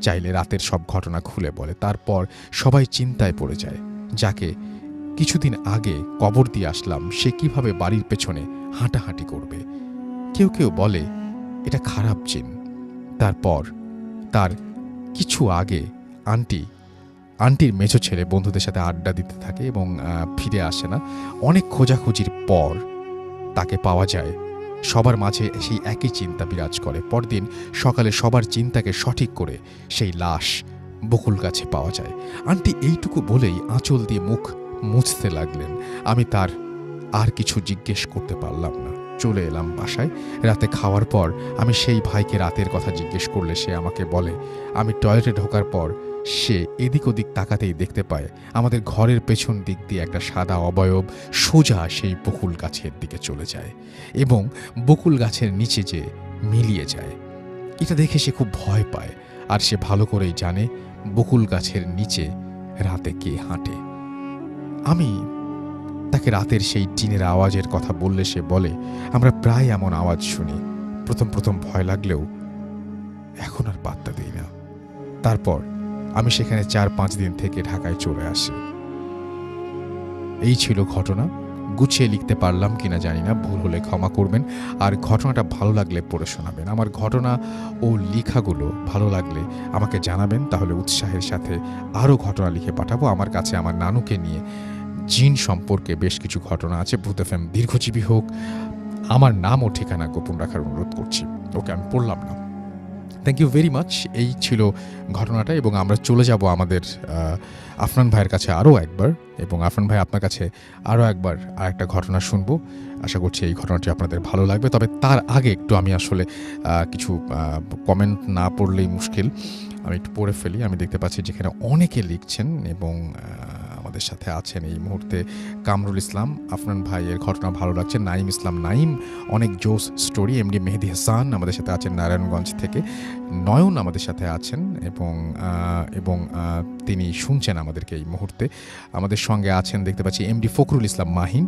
চাইলে রাতের সব ঘটনা খুলে বলে। তারপর সবাই চিন্তায় পড়ে যায়, যাকে কিছুদিন আগে কবর দিয়ে আসলাম সে কিভাবে বাড়ির পেছনে হাঁটাহাঁটি করবে। কেউ কেউ বলে এটা খারাপ জিন। তারপর তার কিছু আগে আন্টির মেজো ছেলে বন্ধুদের সাথে আড্ডা দিতে থাকে এবং ফিরে আসে না। অনেক খোঁজাখুঁজির পর তাকে পাওয়া যায়। সবার মাঝে সেই একই চিন্তা বিরাজ করে। পরদিন সকালে সবার চিন্তাকে সঠিক করে সেই লাশ বকুল গাছে পাওয়া যায়। আন্টি এইটুকু বলেই আঁচল দিয়ে মুখ মুছতে লাগলেন। আমি তার আর কিছু জিজ্ঞেস করতে পারলাম না। চলে এলাম বাসায়। রাতে খাওয়ার পর আমি সেই ভাইকে রাতের কথা জিজ্ঞেস করলে সে আমাকে বলে, আমি টয়লেটে ঢোকার পর সে এদিক ওদিক তাকাতেই দেখতে পায় আমাদের ঘরের পেছন দিক দিয়ে একটা সাদা অবয়ব সোজা সেই বকুল গাছের দিকে চলে যায় এবং বকুল গাছের নিচে যে মিলিয়ে যায়। এটা দেখে সে খুব ভয় পায়, আর সে ভালো করেই জানে বকুল গাছের নিচে রাতে কে হাঁটে। আমি তাকে রাতের সেই টিনের আওয়াজের কথা বললে সে বলে, আমরা প্রায় এমন আওয়াজ শুনি। প্রথম ভয় লাগলেও এখন আর পাত্তা দিই না। তারপর আমি সেখানে 4-5 দিন থেকে ঢাকায় চলে আসি। এই ছিল ঘটনা। গুছিয়ে লিখতে পারলাম কিনা জানি না, ভুল হলে ক্ষমা করবেন। আর ঘটনাটা ভালো লাগলে পড়ে শোনাবেন। আমার ঘটনা ও লেখাগুলো ভালো লাগলে আমাকে জানাবেন, তাহলে উৎসাহের সাথে আরও ঘটনা লিখে পাঠাবো। আমার কাছে আমার নানুকে নিয়ে জিন সম্পর্কে বেশ কিছু ঘটনা আছে। ভূত এফএম দীর্ঘজীবী হোক। আমার নাম ও ঠিকানা গোপন রাখার অনুরোধ করছি। ওকে, আমি পড়লাম না। Thank you very much. এই ছিল ঘটনাটা, এবং আমরা চলে যাব আমাদের আফনান ভাইয়ের কাছে আরও একবার, এবং আফনান ভাই আপনার কাছে আরও একবার আর একটা ঘটনা শুনবো। আশা করছি এই ঘটনাটি আপনাদের ভালো লাগবে। তবে তার আগে একটু আমি আসলে কিছু কমেন্ট না পড়লেই মুশকিল, আমি একটু পড়ে ফেলি। আমি দেখতে পাচ্ছি যেখানে অনেকে লিখছেন, এবং আমাদের সাথে আছেন এই মুহূর্তে কামরুল ইসলাম, আফনান ভাইয়ের ঘটনা ভালো লাগছে। নাইম ইসলাম নাইম, অনেক জোস স্টোরি। এমডি মেহেদি হাসান আমাদের সাথে আছেন নারায়ণগঞ্জ থেকে। নয়ন আমাদের সাথে আছেন, এবং তিনি শুনছেন আমাদেরকে এই মুহূর্তে। আমাদের সঙ্গে আছেন দেখতে পাচ্ছি এমডি ফখরুল ইসলাম মাহিন।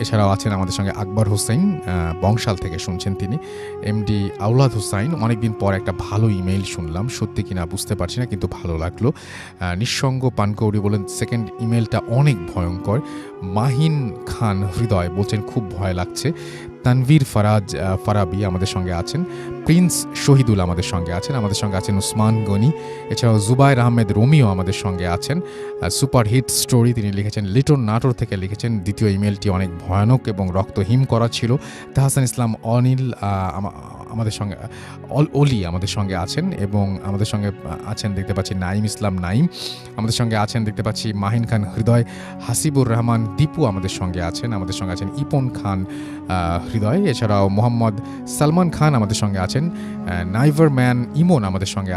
এছাড়াও আছেন আমাদের সঙ্গে আকবর হোসেন, বংশাল থেকে শুনছেন তিনি। এমডি আউলাদ হোসাইন, অনেকদিন পর একটা ভালো ইমেইল শুনলাম, সত্যি কিনা বুঝতে পারছি না কিন্তু ভালো লাগলো। নিঃসঙ্গ পানকৌড়ি বলেন সেকেন্ড ইমেলটা অনেক ভয়ঙ্কর। মাহিন খান হৃদয় বলছেন খুব ভয় লাগছে। তানভীর ফারাবি আমাদের সঙ্গে আছেন, প্রিন্স শহীদুল আমাদের সঙ্গে আছেন উসমান গনি, এছাড়াও জুবাইর আহমেদ রোমিও আমাদের সঙ্গে আছেন। সুপার হিট স্টোরি তিনি লিখেছেন, লিটন নাটোর থেকে লিখেছেন। দ্বিতীয় ইমেলটি অনেক ভয়ানক এবং রক্তহীন করা ছিল। তাহসান ইসলাম অনিল আমাদের সঙ্গে, অলি আমাদের সঙ্গে আছেন, এবং আমাদের সঙ্গে আছেন দেখতে পাচ্ছি নাইম ইসলাম নাইম আমাদের সঙ্গে আছেন দেখতে পাচ্ছি, মাহিন খান হৃদয়, হাসিবুর রহমান দীপু আমাদের সঙ্গে আছেন ইপন খান হৃদয়, এছাড়াও মোহাম্মদ সালমান খান আমাদের সঙ্গে আছেন, নাইভার ম্যান ইমন আমাদের সঙ্গে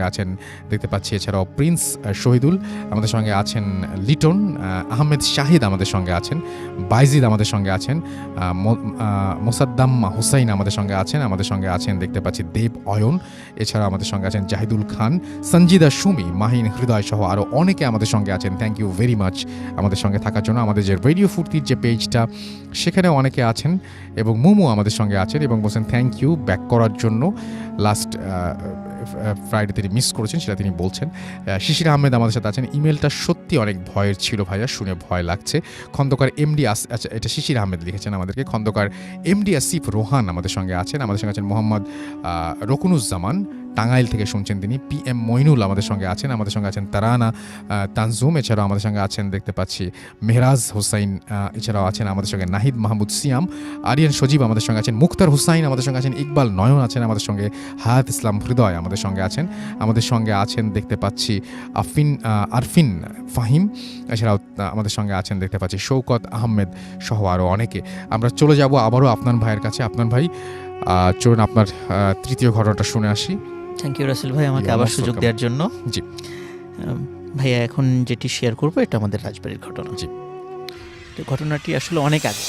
আছেন দেখতে পাচ্ছি, এছাড়াও প্রিন্স শহীদুল আমাদের সঙ্গে আছেন, লিটন আহমেদ শাহিদ আমাদের সঙ্গে আছেন, বাইজিদ আমাদের সঙ্গে আছেন, মোসাদ্দাম হুসাইন আমাদের সঙ্গে আছেন দেখতে পাচ্ছি, দেব অয়ন, এছাড়া আমাদের সঙ্গে আছেন জাহিদুল খান, সঞ্জিদা সুমি, মাহিন হৃদয় সহ আরও অনেকে আমাদের সঙ্গে আছেন। থ্যাংক ইউ ভেরি মাচ আমাদের সঙ্গে থাকার জন্য। আমাদের যে রেডিও ফুর্তির যে পেজটা সেখানে অনেকে আছেন, এবং মোমো আমাদের সঙ্গে আছেন এবং বলছেন থ্যাংক ইউ ব্যাক করার জন্য। লাস্ট ফ্রাইডে তিনি মিস করেছেন সেটা তিনি বলছেন। শিশির আহমেদ আমাদের সাথে আছেন। ইমেলটা সত্যি অনেক ভয়ের ছিল ভাইয়া, শুনে ভয় লাগছে। খন্দকার এমডি আচ্ছা এটা শিশির আহমেদ লিখেছেন আমাদেরকে। খন্দকার এমডি আসিফ রোহান আমাদের সঙ্গে আছেন মোহাম্মদ রকুনুজ্জামান, টাঙ্গাইল থেকে শুনছেন তিনি। PM মইনুল আমাদের সঙ্গে আছেন তারানা তানজুম, এছাড়াও আমাদের সঙ্গে আছেন দেখতে পাচ্ছি মেহরাজ হোসাইন, এছাড়াও আছেন আমাদের সঙ্গে নাহিদ মাহমুদ সিয়াম, আরিয়ান সজীব আমাদের সঙ্গে আছেন, মুক্তার হুসাইন আমাদের সঙ্গে আছেন, ইকবাল নয়ন আছেন আমাদের সঙ্গে, হায়াত ইসলাম হৃদয় আমাদের সঙ্গে আছেন দেখতে পাচ্ছি, আরফিন ফাহিম, এছাড়াও আমাদের সঙ্গে আছেন দেখতে পাচ্ছি শৌকত আহমেদ সহ আরও অনেকে। আমরা চলে যাব আবারও আপনার ভাইয়ের কাছে। আপনার ভাই, চলুন আপনার তৃতীয় ঘটনাটা শুনে আসি। থ্যাংক ইউ রাসেল ভাই আমাকে আবার সুযোগ দেওয়ার জন্য। জি ভাইয়া, এখন যেটি শেয়ার করবো এটা আমাদের রাজবাড়ির ঘটনা। জি, তো ঘটনাটি আসলে অনেক আগে,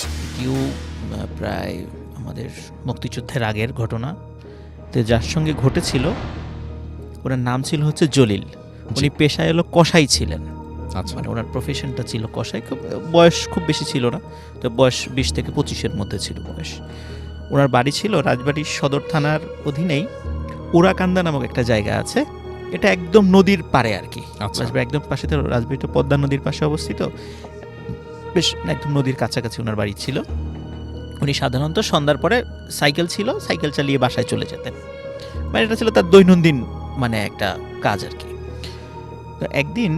প্রায় আমাদের মুক্তিযুদ্ধের আগের ঘটনা। তো যার সঙ্গে ঘটেছিল ওনার নাম ছিল হচ্ছে জলিল। উনি পেশায় হলো কসাই ছিলেন। আচ্ছা, মানে ওনার প্রফেশনটা ছিল কসাই। বয়স খুব বেশি ছিল না, তো বয়স 20 থেকে 25-এর মধ্যে ছিল বয়স। ওনার বাড়ি ছিল রাজবাড়ির সদর থানার অধীনেই উড়াকান্দা নামক একটা জায়গা আছে। এটা একদম নদীর পাড়ে আর কি, রাজবাড়ি একদম পাশে। তো রাজবাড়িটা পদ্মা নদীর পাশে অবস্থিত, বেশ একদম নদীর কাছাকাছি ওনার বাড়ি ছিল। উনি সাধারণত সন্ধ্যার পরে সাইকেল চালিয়ে বাসায় চলে যেতেন। মানে এটা ছিল তার দৈনন্দিন মানে একটা কাজ আর কি। তো একদিন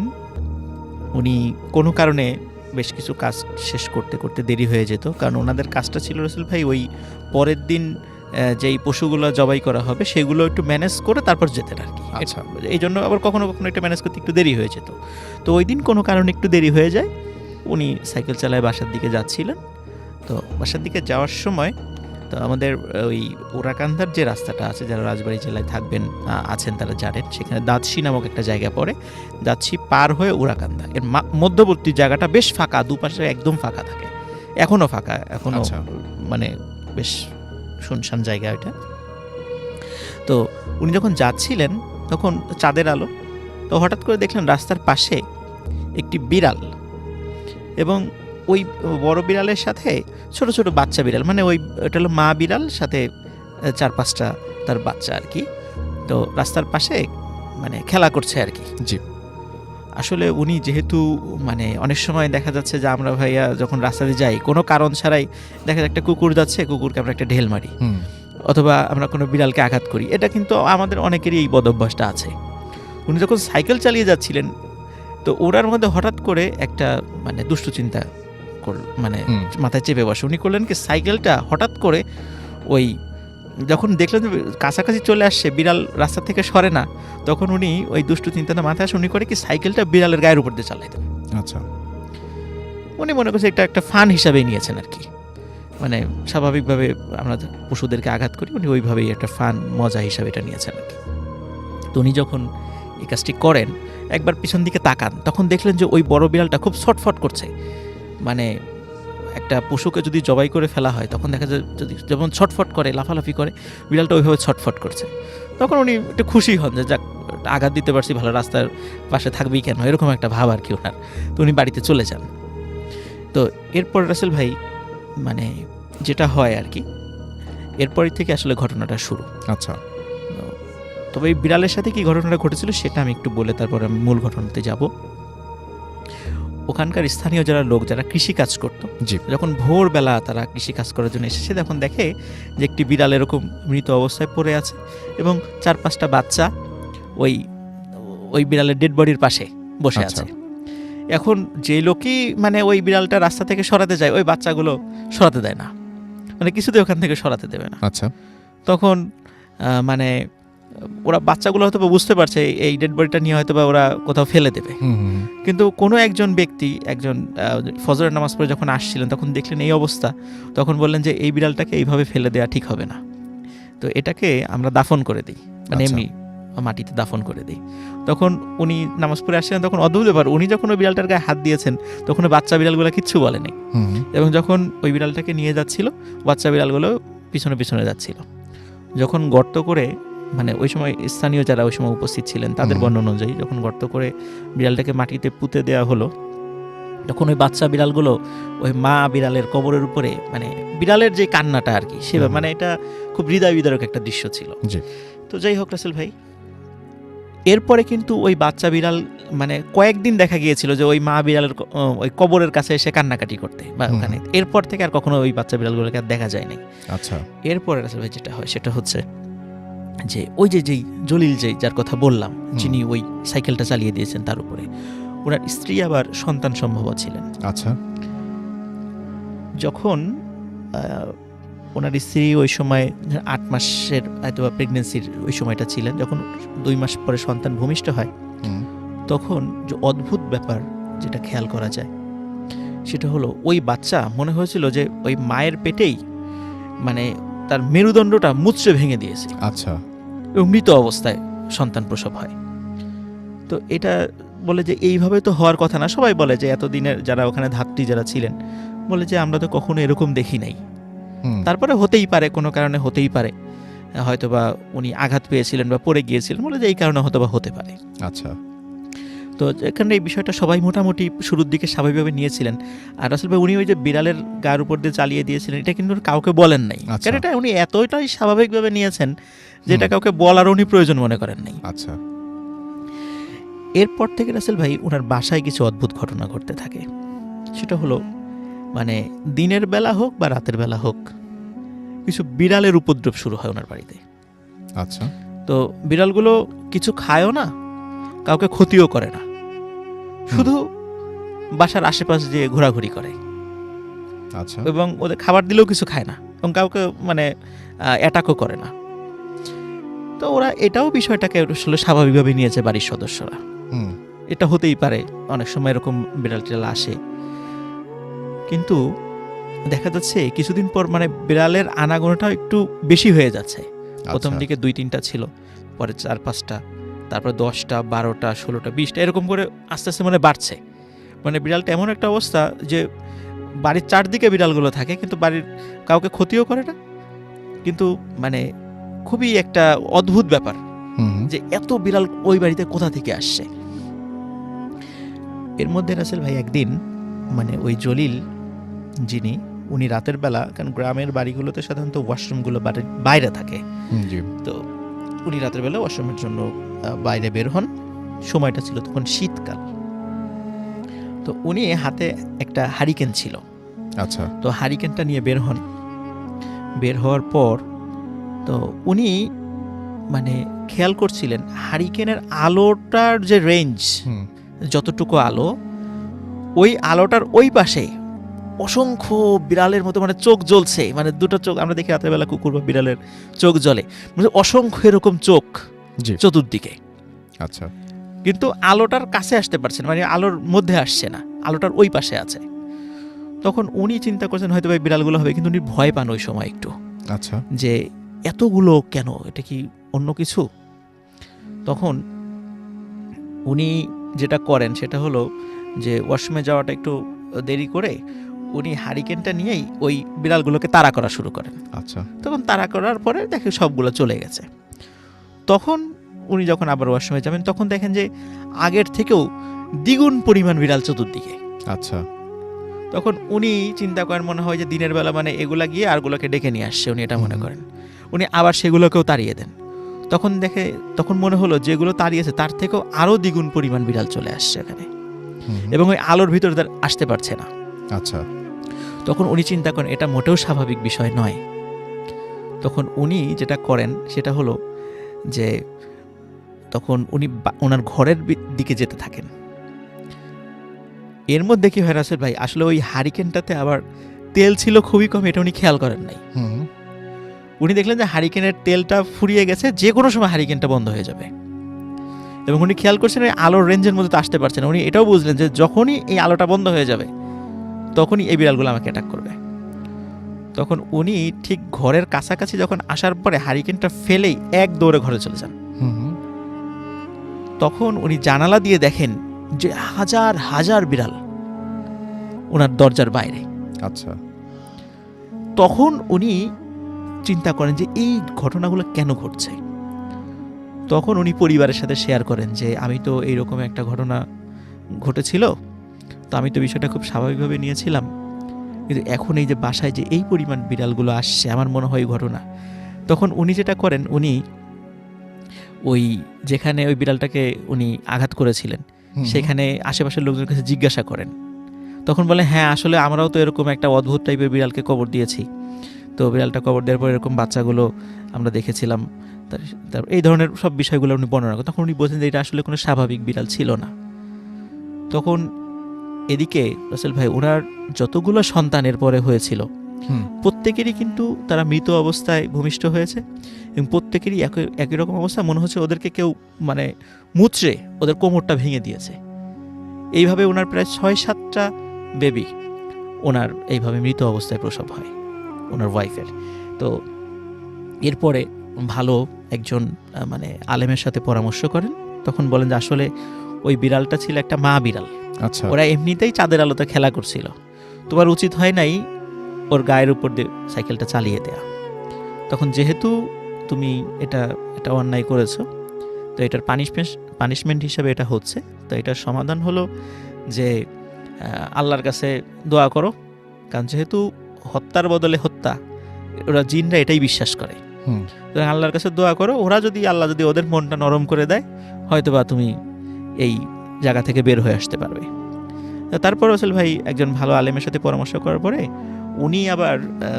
উনি কোনো কারণে বেশ কিছু কাজ শেষ করতে করতে দেরি হয়ে যেত, কারণ ওনাদের কাজটা ছিল রসুল ভাই ওই পরের দিন যেই পশুগুলো জবাই করা হবে সেগুলো একটু ম্যানেজ করে তারপর যেতেন আর কি। আচ্ছা, এই জন্য আবার কখনো কখনো এটা ম্যানেজ করতে একটু দেরি হয়ে যেত। তো ওই দিন কোনো কারণে একটু দেরি হয়ে যায়, উনি সাইকেল চালায় বাসার দিকে যাচ্ছিলেন। তো বাসার দিকে যাওয়ার সময় তো আমাদের ওই ওরাকান্দার যে রাস্তাটা আছে, যারা রাজবাড়ী জেলায় আছেন তারা জানেন, সেখানে দাঁতশি নামক একটা জায়গা পড়ে। দাঁতশি পার হয়ে ওরাকান্দা, এর মধ্যবর্তী জায়গাটা বেশ ফাঁকা, দুপাশে একদম ফাঁকা থাকে, এখনও ফাঁকা, এখনও মানে বেশ শুনশান জায়গা ওইটা। তো উনি যখন যাচ্ছিলেন তখন চাঁদের আলো, তো হঠাৎ করে দেখলেন রাস্তার পাশে একটি বিড়াল, এবং ওই বড় বিড়ালের সাথে ছোট ছোট বাচ্চা বিড়াল, মানে ওটা হলো মা বিড়াল, সাথে 4-5টা তার বাচ্চা আর কি। তো রাস্তার পাশে মানে খেলা করছে আর কি। জি, আসলে উনি যেহেতু মানে অনেক সময় দেখা যাচ্ছে যে আমরা ভাইয়া যখন রাস্তাতে যাই কোনো কারণ ছাড়াই দেখা যায় একটা কুকুর যাচ্ছে, কুকুরকে আমরা একটা ঢেল মারি, অথবা আমরা কোনো বিড়ালকে আঘাত করি। এটা কিন্তু আমাদের অনেকেরই এই বদ অভ্যাসটা আছে। উনি যখন সাইকেল চালিয়ে যাচ্ছিলেন তো ওনার মধ্যে হঠাৎ করে একটা মানে দুষ্টু চিন্তা মানে মাথায় চেপে বসে। উনি করলেন কি, সাইকেলটা হঠাৎ করে ওই যখন দেখলেন কাছাকাছি চলে আসছে, বিড়াল রাস্তা থেকে সরে না, তখন উনি ওই দুষ্টু চিন্তাটা মাথায় আসে, উনি করে কি সাইকেলটা বিড়ালের গায়ের উপর দিয়ে চালাইতেন। আচ্ছা, উনি মনে করছে এটা একটা ফান হিসাবেই নিয়েছেন আর কি। মানে স্বাভাবিকভাবে আমরা পশুদেরকে আঘাত করি, উনি ওইভাবেই একটা ফান মজা হিসাবে এটা নিয়েছেন আর কি। তো উনি যখন এই কাজটি করেন, একবার পিছন দিকে তাকান, তখন দেখলেন যে ওই বড় বিড়ালটা খুব ছটফট করছে। মানে একটা পশুকে যদি জবাই করে ফেলা হয় তখন দেখা যায় যদি যেমন ছটফট করে, লাফালাফি করে, বিড়ালটা ওইভাবে ছটফট করছে। তখন উনি একটু খুশি হন যে যাক, আঘাত দিতে পারছি, ভালো, রাস্তার পাশে থাকবেই কেন, এরকম একটা ভাব আর কি ওনার। তো উনি বাড়িতে চলে যান। তো এরপর রাসেল ভাই মানে যেটা হয় আর কি, এরপরই থেকে আসলে ঘটনাটা শুরু। আচ্ছা, তবে এই বিড়ালের সাথে কি ঘটনাটা ঘটেছিল সেটা আমি একটু বলে তারপর আমি মূল ঘটনাতে যাব। ওখানকার স্থানীয় যারা লোক যারা কৃষি কাজ করতো, জি। যখন ভোরবেলা তারা কৃষি কাজ করার জন্য এসেছে, তখন দেখে যে একটি বিড়াল এরকম মৃত অবস্থায় পড়ে আছে এবং 4-5টা বাচ্চা ওই বিড়ালের ডেড বডির পাশে বসে আচ্ছা। আছে। এখন যে লোকই মানে ওই বিড়ালটা রাস্তা থেকে সরাতে যায়, ওই বাচ্চাগুলো সরাতে দেয় না, মানে কিছুতেই ওখান থেকে সরাতে দেবে না। আচ্ছা। তখন মানে ওরা বাচ্চাগুলো হয়তো বা বুঝতে পারছে এই ডেড বডিটা নিয়ে হয়তো বা ওরা কোথাও ফেলে দেবে, কিন্তু কোনো একজন ব্যক্তি ফজরের নামাজ পড়ে যখন আসছিলেন তখন দেখলেন এই অবস্থা, তখন বললেন যে এই বিড়ালটাকে এইভাবে ফেলে দেওয়া ঠিক হবে না, তো এটাকে আমরা দাফন করে দিই, মানে আচ্ছা। এমনি মাটিতে দাফন করে দিই। তখন উনি নামাজ পড়ে আসছিলেন, তখন অদ্ভুত ব্যাপার, উনি যখন ওই বিড়ালটার গায়ে হাত দিয়েছেন তখন ওই বাচ্চা বিড়ালগুলো কিচ্ছু বলেনি, এবং যখন ওই বিড়ালটাকে নিয়ে যাচ্ছিল বাচ্চা বিড়ালগুলো পিছনে পিছনে যাচ্ছিল। যখন গর্ত করে, মানে ওই সময় স্থানীয় যারা ওই সময় উপস্থিত ছিলেন তাদের বর্ণনা অনুযায়ী যখন গর্ত করে বিড়ালটাকে মাটিতে পুঁতে দেওয়া হলো, তখন ওই বাচ্চা বিড়ালগুলো ওই মা বিড়ালের কবরের উপরে, মানে বিড়ালের যে কান্নাটা আর কি, সে মানে এটা খুব হৃদয় বিদারক একটা দৃশ্য ছিল। তো যাই হোক রাসেল ভাই, এরপরে কিন্তু ওই বাচ্চা বিড়াল মানে কয়েকদিন দেখা গিয়েছিল যে ওই মা বিড়ালের ওই কবরের কাছে এসে কান্নাকাটি করতে বা ওখানে, এরপর থেকে আর কখনো ওই বাচ্চা বিড়ালগুলোকে আর দেখা যায় নাই। আচ্ছা। এরপরে রাসেল ভাই যেটা হয় সেটা হচ্ছে যে ওই যেই জলিল যার কথা বললাম, যিনি ওই সাইকেলটা চালিয়ে দিয়েছেন, তার উপরে ওনার স্ত্রী আবার সন্তান সম্ভব ছিলেন। আচ্ছা। যখন ওনার স্ত্রী ওই সময় 8 মাসের হয়তো প্রেগনেন্সির ওই সময়টা ছিলেন, যখন 2 মাস পরে সন্তান ভূমিষ্ঠ হয়, তখন যে অদ্ভুত ব্যাপার যেটা খেয়াল করা যায় সেটা হলো ওই বাচ্চা মনে হয়েছিল যে ওই মায়ের পেটেই মানে তার মেরুদণ্ডটা মুচড়ে ভেঙে দিয়েছে। আচ্ছা। এবং মৃত অবস্থায় সন্তান প্রসব হয়। তো এটা বলে যে এইভাবে তো হওয়ার কথা না, সবাই বলে যে এতদিনের যারা ওখানে ধাত্রী যারা ছিলেন বলে যে আমরা তো কখনো এরকম দেখি নাই, তারপরে হতেই পারে, কোনো কারণে হতেই পারে, হয়তো বা উনি আঘাত পেয়েছিলেন বা পড়ে গিয়েছিলেন, বলে যে এই কারণে হয়তো বা হতে পারে। আচ্ছা। তো এখানে এই বিষয়টা সবাই মোটামুটি শুরুর দিকে স্বাভাবিকভাবে নিয়েছিলেন। আর আসলে ভাই উনি ওই যে বিড়ালের গায়ের উপর দিয়ে চালিয়ে দিয়েছিলেন, এটা কিন্তু কাউকে বলেন নাই, কারণ এটা উনি এতটাই স্বাভাবিকভাবে নিয়েছেন যে এটা কাউকে বলার উনি প্রয়োজন মনে করেন নাই। আচ্ছা। এরপর থেকে রাসেল ভাই ওনার বাসায় কিছু অদ্ভুত ঘটনা ঘটতে থাকে। সেটা হলো মানে দিনের বেলা হোক বা রাতের বেলা হোক, কিছু বিড়ালের উপদ্রব শুরু হয় ওনার বাড়িতে। আচ্ছা। তো বিড়ালগুলো কিছু খায়ও না, কাউকে ক্ষতিও করে না, শুধু বাসার আশেপাশ দিয়ে ঘোরাঘুরি করে। আচ্ছা। এবং ওদের খাবার দিলেও কিছু খায় না এবং কাউকে মানে অ্যাটাকও করে না। তো ওরা এটাও বিষয়টাকে আসলে স্বাভাবিকভাবে নিয়েছে বাড়ির সদস্যরা, এটা হতেই পারে, অনেক সময় এরকম বিড়াল টিড়াল আসে। কিন্তু দেখা যাচ্ছে কিছুদিন পর মানে বিড়ালের আনাগোনাটা একটু বেশি হয়ে যাচ্ছে। প্রথম দিকে 2-3টা ছিল, পরে 4-5টা, তারপরে 10টা, 12টা, 16টা, 20টা, এরকম করে আস্তে আস্তে মানে বাড়ছে। মানে বিড়ালটা এমন একটা অবস্থা যে বাড়ির চারদিকে বিড়ালগুলো থাকে, কিন্তু বাড়ির কাউকে ক্ষতিও করে না। কিন্তু মানে খুবই একটা অদ্ভুত ব্যাপার যে এত বিড়াল ওই বাড়িতে কোথা থেকে আসছে। এর মধ্যে রাসেল ভাই একদিন মানে ওই জলিল যিনি, উনি রাতের বেলা, কারণ গ্রামের বাড়িগুলোতে সাধারণত ওয়াশরুমগুলো বাইরে থাকে, তো উনি রাতের বেলা ওয়াশরুমের জন্য বাইরে বের হন। সময়টা ছিল তখন শীতকাল। তো উনি হাতে একটা হারিকেন ছিল। আচ্ছা। তো হারিকেনটা নিয়ে বের হন। বের হওয়ার পর তো উনি মানে খেয়াল করছিলেন হারিকেনের আলোটার যে রেঞ্জ, যতটুকু আলো, ওই আলোটার ওই পাশে অসংখ্য বিড়ালের মতো মানে চোখ জ্বলছে, মানে দুটো চোখ, আমরা দেখি রাতের বেলা কুকুর বা বিড়ালের চোখ জ্বলে, মানে অসংখ্য এরকম চোখ চতুর্দিকে। আচ্ছা। কিন্তু আলোটার কাছে আসতে পারছেন, মানে আলোর মধ্যে আসছে না, আলোটার ওই পাশে আছে। তখন উনি চিন্তা করছেন হয়তো ভাই বিড়ালগুলো হবে, কিন্তু উনি ভয় পান ওই সময় একটু। আচ্ছা। যে এতগুলো কেন, এটা কি অন্য কিছু? তখন উনি যেটা করেন সেটা হলো যে ওয়াশরুমে যাওয়াটা একটু দেরি করে উনি হারিকেনটা নিয়েই ওই বিড়ালগুলোকে তাড়া করা শুরু করেন। আচ্ছা। তখন তাড়া করার পরে দেখে সবগুলো চলে গেছে। তখন উনি যখন আবার ওয়াশরুমে যাবেন তখন দেখেন যে আগের থেকেও দ্বিগুণ পরিমাণ বিড়াল চতুর্দিকে। আচ্ছা। তখন উনি চিন্তা করেন মনে হয় যে দিনের বেলা মানে এগুলা গিয়ে আরগুলোকে ডেকে নিয়ে আসছে, উনি এটা মনে করেন। উনি আবার সেগুলোকেও তাড়িয়ে দেন। তখন মনে হলো যেগুলো তাড়িয়েছে তার থেকেও আরও দ্বিগুণ পরিমাণ বিড়াল চলে আসছে এখানে। এবং ওই আলোর ভিতরে তার আসতে পারছে না। আচ্ছা, তখন উনি চিন্তা করেন এটা মোটেও স্বাভাবিক বিষয় নয়। তখন উনি যেটা করেন সেটা হলো যে তখন উনি ওনার ঘরের দিকে যেতে থাকেন। এর মধ্যে কি হয় রাসেল ভাই, আসলে ওই হারিকেনটাতে আবার তেল ছিল খুবই কম, এটা উনি খেয়াল করেন নাই। উনি দেখলেন যে হারিকেনের তেলটা ফুরিয়ে গেছে, যে কোনো সময় হারিকেনটা বন্ধ হয়ে যাবে। এবং উনি খেয়াল করছেন এই আলোর রেঞ্জের মধ্যে তো আসতে পারছেন। উনি এটাও বুঝলেন যে যখনই এই আলোটা বন্ধ হয়ে যাবে তখনই এই বিড়ালগুলো আমাকে অ্যাটাক করবে। তখন উনি ঠিক ঘরের কাছাকাছি যখন আসার পরে হারিকেনটা ফেলেই এক দৌড়ে ঘরে চলে যান। তখন উনি জানালা দিয়ে দেখেন যে হাজার হাজার বিড়াল ওনার দরজার বাইরে। আচ্ছা, তখন উনি চিন্তা করেন যে এই ঘটনাগুলো কেন ঘটছে। তখন উনি পরিবারের সাথে শেয়ার করেন যে আমি তো এইরকম একটা ঘটনা ঘটেছিল, তো আমি তো বিষয়টা খুব স্বাভাবিকভাবে নিয়েছিলাম, কিন্তু এখন এই যে বাসায় যে এই পরিমাণ বিড়ালগুলো আসছে আমার মনে হয় ঘটনা। তখন উনি যেটা করেন, উনি ওই যেখানে ওই বিড়ালটাকে উনি আঘাত করেছিলেন সেখানে আশেপাশের লোকজনের কাছে জিজ্ঞাসা করেন। তখন বলে হ্যাঁ আসলে আমরাও তো এরকম একটা অদ্ভুত টাইপের বিড়ালকে কবর দিয়েছি, তো বিড়ালটা কবর দেওয়ার পর এরকম বাচ্চাগুলো আমরা দেখেছিলাম। তার এই ধরনের সব বিষয়গুলো উনি বর্ণনা করেন। তখন উনি বলছেন যে এটা আসলে কোনো স্বাভাবিক বিড়াল ছিল না। তখন এদিকে রাসেল ভাই ওনার যতগুলো সন্তানের পরে হয়েছিল প্রত্যেকেরই কিন্তু তারা মৃত অবস্থায় ভূমিষ্ঠ হয়েছে এবং প্রত্যেকেরই একই রকম অবস্থা। মনে হচ্ছে ওদেরকে কেউ মানে মুচড়ে ওদের কোমরটা ভেঙে দিয়েছে। এইভাবে ওনার প্রায় 6-7টা বেবি ওনার এইভাবে মৃত অবস্থায় প্রসব হয় ওনার ওয়াইফের। তো এরপরে ভালো একজন মানে আলেমের সাথে পরামর্শ করেন। তখন বলেন যে আসলে ওই বিড়ালটা ছিল একটা মা বিড়াল। আচ্ছা, ওরা এমনিতেই চাঁদের আলোতে খেলা করছিল, তোমার উচিত হয় নাই ওর গায়ের উপর দিয়ে সাইকেলটা চালিয়ে দেয়া। তখন যেহেতু তুমি এটা অন্যায় করেছো, তো এটার পানিশমেন্ট হিসেবে এটা হচ্ছে, তো এটার সমাধান হলো যে আল্লাহর কাছে দোয়া করো, কারণ যেহেতু হত্যার বদলে হত্যা, ওরা জিনরা এটাই বিশ্বাস করে। আল্লাহর কাছে দোয়া করো, আল্লাহ যদি ওদের মনটা নরম করে দেয় হয়তোবা তুমি এই জায়গা থেকে বের হয়ে আসতে পারবে। তারপর রাসেল ভাই একজন ভালো আলেমের সাথে পরামর্শ করার পরে উনি আবার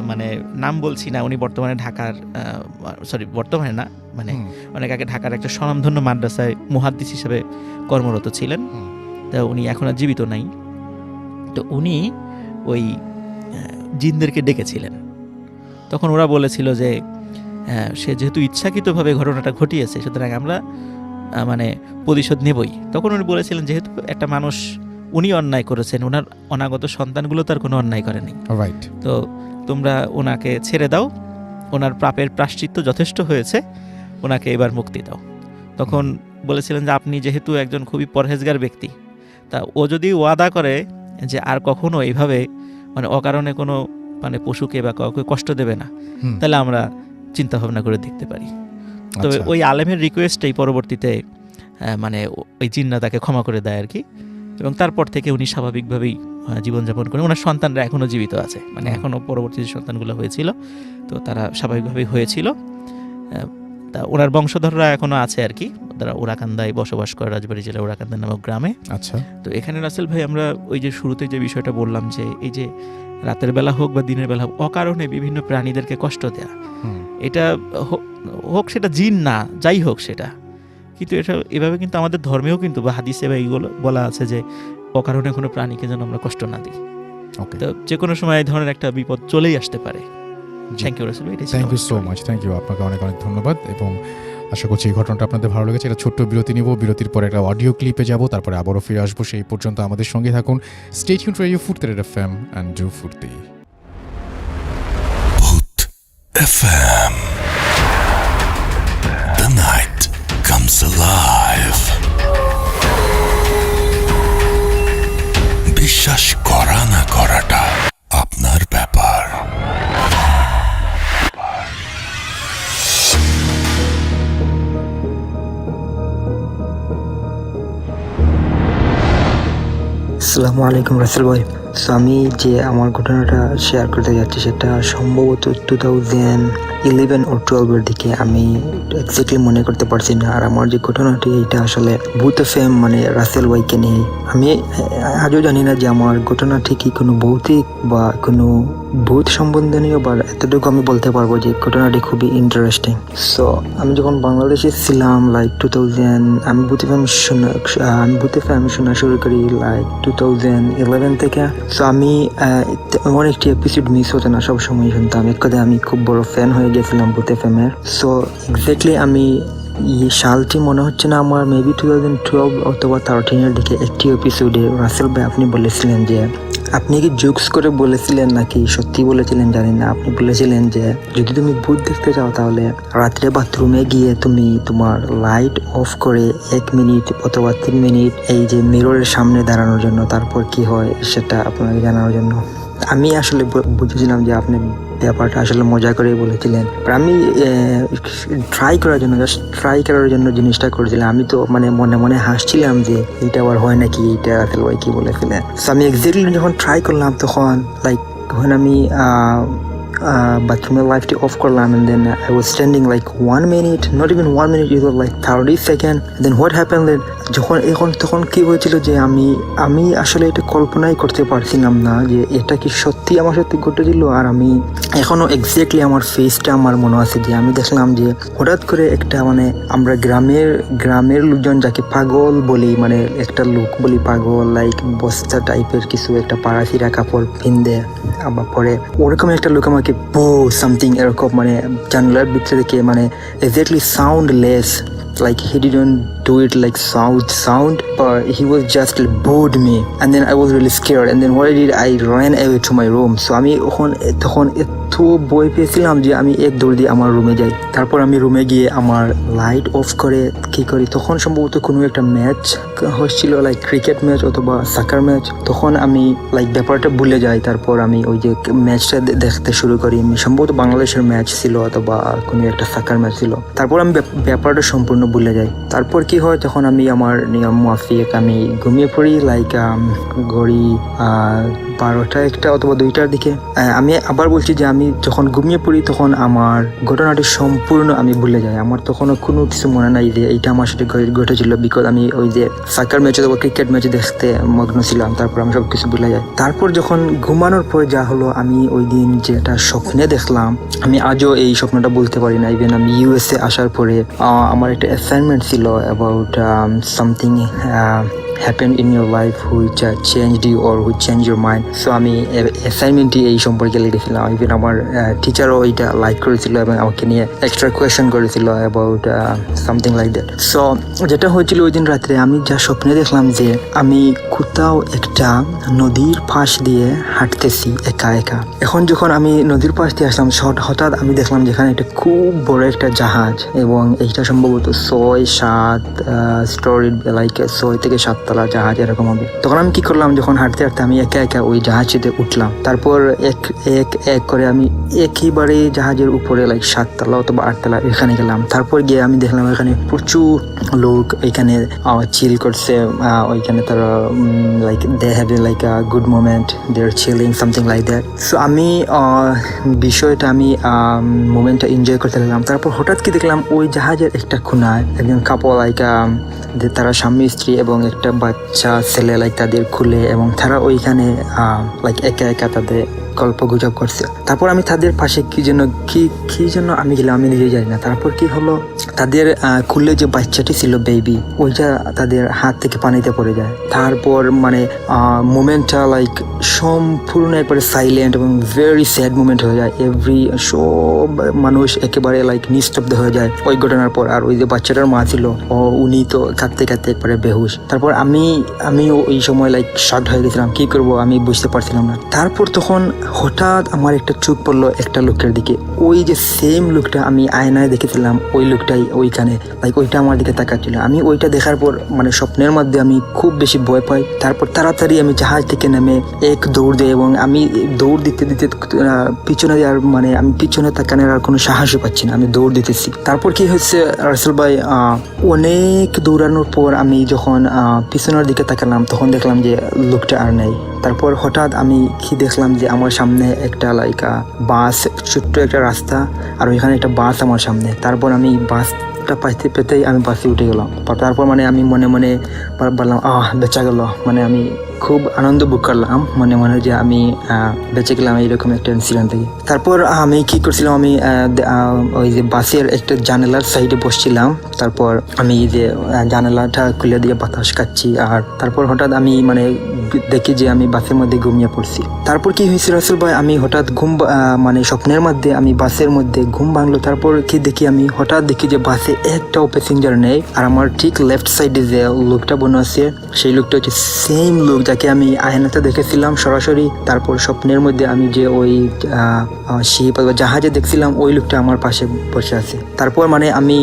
মানে নাম বলছি না, উনি বর্তমানে অনেক আগে ঢাকার একটা স্বনামধন্য মাদ্রাসায় মুহাদ্দিস হিসেবে কর্মরত ছিলেন। তা উনি এখন আর জীবিত নাই। তো উনি ওই জিনদেরকে ডেকেছিলেন। তখন ওরা বলেছিল যে সে যেহেতু ইচ্ছাকৃতভাবে ঘটনাটা ঘটিয়েছে সুতরাং আমরা মানে প্রতিশোধ নেবই। তখন উনি বলেছিলেন যেহেতু একটা মানুষ উনি অন্যায় করেছেন, ওনার অনাগত সন্তানগুলো তার কোনো অন্যায় করেনি, তো তোমরা ওনাকে ছেড়ে দাও, ওনার পাপের প্রায়শ্চিত্ত যথেষ্ট হয়েছে, ওনাকে এবার মুক্তি দাও। তখন বলেছিলেন যে আপনি যেহেতু একজন খুবই পরহেজগার ব্যক্তি, তা ও যদি ওয়াদা করে যে আর কখনো এইভাবে মানে অকারণে কোনো মানে পশুকে বা কাউকে কষ্ট দেবে না, তাহলে আমরা চিন্তা ভাবনা করে দেখতে পারি। তো ওই আলেমের রিকোয়েস্টেই পরবর্তীতে মানে ওই জিন্না তাকে ক্ষমা করে দেয় আর কি। এবং তারপর থেকে উনি স্বাভাবিকভাবেই জীবনযাপন করেন। ওনার সন্তানরা এখনও জীবিত আছে, মানে এখনও পরবর্তী যে সন্তানগুলো হয়েছিল তো তারা স্বাভাবিকভাবেই হয়েছিল। তা ওনার বংশধররা এখনও আছে আর কি, তারা ওরাকান্দায় বসবাস করে, রাজবাড়ী জেলার ওরাকান্দা নামক গ্রামে। আচ্ছা, তো এখানে রাসেল ভাই আমরা ওই যে শুরুতে যে বিষয়টা বললাম যে এই যে রাতের বেলা হোক বা দিনের বেলা হোক অকারণে বিভিন্ন প্রাণীদেরকে কষ্ট দেয়া, এটা হোক সেটা জিন না যাই হোক সেটা, কিন্তু এটা এভাবে কিন্তু আমাদের ধর্মেও কিন্তু বা হাদিসে বা এইগুলো বলা আছে যে অকারণে কোনো প্রাণীকে যেন আমরা কষ্ট না দিই। তো যে কোনো সময় এই ধরনের একটা বিপদ চলেই আসতে পারে। থ্যাংক ইউ রাসেল ভাই, thank you so much, thank you, আপনাকে অনেক অনেক ধন্যবাদ। এবং আশা করছি এই ঘটনাটা আপনাদের ভালো লেগেছে। একটা ছোট্ট বিরতি নিব, বিরতির পরে একটা অডিও ক্লিপে যাব, তারপরে আবারও ফিরে আসবো। সেই পর্যন্ত আমাদের সঙ্গে থাকুন। স্টে টিউনড রেডিও ফুর্তি FM and do ফুর্তি FM. The night comes alive. বিশ্বাস করা না করাটা আপনার ব্যাপার। আসসালামু আলাইকুম রাসেল ভাই। সো আমি যে আমার ঘটনাটা শেয়ার করতে যাচ্ছি সেটা সম্ভবত 2011 or 12-এর দিকে, আমি এক্স্যাক্টলি মনে করতে পারছি না। আর আমার যে ঘটনাটি এটা আসলে ভূত এফএম মানে রাসেল ভাইকে নিয়ে। আমি আজও জানি না যে আমার ঘটনাটি কি কোনো ভৌতিক বা কোনো ভূত সম্বন্ধনীয়, বা এতটুকু আমি বলতে পারবো যে ঘটনাটি খুবই ইন্টারেস্টিং। সো আমি যখন বাংলাদেশে ছিলাম লাইক 2000, আমি ভূত এফএম শোনা শুরু করি লাইক 2011 থেকে। সো আমি এমন একটি এপিসোড মিস হতো না, সবসময় শুনতাম। এক কথায় আমি খুব বড় ফ্যান হয়ে গেছিলাম ভূত এফএম এর। সো এক্স্যাক্টলি আমি সালটি মনে হচ্ছে না আমার, মেবি 2012 অথবা 13-এর দিকে একটি এপিসোডে রাসেল ভাই আপনি বলেছিলেন যে, আপনি কি জোকস করে বলেছিলেন নাকি সত্যি বলেছিলেন জানি না, আপনি বলেছিলেন যে যদি তুমি ভূত দেখতে চাও তাহলে রাত্রে বাথরুমে গিয়ে তুমি তোমার লাইট অফ করে 1 মিনিট অথবা 3 মিনিট এই যে মিররের সামনে দাঁড়ানোর জন্য, তারপর কি হয় সেটা আপনাকে জানানোর জন্য। আমি আসলে বুঝেছিলাম যে আপনি ব্যাপারটা আসলে মজা করেই বলেছিলেন, আমি ট্রাই করার জন্য জিনিসটা করেছিলাম। আমি তো মানে মনে মনে হাসছিলাম যে এইটা আবার হয় নাকি, এইটা রাসেল ভাই কি বলেছিলেন। সো আমি এক্স্যাক্টলি যখন ট্রাই করলাম তখন লাইক যখন আমি বাথরুমের লাইটটি অফ করলাম, and then I was standing like 1 minute, not even 1 minute, it was like 30 seconds. Then what happened that তখন কি হয়েছিল যে আমি আসলে এটা কল্পনাই করতে পারছিলাম না যে এটা কি সত্যি আমার সাথে ঘটেছিল। আর আমি এখনো এক্স্যাক্টলি আমার ফেসটা আমার মনে আছে যে আমি দেখলাম যে হঠাৎ করে একটা মানে আমরা গ্রামের লোকজন যাকে পাগল বলি, মানে একটা লোক বলি পাগল, লাইক বস্তা টাইপের কিছু একটা পাড়াফিরা কাপড় পিন্দে আবার পরে, ওরকম একটা লোক আমাকে বো সামথিং এরকম মানে জানলার ভিতরে থেকে মানে exactly soundless, like he didn't do it like sound, but he was just booed me, and then I was really scared, and then what I did, I ran away to my room. So আমি তখন এত ভয় পেয়েছিলাম যে আমি এক দৌড় দিয়ে আমার রুমে যাই। তারপর আমি রুমে গিয়ে আমার লাইট অফ করে কি করি, তখন সম্ভবত কোনো একটা ম্যাচ হচ্ছিল, লাইক ক্রিকেট ম্যাচ অথবা সাকার ম্যাচ। তখন আমি লাইক ব্যাপারটা ভুলে যাই। তারপর আমি ওই যে ম্যাচটা দেখতে শুরু করি, সম্ভবত বাংলাদেশের ম্যাচ ছিল অথবা কোনো একটা সাকার ম্যাচ ছিল। তারপর আমি ব্যাপারটা সম্পূর্ণ ভুলে যাই। তারপর কি হয়, তখন আমি আমার নিয়ম মাফিক আমি ঘুমিয়ে পড়ি লাইক ঘড়ি 12টা 1টা অথবা 2টার দিকে। আমি আবার বলছি যে আমি যখন ঘুমিয়ে পড়ি তখন আমার ঘটনাটি সম্পূর্ণ আমি ভুলে যাই। আমার তখনও কোনো কিছু মনে নাই যে এইটা আমার সাথে ঘটেছিল, বিকজ আমি ওই যে সাকার ম্যাচ অথবা ক্রিকেট ম্যাচ দেখতে মগ্ন ছিলাম। তারপর আমি সব কিছু ভুলে যাই। তারপর যখন ঘুমানোর পর যা হলো, আমি ওই দিন যেটা স্বপ্নে দেখলাম, আমি আজও এই স্বপ্নটা বলতে পারি না। ইভেন আমি ইউএসএ আসার পরে আমার একটা অ্যাসাইনমেন্ট ছিল about something happened in your life which changed you or which changed your mind. So আমি অ্যাসাইনমেন্টটি এই সম্পর্কে লিখেছিলাম। ইভেন আমার টিচারও এইটা লাইক করেছিল এবং আমাকে নিয়ে এক্সট্রা কোয়েশ্চেন করেছিল about something like that. So যেটা হয়েছিল ওই দিন রাত্রে, আমি যা স্বপ্নে দেখলাম যে আমি কোথাও একটা নদীর পাশ দিয়ে হাঁটতেছি একা একা। এখন যখন আমি নদীর পাশ দিয়ে আসলাম, হঠাৎ আমি দেখলাম যেখানে একটা খুব বড় একটা জাহাজ, এবং এইটা সম্ভবত 6-7 স্টোরি, লাইক 6 থেকে 7 তলা জাহাজ এরকম হবে। তখন আমি কি করলাম, যখন হাঁটতে হাঁটতে আমি একা একা ওই জাহাজটিতে উঠলাম। তারপর এক করে আমি একেবারে জাহাজের উপরে লাইক 7 তলা অথবা 8 তলা এখানে গেলাম। তারপর গিয়ে আমি দেখলাম এখানে প্রচুর লোক এখানে চিল করছে। ওইখানে তারা like they have like a good moment, they are chilling something like that. So আমি বিষয়টা আমি মোমেন্টটা এনজয় করতে লাগলাম। তারপর হঠাৎ কি দেখলাম, ওই জাহাজের একটা কোনায় একজন কাপল লাইক তারা স্বামী স্ত্রী এবং একটা বাচ্চা ছেলে লাইক তাদের খুলে, এবং তারা ওইখানে লাইক একা একা তাদের গল্প গুজব করছে। তারপর আমি তাদের পাশে কি জন্য আমি গেলাম, আমি নিজে জানি না। তারপর কি হলো, তাদের খুলে যে বাচ্চাটি ছিল বেবি, ওইটা তাদের হাত থেকে পানিতে পড়ে যায়। তারপর মানে মোমেন্টটা লাইক সম্পূর্ণ একবারে সাইলেন্ট এবং ভেরি স্যাড মোমেন্ট হয়ে যায়। সব মানুষ একেবারে লাইক নিস্তব্ধ হয়ে যায় ওই ঘটনার পর। আর ওই যে বাচ্চাটার মা ছিল, উনি তো কাঁদতে কাঁদতে একবারে বেহুশ। তারপর আমি ওই সময় লাইক শক হয়ে গেছিলাম, কি করব আমি বুঝতে পারছিলাম না। তারপর তখন হঠাৎ আমার একটা চোখ পড়লো একটা লোকের দিকে। ওই যে সেম লোকটা আমি আয়নায় দেখেছিলাম, ওই লোকটাই ওইখানে লাইক ওইটা আমার দিকে তাকাচ্ছিল। আমি ওইটা দেখার পর মানে স্বপ্নের মধ্যে আমি খুব বেশি ভয় পাই। তারপর তাড়াতাড়ি আমি জাহাজ থেকে নেমে দৌড় দিই, এবং আমি দৌড় দিতে পিছনে আর মানে আমি পিছনে তাকানোর আর কোনো সাহসই পাচ্ছি না, আমি দৌড় দিতেছি। তারপর কি হচ্ছে রাসেল ভাই, অনেক দৌড়ানোর পর আমি যখন পিছনের দিকে তাকালাম, তখন দেখলাম যে লোকটা আর নেই। তারপর হঠাৎ আমি কি দেখলাম যে আমার সামনে একটা বাস, ছোট্ট একটা রাস্তা, আর ওইখানে একটা বাস আমার সামনে। তারপর আমি বাসটা পাইতে পেতেই আমি বাসে উঠে গেলাম। তারপর মানে আমি মনে মনে বললাম বেঁচে গেল, মানে আমি খুব আনন্দ বুক করলাম মনে মনে যে আমি বেঁচে গেলাম এইরকম একটা ইনসিডেন্ট থেকে। তারপর আমি কি করছিলাম, আমি ওই যে বাসের একটা জানালার সাইডে বসছিলাম। তারপর আমি যে জানালাটা খুলে দিয়ে বাতাস খাচ্ছি, আর তারপর হঠাৎ আমি মানে দেখি যে আমি বাসের মধ্যে ঘুমিয়ে পড়ছি। তারপর কি হয়েছে রাসেল ভাই, আমি হঠাৎ মানে স্বপ্নের মধ্যে আমি বাসের মধ্যে ঘুম ভাঙলো। তারপর কি দেখি, আমি হঠাৎ দেখি যে বাসে একটাও প্যাসেঞ্জার নেই, আর আমার ঠিক লেফট সাইডে যে লোকটা বনে আছে সেই লোকটা হচ্ছে সেম লোক যাকে আমি আয়নাতে দেখেছিলাম সরাসরি। তারপর স্বপ্নের মধ্যে আমি যে ওই শিপ বা জাহাজে দেখছিলাম ওই লোকটা আমার পাশে বসে আছে। তারপর মানে আমি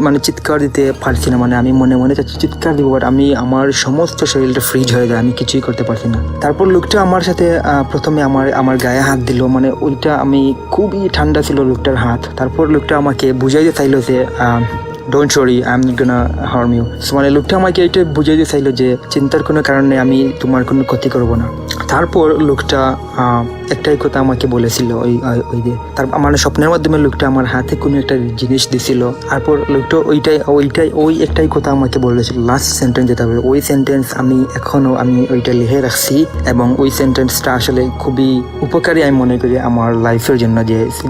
মানে চিৎকার দিতে পারছি না, মানে আমি মনে মনে চিৎকার দিব, বাট আমার সমস্ত শরীরটা ফ্রিজ হয়ে যায়, আমি কিছুই করতে পারছি না। তারপর লোকটা আমার সাথে প্রথমে আমার গায়ে হাত দিল, মানে ওইটা আমি খুবই ঠান্ডা ছিল লোকটার হাত। তারপর লোকটা আমাকে বুঝাইতে চাইলো যে don't worry, I am not gonna harm you. মানে লোকটা আমাকে এটা বুঝাইতে চাইলো যে চিন্তার কোনো কারণে আমি তোমার কোনো ক্ষতি করবো না। তারপর লোকটা একটাই কথা আমাকে বলেছিল, ওই যে তার মানে স্বপ্নের মাধ্যমে লোকটা আমার হাতে কোনো একটা জিনিস দিছিল। তারপর লোকটা ওই একটাই কথা আমাকে বলেছিল, লাস্ট সেন্টেন্স যেটা বলে, ওই সেন্টেন্স আমি ওইটা লিখে রাখছি, এবং ওই সেন্টেন্সটা আসলে খুবই উপকারী আমি মনে করি আমার লাইফের জন্য।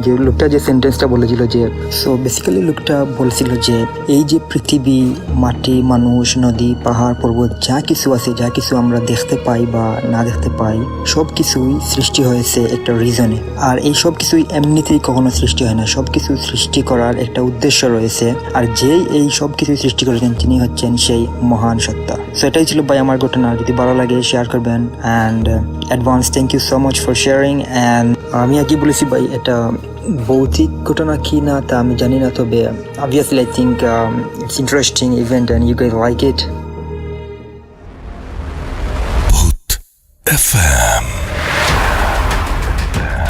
যে লোকটা যে সেন্টেন্সটা বলেছিল যে, সো বেসিক্যালি লোকটা বলছিল যে এই যে পৃথিবী, মাটি, মানুষ, নদী, পাহাড়, পর্বত, যা কিছু আছে, যা কিছু আমরা দেখতে পাই বা না দেখতে পাই, সব কিছুই সৃষ্টি হয়েছে একটা রিজনে। আর এই সব কিছুই এমনিতেই কখনো সৃষ্টি হয় না, সব কিছু সৃষ্টি করার একটা উদ্দেশ্য রয়েছে। আর যেই এই সব কিছু সৃষ্টি করেছেন তিনি হচ্ছেন সেই মহান সত্তা। সো এটাই ছিল ভাই আমার ঘটনা। যদি ভালো লাগে শেয়ার করবেন, and advance thank you so much for sharing. And আমি আগে বলেছি ভাই, এটা ভৌতিক ঘটনা কি না তা আমি জানি না, তবে obviously I think it's interesting event and you guys like it. Boot FM.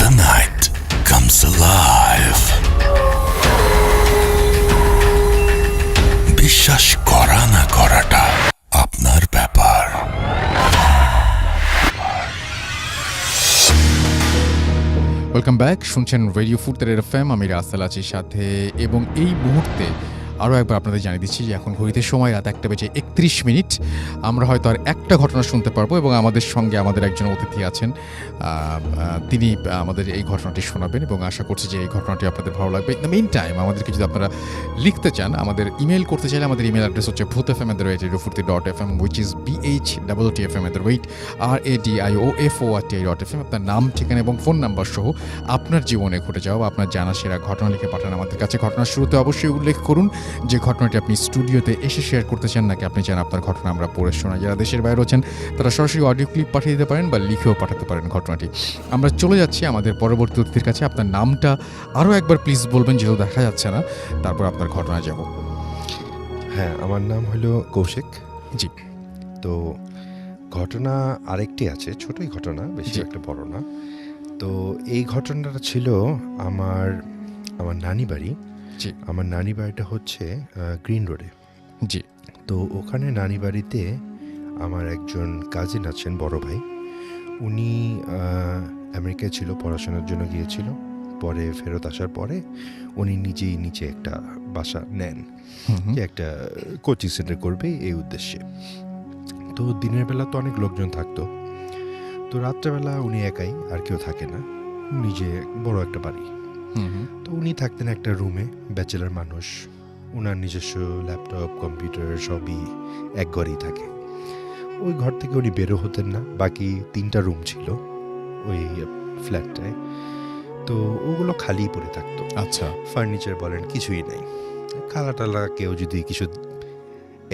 The night comes alive. বিশ্বাস করা না করাটা আপনার ব্যাপার। ওয়েলকাম ব্যাক, শুনছেন রেডিও ফুর্তের এফএম, আমি রাসেল আছি সাথে। এবং এই মুহূর্তে আরও একবার আপনাদের জানিয়ে দিচ্ছি যে এখন ঘড়িতে সময় রাত 1:31। আমরা হয়তো আর একটা ঘটনা শুনতে পারবো, এবং আমাদের সঙ্গে আমাদের একজন অতিথি আছেন, তিনি আমাদের এই ঘটনাটি শোনাবেন, এবং আশা করছি যে এই ঘটনাটি আপনাদের ভালো লাগবে। ইন দ্য মেইন টাইম আমাদেরকে যদি আপনারা লিখতে চান, আমাদের ইমেল করতে চাইলে আমাদের ইমেল অ্যাড্রেস হচ্ছে bhutfm@radiofurti.fm, which is bhtfm@radioforti.fm। আপনার নাম, ঠিকানা এবং ফোন নাম্বার সহ আপনার জীবনে ঘটে যাওয়া আপনার জানা সেরা ঘটনা লিখে পাঠান আমাদের কাছে। ঘটনার শুরুতে অবশ্যই উল্লেখ করুন যে ঘটনাটি আপনি স্টুডিওতে এসে শেয়ার করতে চান, নাকি আপনি চান আপনার ঘটনা আমরা পড়ে শোনাই। যারা দেশের বাইরে রয়েছেন তারা সরাসরি অডিও ক্লিপ পাঠিয়ে দিতে পারেন বা লিখেও পাঠাতে পারেন ঘটনাটি। আমরা চলে যাচ্ছি আমাদের পরবর্তী অতিথির কাছে। আপনার নামটা আরও একবার প্লিজ বলবেন, যেহেতু দেখা যাচ্ছে না, তারপর আপনার ঘটনায় যাব। হ্যাঁ, আমার নাম হলো কৌশিক। জি। তো ঘটনা আরেকটি আছে, ছোটই ঘটনা, বেশি একটা বড় না। তো এই ঘটনাটা ছিল আমার নানি বাড়ি। জি। আমার নানি বাড়িটা হচ্ছে গ্রিন রোডে। জি। তো ওখানে নানি বাড়িতে আমার একজন কাজিন আছেন, বড় ভাই। উনি আমেরিকায় ছিল, পড়াশোনার জন্য গিয়েছিল। পরে ফেরত আসার পরে উনি নিজেই নিচে একটা বাসা নেন, যে একটা কোচিং সেন্টার করবে এই উদ্দেশ্যে। তো দিনের বেলা তো অনেক লোকজন থাকতো, তো রাত্রেবেলা উনি একাই, আর কেউ থাকে না, নিজে বড় একটা বাড়ি। তো উনি থাকতেন একটা রুমে, ব্যাচেলার মানুষ, ওনার নিজস্ব ল্যাপটপ, কম্পিউটার সবই এক ঘরেই থাকে। ওই ঘর থেকে উনি বেরো হতেন না। বাকি 3টা রুম ছিল ওই ফ্ল্যাটটায়, তো ওগুলো খালি পড়ে থাকতো। আচ্ছা। ফার্নিচার বলেন কিছুই নেই। খালা টালা কেউ যদি কিছু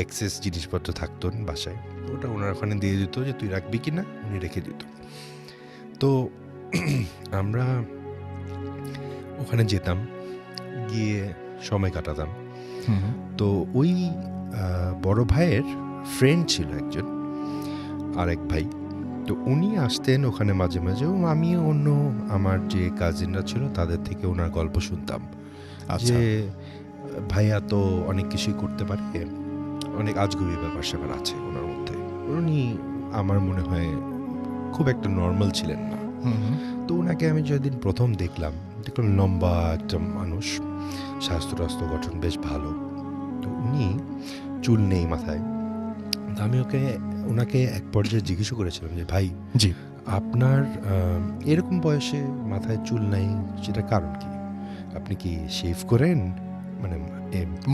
এক্সেস জিনিসপত্র থাকতো বাসায়, ওটা ওনার ওখানে দিয়ে দিত যে তুই রাখবি কি না, উনি রেখে দিত। তো আমরা ওখানে যেতাম, গিয়ে সময় কাটাতাম। তো ওই বড় ভাইয়ের ফ্রেন্ড ছিল একজন, আরেক ভাই। তো উনি আসতেন ওখানে মাঝে মাঝে, আমি অন্য আমার যে কাজিনরা ছিল তাদের থেকে ওনার গল্প শুনতাম, যে ভাইয়া তো অনেক কিছুই করতে পারে, অনেক আজগুবি ব্যাপার স্যাপার আছে ওনার মধ্যে। উনি আমার মনে হয় খুব একটা নর্মাল ছিলেন না। হুম হুম। তো ওনাকে আমি যেদিন প্রথম দেখলাম লম্বা একটা মানুষ, স্বাস্থ্য গঠন বেশ ভালো। তো উনি চুল নেই মাথায়। তো আমি ওনাকে এক পর্যায়ে জিজ্ঞেস করেছিলাম যে ভাই, জি। আপনার এরকম বয়সে মাথায় চুল নাই, সেটার কারণ কি? আপনি কি শেভ করেন, মানে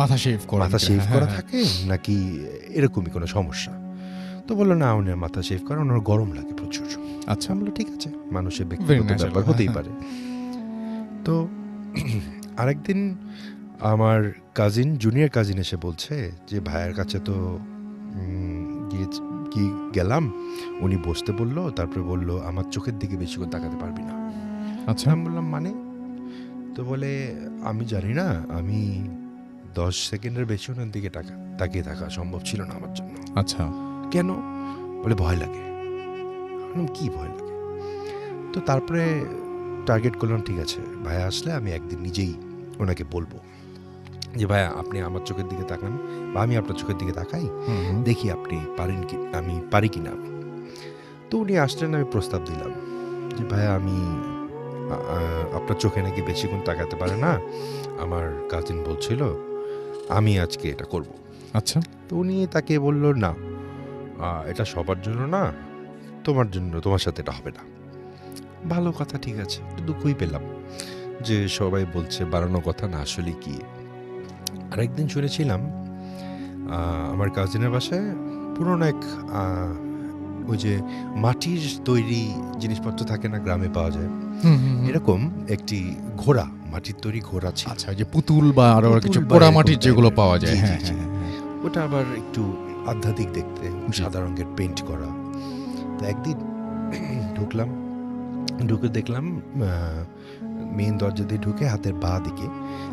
মাথা শেভ করা, মাথা শেভ করা থাকে, নাকি এরকমই কোনো সমস্যা? তো বললো না, উনি মাথা শেভ করেন, ওনার গরম লাগে প্রচুর। আচ্ছা, আমি বললো ঠিক আছে, মানুষের Very ব্যক্তিগত natural, ব্যাপার হতেই পারে। তো আরেকদিন আমার জুনিয়র কাজিন এসে বলছে যে ভাইয়ের কাছে তো গেলাম, উনি বসতে বললো, তারপরে বললো আমার চোখের দিকে বেশিক্ষণ তাকাতে পারবি না। আচ্ছা। আমি বললাম মানে? তো বলে আমি জানি না, আমি 10 সেকেন্ডের বেশি ওনার দিকে তাকিয়ে থাকা সম্ভব ছিল না আমার জন্য। আচ্ছা। কেন? বলে ভয় লাগে। কি ভয় লাগে? তো তারপরে টার্গেট করলাম, ঠিক আছে ভাইয়া আসলে আমি একদিন নিজেই ওনাকে বলবো যে ভাইয়া আপনি আমার চোখের দিকে তাকান, বা আমি আপনার চোখের দিকে তাকাই, দেখি আপনি পারেন কি, আমি পারি কি না। তো উনি আসলেন, আমি প্রস্তাব দিলাম যে ভাইয়া আমি আপনার চোখে নাকি বেশিক্ষণ তাকাতে পারে না, আমার কাজিন বলছিল, আমি আজকে এটা করব। আচ্ছা। তো উনি তাকে বলল না, এটা সবার জন্য না, তোমার জন্য, তোমার সাথে এটা হবে না। ভালো কথা, ঠিক আছে। একটু দুঃখই পেলাম যে সবাই বলছে বাড়ানো কথা না, আসলে কি। আরেকদিন শুনেছিলাম আমার কাজিনের বাসায় পুরনো এক ওই যে মাটির তৈরি জিনিসপত্র থাকে না, গ্রামে পাওয়া যায়, এরকম একটি ঘোড়া, মাটির তৈরি ঘোড়া ছিল। আচ্ছা, যে পুতুল বা আরো কিছু পুতুল বা পোড়ামাটির এরকম যেগুলো type-এর। পাওয়া যায়। জি, হ্যাঁ জি, জি। হ্যাঁ হ্যাঁ। ওটা আবার একটু আধ্যাত্মিক দেখতে, সাদা রঙের পেইন্ট করা। তো একদিন ঢুকে দেখলাম মেইন দরজা দিয়ে ঢুকে হাতের বাঁ দিকে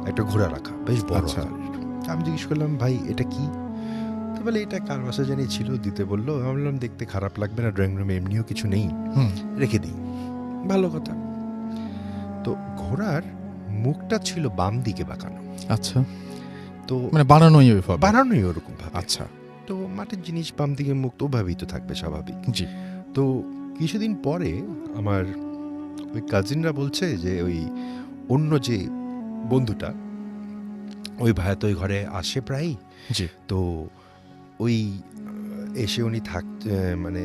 একটা ঘোড়া রাখা, বেশ বড় আচ্ছা। আকারের। আমি জিজ্ঞেস করলাম ভাই এটা কি? তো বলে এটা কার বাসা জানি ছিল, দিতে বললো। আমি বললাম দেখতে খারাপ লাগবে না, ড্রয়িং রুমে এমনিও কিছু নেই, রেখে দিই। ভালো কথা। তো ঘোড়ার মুখটা ছিল বাম দিকে বাঁকানো। আচ্ছা, তো মানে বানানোই ওইভাবে। বানানোই ওরকম ভাবে। আচ্ছা। তো মাটির জিনিস বাম দিকে মুখ তো ওভাবেই তো থাকবে, স্বাভাবিক। জি। তো কিছুদিন পরে আমার ওই কাজিনরা বলছে যে ওই অন্য যে বন্ধুটা, ওই ভাইয়া তো ওই ঘরে আসে প্রায়ই। জি। তো ওই এসে উনি মানে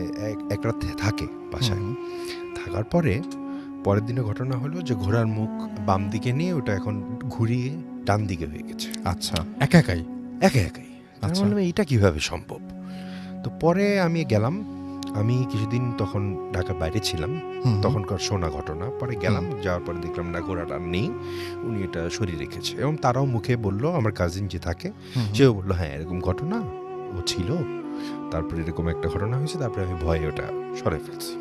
এক রাত থাকে বাসায়। থাকার পরের দিনে ঘটনা হলো যে ঘোড়ার মুখ বাম দিকে নিয়ে ওটা এখন ঘুরিয়ে ডান দিকে হয়ে গেছে। আচ্ছা, একাই। একাই। আমি বললাম এটা কিভাবে সম্ভব? তো পরে আমি গেলাম, আমি কিছুদিন তখন ঢাকার বাইরে ছিলাম, তখনকার শোনা ঘটনা। পরে গেলাম, যাওয়ার পরে দেখলাম না, ঘোড়াটা আর নেই, উনি এটা সরিয়ে রেখেছে। এবং তারাও মুখে বললো, আমার কাজিন যে থাকে সেও বললো হ্যাঁ এরকম ঘটনা ও ছিল, তারপরে এরকম একটা ঘটনা হয়েছে, তারপরে আমি ভয়ে ওটা সরে ফেলছি।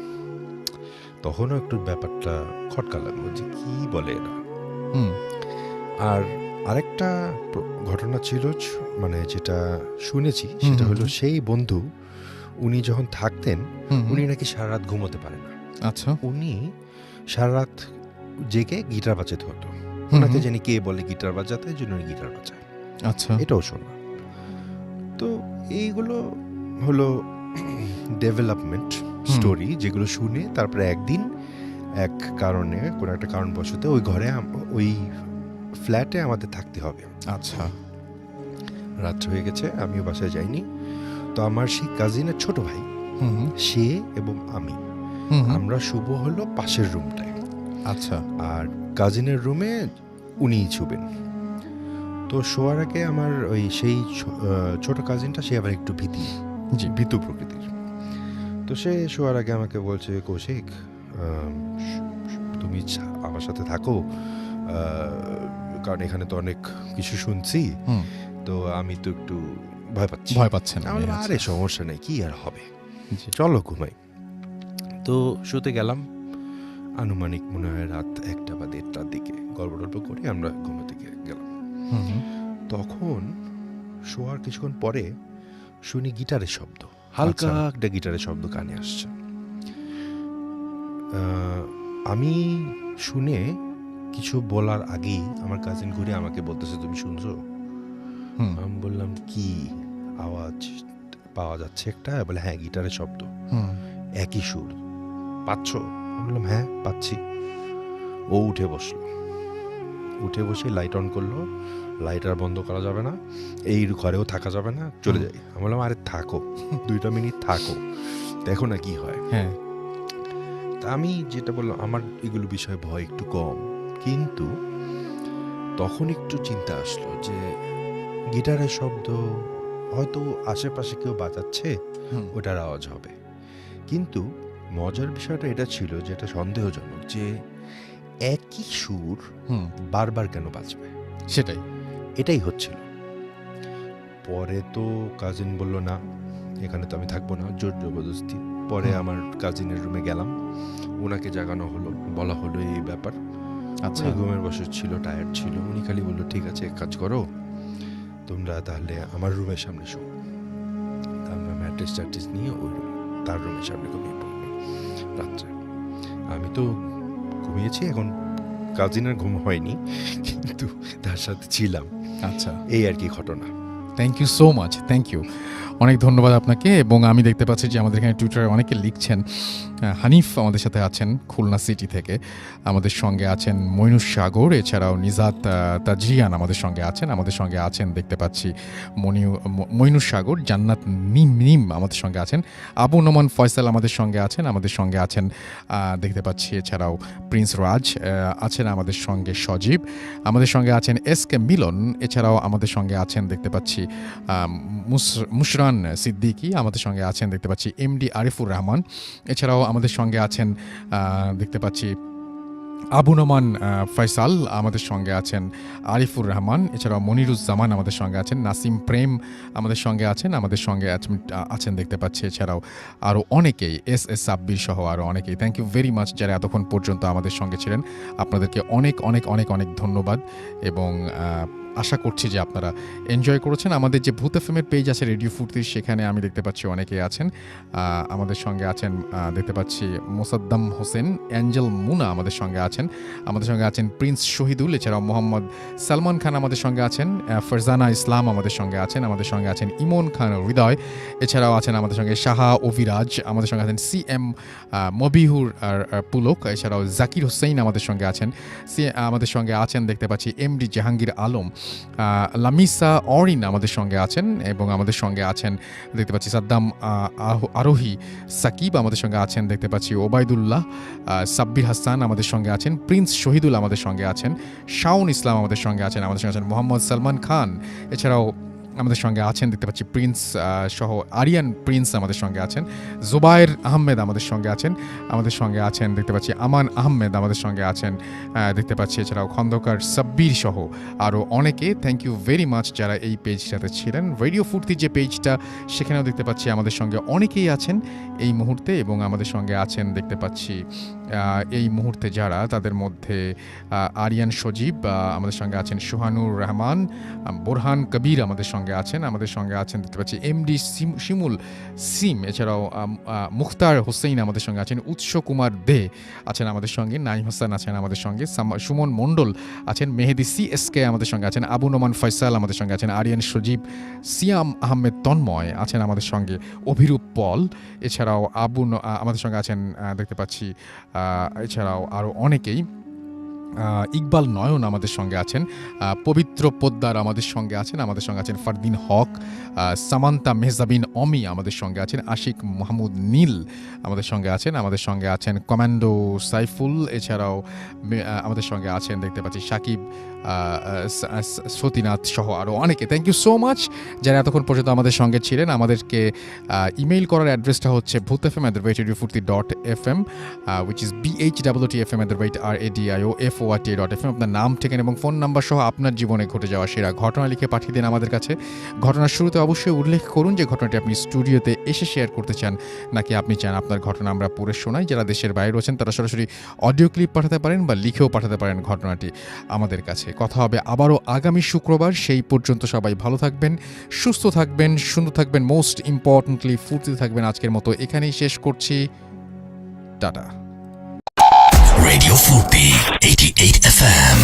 তখনও একটু ব্যাপারটা খটকা লাগলো যে কি বলে এরা। আর আরেকটা ঘটনা ছিল, মানে যেটা শুনেছি সেটা হলো সেই বন্ধু, উনি যখন থাকতেন উনি নাকি সারা রাত ঘুমোতে পারে না। আচ্ছা। উনি সারা রাত জেগে গিটার বাজাতে হতো। ওনাকে জানি কে বলে গিটার বাজাতে, এই জন্য উনি গিটার বাজায়। আচ্ছা। এটাও শোনা। তো এইগুলো হলো ডেভেলপমেন্ট স্টোরি, যেগুলো শুনে তারপরে একদিন এক কারণে, কোনো একটা কারণবশত ওই ঘরে, ওই ফ্ল্যাটে আমাদের থাকতে হবে। আচ্ছা। রাত্রে হয়ে গেছে, আমিও বাসায় যাইনি। তো আমার সেই কাজিনের ছোট ভাই, সে এবং আমরা শুভ হলো পাশের রুমটায়। আচ্ছা। আর কাজিনের রুমে উনিই ছুবেন। তো শোয়ার আগে আমার ওই সেই ছোট কাজিনটা, সে আবার একটু ভীতু প্রকৃতির। তো সে শোয়ার আগে আমাকে বলছে, কৌশিক তুমি আমার সাথে থাকো, কারণ এখানে তো অনেক কিছু শুনছি, তো আমি তো একটু ভয় পাচ্ছেন। আরে সমস্যা নেই, কি আর হবে, চলো ঘুমাই। তো শুতে গেলাম, আনুমানিক মনে হয় রাত 1টা বা 1:30টার দিকে গল্প করে আমরা ঘুমাতে গেলাম। তখন শোয়ার কিছুক্ষণ পরে শুনি গিটারের শব্দ, হালকা একটা গিটারের শব্দ কানে আসছে। আমি শুনে কিছু বলার আগেই আমার কাজিন ঘুরে আমাকে বলতেছে, তুমি শুনছো? আমি বললাম কি আওয়াজ পাওয়া যাচ্ছে একটা? বলে হ্যাঁ, গিটারের শব্দ, একই সুর। পাচ্ছ? আমি বললাম হ্যাঁ পাচ্ছি। ও উঠে বসলো, উঠে বসে লাইট অন করলো, লাইট আর বন্ধ করা যাবে না, এই ঘরেও থাকা যাবে না, চলে যাই। আমি বললাম আরে থাকো, 2 মিনিট থাকো, দেখো না কি হয়। হ্যাঁ, তা আমি যেটা বললাম, আমার এগুলো বিষয়ে ভয় একটু কম, কিন্তু তখন একটু চিন্তা আসলো যে গিটারের শব্দ হয়তো আশেপাশে কেউ বাজাচ্ছে, হুম, ওটার আওয়াজ হবে। কিন্তু মজার বিষয়টা এটা ছিল, যেটা সন্দেহজনক, যে একই সুর হুম, বারবার কেন বাজবে, সেটাই। এটাই হচ্ছিল। পরে তো কাজিন বলল না, এখানে তো আমি থাকবো না, জোর জবরদস্তি। পরে আমার কাজিনের রুমে গেলাম, ওনাকে জাগানো হলো, বলা হলো এই ব্যাপার। আচ্ছা, উনি ঘুমের বসে ছিল, টায়ার্ড ছিল। উনি খালি বললো ঠিক আছে, এক কাজ করো, তোমরা তাহলে আমার রুমের সামনে শো। আমরা ম্যাট্রেস ট্যাট্রেস নিয়ে ওই তার রুমের সামনে ঘুমিয়ে পড়লাম রাত্রে। আমি তো ঘুমিয়েছি, এখন কাজিনের ঘুম হয়নি, কিন্তু তার সাথে ছিলাম, আচ্ছা। এই আর কি ঘটনা। Thank you so much, thank you, অনেক ধন্যবাদ আপনাকে। এবং আমি দেখতে পাচ্ছি যে আমাদের এখানে টুইটারে অনেকে লিখছেন। হানিফ আমাদের সাথে আছেন খুলনা সিটি থেকে, আমাদের সঙ্গে আছেন মইনুস সাগর, এছাড়াও নিজাত তাজরিয়ান আমাদের সঙ্গে আছেন দেখতে পাচ্ছি মইনুস সাগর, জান্নাত নিম আমাদের সঙ্গে আছেন, আবু নোমান ফয়সাল আমাদের সঙ্গে আছেন দেখতে পাচ্ছি, এছাড়াও প্রিন্স রাজ আছেন আমাদের সঙ্গে, সজীব আমাদের সঙ্গে আছেন, SK মিলন, এছাড়াও আমাদের সঙ্গে আছেন দেখতে পাচ্ছি মুশরান সিদ্দিকী আমাদের সঙ্গে আছেন দেখতে পাচ্ছি, MD আরিফুর রহমান, এছাড়াও আমাদের সঙ্গে আছেন দেখতে পাচ্ছি আবু নোমান ফয়সাল আমাদের সঙ্গে আছেন, আরিফুর রহমান, এছাড়াও মনিরুজ্জামান আমাদের সঙ্গে আছেন, নাসিম প্রেম আমাদের সঙ্গে আছেন দেখতে পাচ্ছি, এছাড়াও আরও অনেকেই, SS সাব্বির সহ আরও অনেকেই। থ্যাংক ইউ ভেরি মাচ যারা এতক্ষণ পর্যন্ত আমাদের সঙ্গে ছিলেন, আপনাদেরকে অনেক অনেক অনেক অনেক ধন্যবাদ। এবং আশা করছি যে আপনারা এনজয় করেছেন। আমাদের যে ভূত এফএমের পেজ আছে রেডিও ফুর্তির, সেখানে আমি দেখতে পাচ্ছি অনেকেই আছেন, আমাদের সঙ্গে আছেন দেখতে পাচ্ছি মোসাদ্দাম হোসেন, অ্যাঞ্জেল মুনা আমাদের সঙ্গে আছেন প্রিন্স শহীদুল, এছাড়াও মোহাম্মদ সালমান খান আমাদের সঙ্গে আছেন, ফারজানা ইসলাম আমাদের সঙ্গে আছেন ইমন খান হৃদয়, এছাড়াও আছেন আমাদের সঙ্গে শাহা অভিরাজ, আমাদের সঙ্গে আছেন CM মবিহুর পুলক, এছাড়াও জাকির হোসেন আমাদের সঙ্গে আছেন দেখতে পাচ্ছি, MD জাহাঙ্গীর আলম, লামিসা অরিন আমাদের সঙ্গে আছেন, এবং আমাদের সঙ্গে আছেন দেখতে পাচ্ছি সাদ্দাম আরোহী সাকিব আমাদের সঙ্গে আছেন দেখতে পাচ্ছি, ওবায়দুল্লাহ, সাব্বির হাসান আমাদের সঙ্গে আছেন, প্রিন্স শহীদুল আমাদের সঙ্গে আছেন, শাওন ইসলাম আমাদের সঙ্গে আছেন মোহাম্মদ সালমান খান, এছাড়াও আমাদের সঙ্গে আছেন দেখতে পাচ্ছি প্রিন্স সহ আরিয়ান প্রিন্স আমাদের সঙ্গে আছেন, জুবায়ের আহমেদ আমাদের সঙ্গে আছেন দেখতে পাচ্ছি, আমান আহমেদ আমাদের সঙ্গে আছেন দেখতে পাচ্ছি, এছাড়াও খন্দকার সাব্বির সহ আরও অনেকে। থ্যাংক ইউ ভেরি মাচ যারা এই পেজটাতে ছিলেন। রেডিও ফুর্তির যে পেজটা, সেখানেও দেখতে পাচ্ছি আমাদের সঙ্গে অনেকেই আছেন এই মুহূর্তে, এবং আমাদের সঙ্গে আছেন দেখতে পাচ্ছি এই মুহূর্তে যারা, তাদের মধ্যে আরিয়ান সজীব আমাদের সঙ্গে আছেন, সোহানুর রহমান, বোরহান কবির আমাদের সঙ্গে আছেন দেখতে পাচ্ছি, MD শিমুল সিম, এছাড়াও মুখতার হোসেন আমাদের সঙ্গে আছেন, উৎস কুমার দে আছেন আমাদের সঙ্গে, নাইম হাসান আছেন আমাদের সঙ্গে, সুমন মণ্ডল আছেন, মেহেদি CSK আমাদের সঙ্গে আছেন, আবু নোমান ফয়সাল আমাদের সঙ্গে আছেন, আরিয়ান সজীব, সিয়াম আহমেদ তন্ময় আছেন আমাদের সঙ্গে, অভিরূপ পল, এছাড়াও আমাদের সঙ্গে আছেন দেখতে পাচ্ছি, এছাড়াও আরও অনেকেই, ইকবাল নয়ন আমাদের সঙ্গে আছেন, পবিত্র পোদ্দার আমাদের সঙ্গে আছেন ফারদিন হক, সামান্তা মেহজাবিন অমি আমাদের সঙ্গে আছেন, আশিক মাহমুদ নীল আমাদের সঙ্গে আছেন কমান্ডো সাইফুল, এছাড়াও আমাদের সঙ্গে আছেন দেখতে পাচ্ছি সাকিব সতীনাথ সহ আরও অনেকে। থ্যাংক ইউ সো মাচ যারা এতক্ষণ পর্যন্ত আমাদের সঙ্গে ছিলেন। আমাদেরকে ইমেইল করার অ্যাড্রেসটা হচ্ছে bhutfm@radiofurti.fm, which is bhwtfm@radio.fm। আপনার নাম, ঠিকানা এবং ফোন নাম্বার সহ আপনার জীবনে ঘটে যাওয়া সেরা ঘটনা লিখে পাঠিয়ে দিন আমাদের কাছে। ঘটনার শুরুতে অবশ্যই উল্লেখ করুন যে ঘটনাটি আপনি স্টুডিওতে এসে শেয়ার করতে চান, নাকি আপনি চান আপনার ঘটনা আমরা পড়ে শোনাই। যারা দেশের বাইরে রয়েছেন তারা সরাসরি অডিও ক্লিপ পাঠাতে পারেন বা লিখেও পাঠাতে পারেন ঘটনাটি আমাদের কাছে। কথা হবে আবারও আগামী শুক্রবার। সেই পর্যন্ত সবাই ভালো থাকবেন, সুস্থ থাকবেন, সুন্দর থাকবেন, মোস্ট ইম্পর্টেন্টলি ফুর্তিতে থাকবেন। আজকের মতো এখানেই শেষ করছি, টাটা। Radio Furti 88 FM